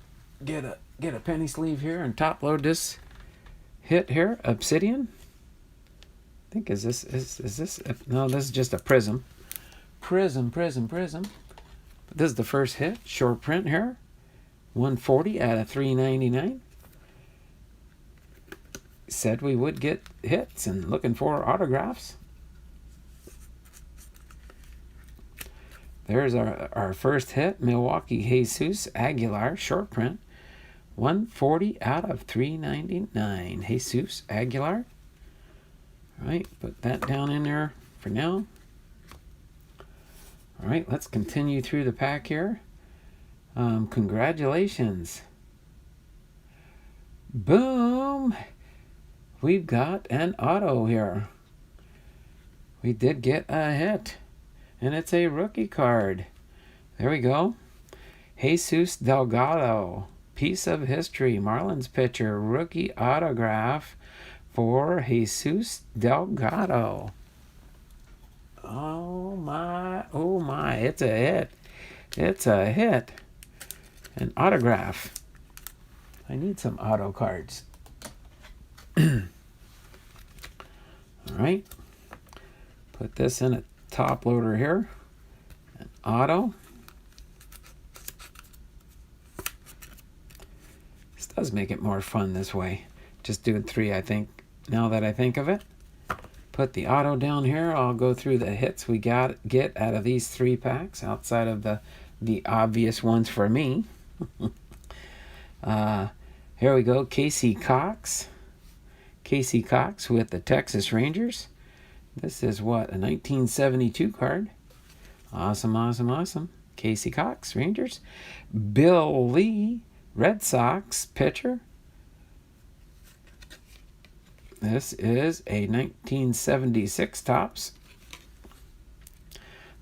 [SPEAKER 1] get a penny sleeve here and top load this hit here. Obsidian. I think is this no, this is just a prism. Prism. But this is the first hit. Short print here. 140 out of 399. Said we would get hits and looking for autographs. There's our first hit. Milwaukee Jesus Aguilar. Short print. 140 out of 399. Jesus Aguilar. All right, put that down in there for now. All right, let's continue through the pack here. Congratulations. Boom. We've got an auto here. We did get a hit, and it's a rookie card. There we go. Jesus Delgado, Piece of History, Marlins pitcher, rookie autograph for Jesus Delgado. Oh my, it's a hit. It's a hit. An autograph. I need some auto cards. All right. Put this in a top loader here. An auto. This does make it more fun this way. Just doing 3, I think, now that I think of it. Put the auto down here. I'll go through the hits we get out of these 3 packs outside of the obvious ones for me. Here we go. Casey Cox. Casey Cox with the Texas Rangers. This is what, a 1972 card. Awesome. Casey Cox, Rangers. Bill Lee, Red Sox pitcher. This is a 1976 Topps.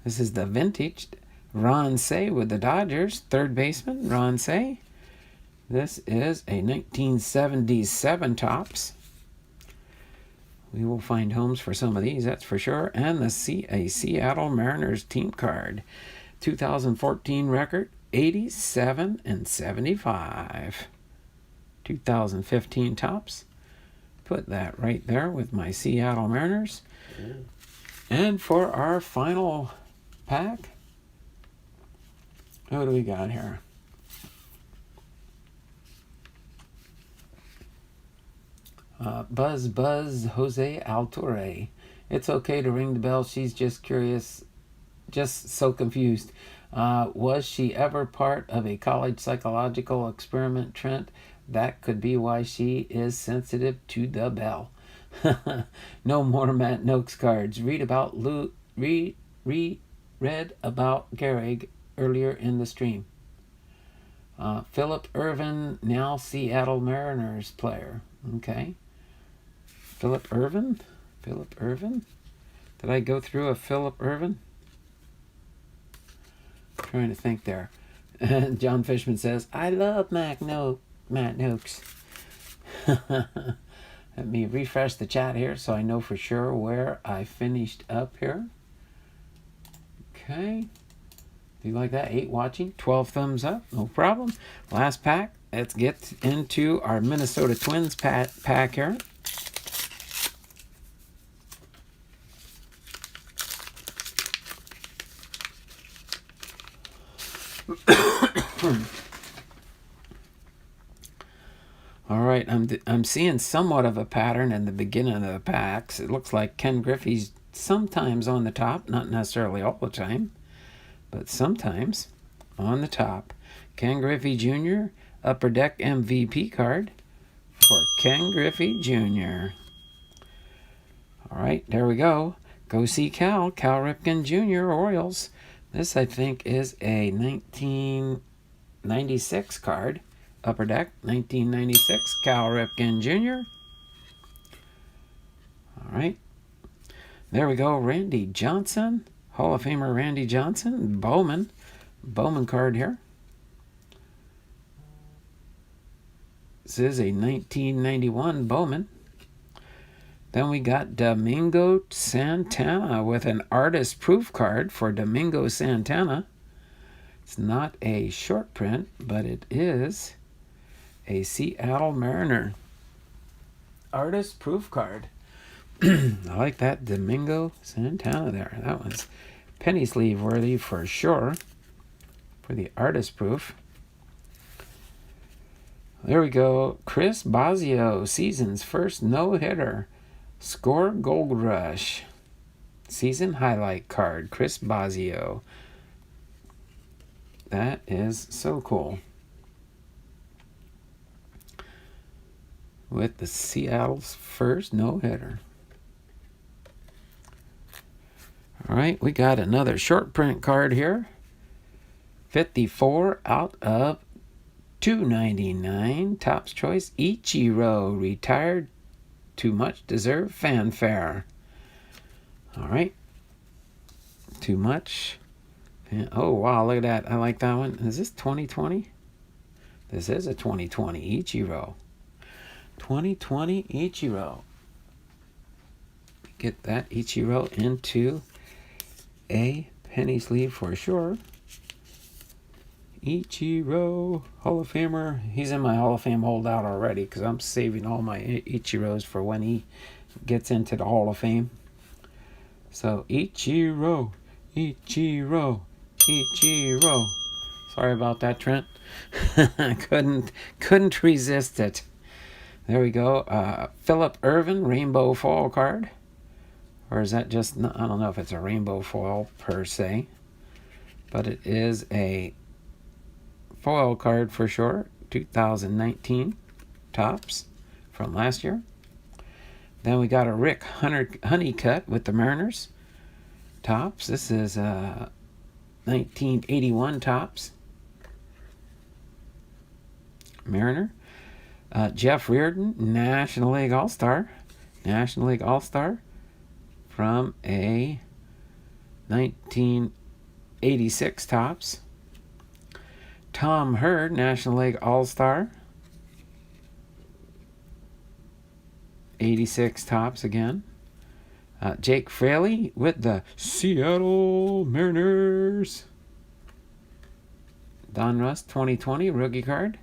[SPEAKER 1] This is the vintage. Ron Cey with the Dodgers, third baseman, Ron Cey. This is a 1977 Topps. We will find homes for some of these, that's for sure. And a Seattle Mariners team card. 2014 record, 87 and 75. 2015 Topps. Put that right there with my Seattle Mariners. Yeah. And for our final pack, what do we got here? Buzz Jose Altuve. It's okay to ring the bell. She's just curious, just so confused. Was she ever part of a college psychological experiment, Trent? That could be why she is sensitive to the bell. No more Matt Noakes cards. Read about read about Gehrig earlier in the stream. Philip Irvin, now Seattle Mariners player. Okay. Philip Irvin? Philip Irvin? Did I go through a Philip Irvin? Trying to think there. And John Fishman says, I love Matt Noakes. Let me refresh the chat here so I know for sure where I finished up here. Okay. Do you like that? 8 watching, 12 thumbs up, no problem. Last pack. Let's get into our Minnesota Twins pack here. All right, I'm seeing somewhat of a pattern in the beginning of the packs. It looks like Ken Griffey's sometimes on the top, not necessarily all the time, but sometimes on the top. Ken Griffey Jr., Upper Deck MVP card for Ken Griffey Jr. All right, there we go. Go see Cal Ripken Jr., Orioles. This, I think, is a 1996 card. Upper Deck, 1996, Cal Ripken Jr. All right. There we go. Randy Johnson, Hall of Famer Randy Johnson, Bowman card here. This is a 1991 Bowman. Then we got Domingo Santana with an artist proof card for Domingo Santana. It's not a short print, but it is a Seattle Mariner artist proof card. I like that Domingo Santana there. That one's penny sleeve worthy for sure for the artist proof. There we go. Chris Bosio, season's first no-hitter. Score Gold Rush. Season highlight card. Chris Bosio. That is so cool. With the Seattle's first no-hitter. All right, we got another short print card here. 54 out of 299. Topps Choice Ichiro, retired. Too much deserved fanfare. All right. Too much. Oh, wow, look at that. I like that one. Is this 2020? This is a 2020 Ichiro. 2020 Ichiro. Get that Ichiro into a penny sleeve for sure. Ichiro, Hall of Famer. He's in my Hall of Fame holdout already because I'm saving all my Ichiros for when he gets into the Hall of Fame. So Ichiro. Sorry about that, Trent. couldn't resist it. There we go. Philip Irvin, rainbow foil card. Or is that just, I don't know if it's a rainbow foil per se. But it is a foil card for sure. 2019 Topps from last year. Then we got a Rick Honeycutt with the Mariners. Topps. This is 1981 Topps. Mariner. Jeff Reardon, National League All-Star. National League All-Star from a 1986 Topps. Tom Hurd, National League All-Star. 86 Topps again. Jake Fraley with the Seattle Mariners. Donruss 2020 rookie card.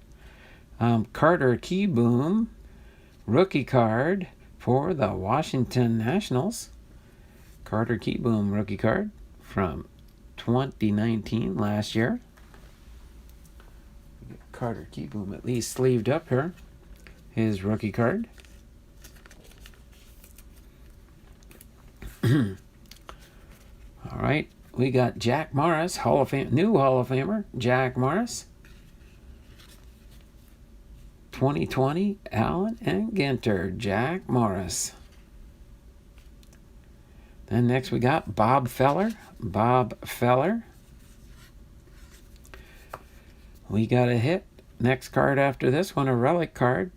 [SPEAKER 1] Carter Keyboom rookie card for the Washington Nationals. Carter Keyboom rookie card from 2019 last year. Carter Keyboom at least sleeved up here. His rookie card. All right, we got Jack Morris, Hall of Fame, new Hall of Famer, Jack Morris. 2020, Allen and Ginter, Jack Morris. Then next we got Bob Feller. We got a hit. Next card after this one, a relic card.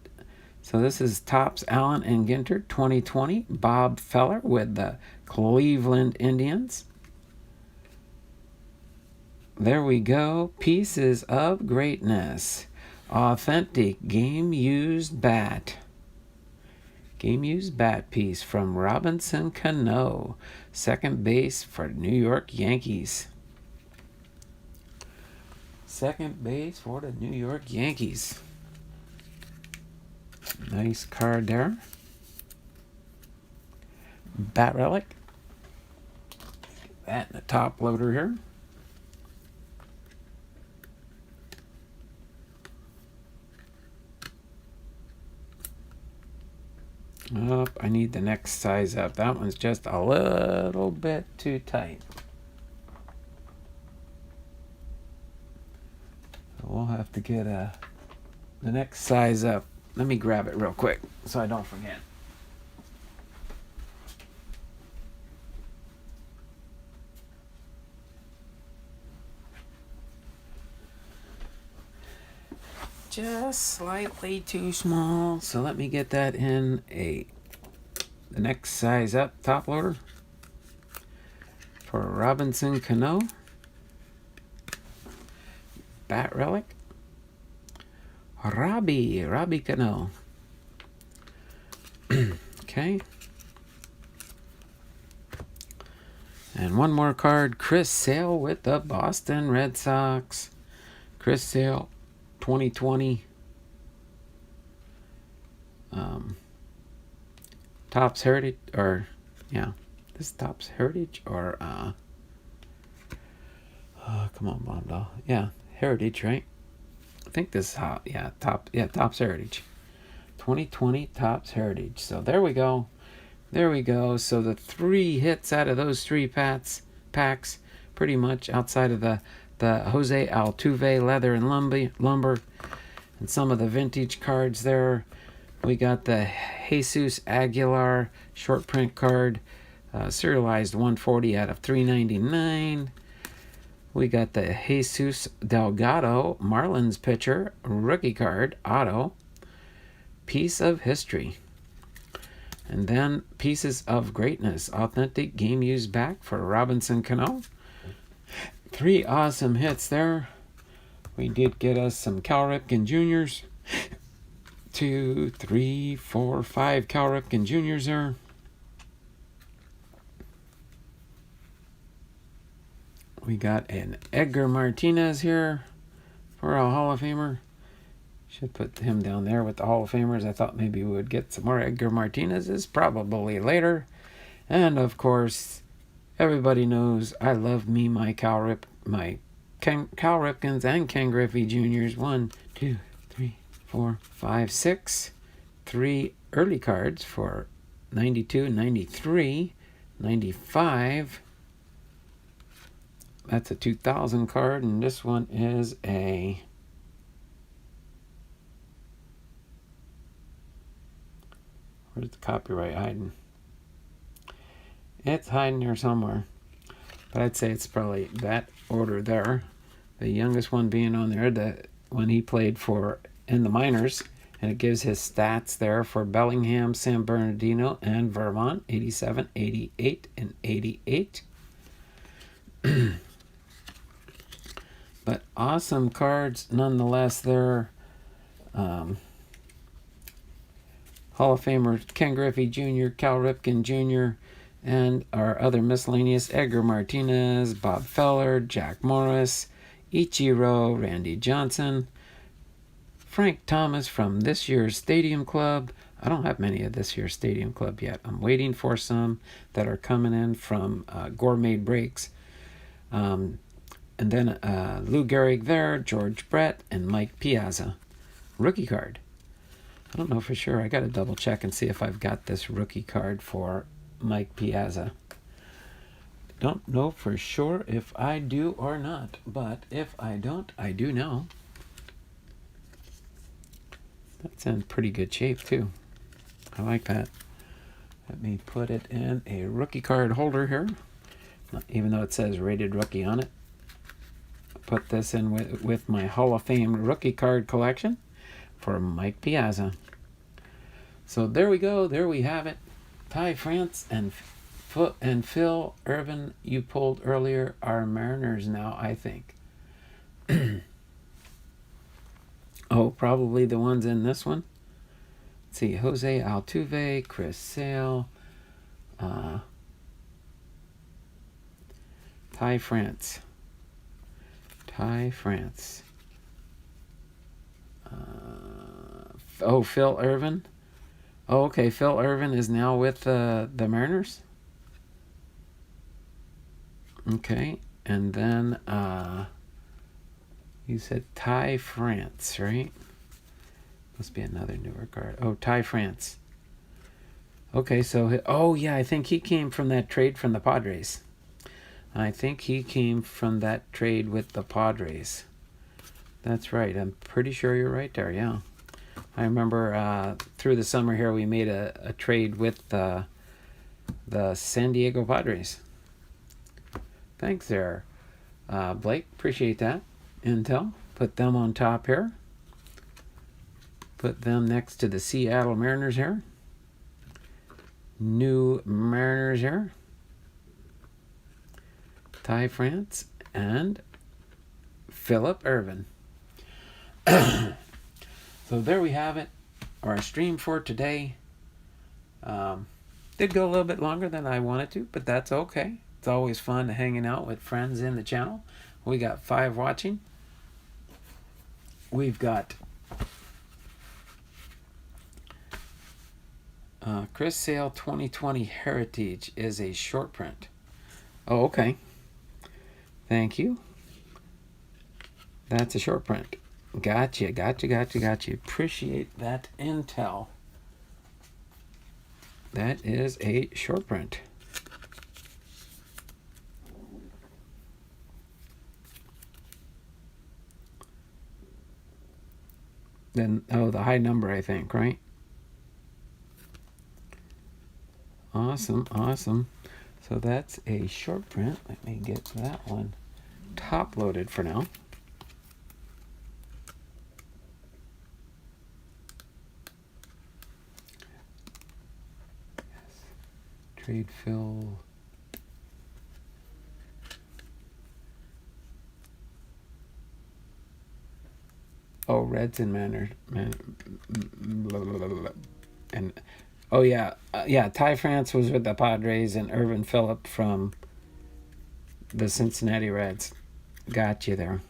[SPEAKER 1] So this is Topps Allen and Ginter 2020. Bob Feller with the Cleveland Indians. There we go. Pieces of Greatness. Authentic game used bat. Game used bat piece from Robinson Cano. Second base for New York Yankees. Second base for the New York Yankees. Nice card there. Bat relic. That in the top loader here. Oh, I need the next size up. That one's just a little bit too tight. So we'll have to get the next size up. Let me grab it real quick so I don't forget. Just slightly too small, so let me get that in the next size up top loader for Robinson Cano. Bat relic. Robbie Cano. Okay. And one more card, Chris Sale with the Boston Red Sox. Chris Sale 2020. Topps Heritage, or yeah, this Topps Heritage, or come on, Bomb Doll. Yeah, Heritage, right? I think this is how, Topps Heritage. 2020 Topps Heritage. So there we go. There we go. So the 3 hits out of those 3 packs, pretty much outside of the Jose Altuve leather and lumber, and some of the vintage cards there. We got the Jesus Aguilar short print card, serialized 140 out of 399. We got the Jesus Delgado Marlins pitcher rookie card auto, piece of history. And then Pieces of Greatness, authentic game used back for Robinson Cano. 3 awesome hits there. We did get us some Cal Ripken Juniors. 2, 3, 4, 5 Cal Ripken Juniors there. We got an Edgar Martinez here for a Hall of Famer. Should put him down there with the Hall of Famers. I thought maybe we would get some more Edgar Martinez's, probably later. And of course, everybody knows I love me my Cal Ripkins and Ken Griffey Juniors. 1, 2, 3, 4, 5, 6. 3 early cards for 92, 93, 95. That's a 2000 card, and this one is a where's the copyright hiding? It's hiding here somewhere. But I'd say it's probably that order there. The youngest one being on there, when he played in the minors. And it gives his stats there for Bellingham, San Bernardino, and Vermont. 87, 88, and 88. But awesome cards nonetheless there. Hall of Famer Ken Griffey Jr., Cal Ripken Jr., and our other miscellaneous Edgar Martinez, Bob Feller, Jack Morris, Ichiro, Randy Johnson, Frank Thomas from this year's Stadium Club. I don't have many of this year's Stadium Club yet. I'm waiting for some that are coming in from Gourmet Breaks. And then Lou Gehrig there, George Brett, and Mike Piazza. Rookie card. I don't know for sure. I got to double check and see if I've got this rookie card for Mike Piazza. Don't know for sure if I do or not, but if I don't, I do know. That's in pretty good shape too. I like that. Let me put it in a rookie card holder here, even though it says rated rookie on it. Put this in with my Hall of Fame rookie card collection for Mike Piazza. So there we go. There we have it. Ty France and Phil Irvin you pulled earlier are Mariners now, I think. Oh, probably the ones in this one. Let's see, Jose Altuve, Chris Sale, Ty France. Oh, Phil Irvin. Oh, okay, Phil Irvin is now with the Mariners. Okay, and then you said Ty France, right? Must be another newer card. Oh, Ty France. Okay, so, oh yeah, I think he came from that trade from the Padres. That's right. I'm pretty sure you're right there, yeah. I remember through the summer here we made a trade with the San Diego Padres. Thanks there, Blake. Appreciate that intel. Put them on top here. Put them next to the Seattle Mariners here. New Mariners here. Ty France and Philip Irvin. So there we have it. Our stream for today. Did go a little bit longer than I wanted to, but that's okay. It's always fun hanging out with friends in the channel. We got 5 watching. We've got Chris Sale 2020 Heritage is a short print. Oh, okay. Thank you. That's a short print. Gotcha. Appreciate that intel. That is a short print. Then, oh, the high number, I think, right? Awesome. So that's a short print. Let me get that one top loaded for now. Yes. Trade fill. Oh, Reds and Manor. And oh yeah, Ty France was with the Padres and Irvin Phillip from the Cincinnati Reds. Got you there.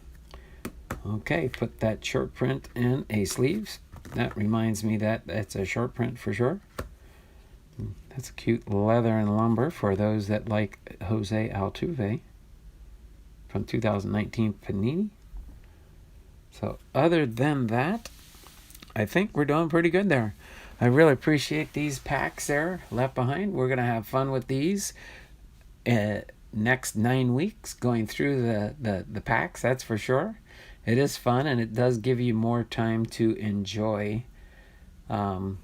[SPEAKER 1] Okay, put that short print in a sleeves. That reminds me that that's a short print for sure. That's a cute leather and lumber for those that like Jose Altuve from 2019 Panini. So other than that, I think we're doing pretty good there. I really appreciate these packs there left behind. We're going to have fun with these next 9 weeks going through the packs, that's for sure. It is fun, and it does give you more time to enjoy the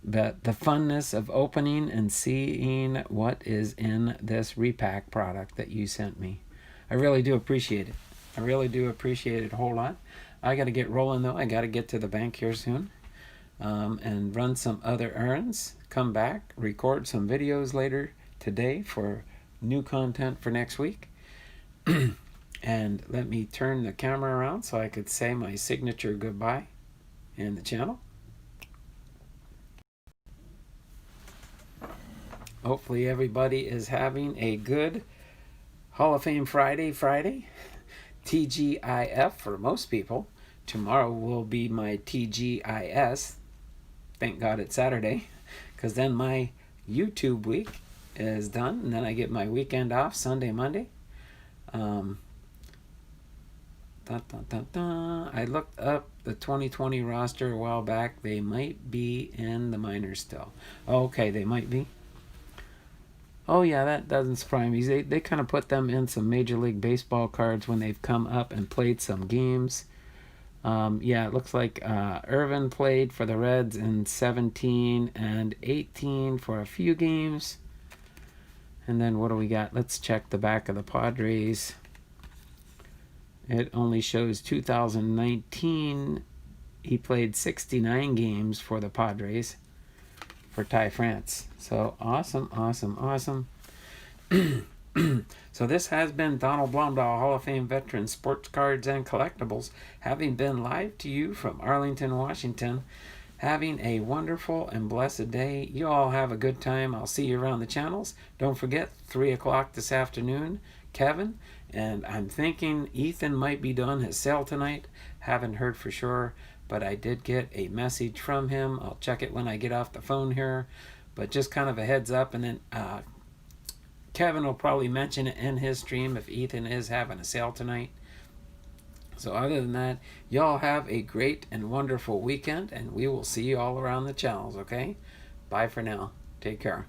[SPEAKER 1] funness of opening and seeing what is in this repack product that you sent me. I really do appreciate it. I really do appreciate it a whole lot. I got to get rolling, though. I got to get to the bank here soon and run some other errands, come back, record some videos later today for new content for next week. And let me turn the camera around so I could say my signature goodbye in the channel. Hopefully everybody is having a good Hall of Fame Friday. TGIF for most people. Tomorrow will be my TGIS. Thank God it's Saturday, because then my YouTube week is done, and then I get my weekend off, Sunday, Monday. I looked up the 2020 roster a while back. They might be in the minors still. Okay, they might be. Oh yeah, that doesn't surprise me. They kind of put them in some Major League Baseball cards when they've come up and played some games. Yeah, it looks like Irvin played for the Reds in 17 and 18 for a few games. And then what do we got? Let's check the back of the Padres. It only shows 2019. He played 69 games for the Padres. for Ty France. So awesome, awesome, awesome. So this has been Donald Blomdahl, Hall of Fame veteran, sports cards and collectibles, having been live to you from Arlington, Washington. Having a wonderful and blessed day. You all have a good time. I'll see you around the channels. Don't forget, 3 o'clock this afternoon, Kevin. And I'm thinking Ethan might be doing his sale tonight. Haven't heard for sure, but I did get a message from him. I'll check it when I get off the phone here. But just kind of a heads up. And then Kevin will probably mention it in his stream if Ethan is having a sale tonight. So other than that, y'all have a great and wonderful weekend, and we will see you all around the channels, okay? Bye for now. Take care.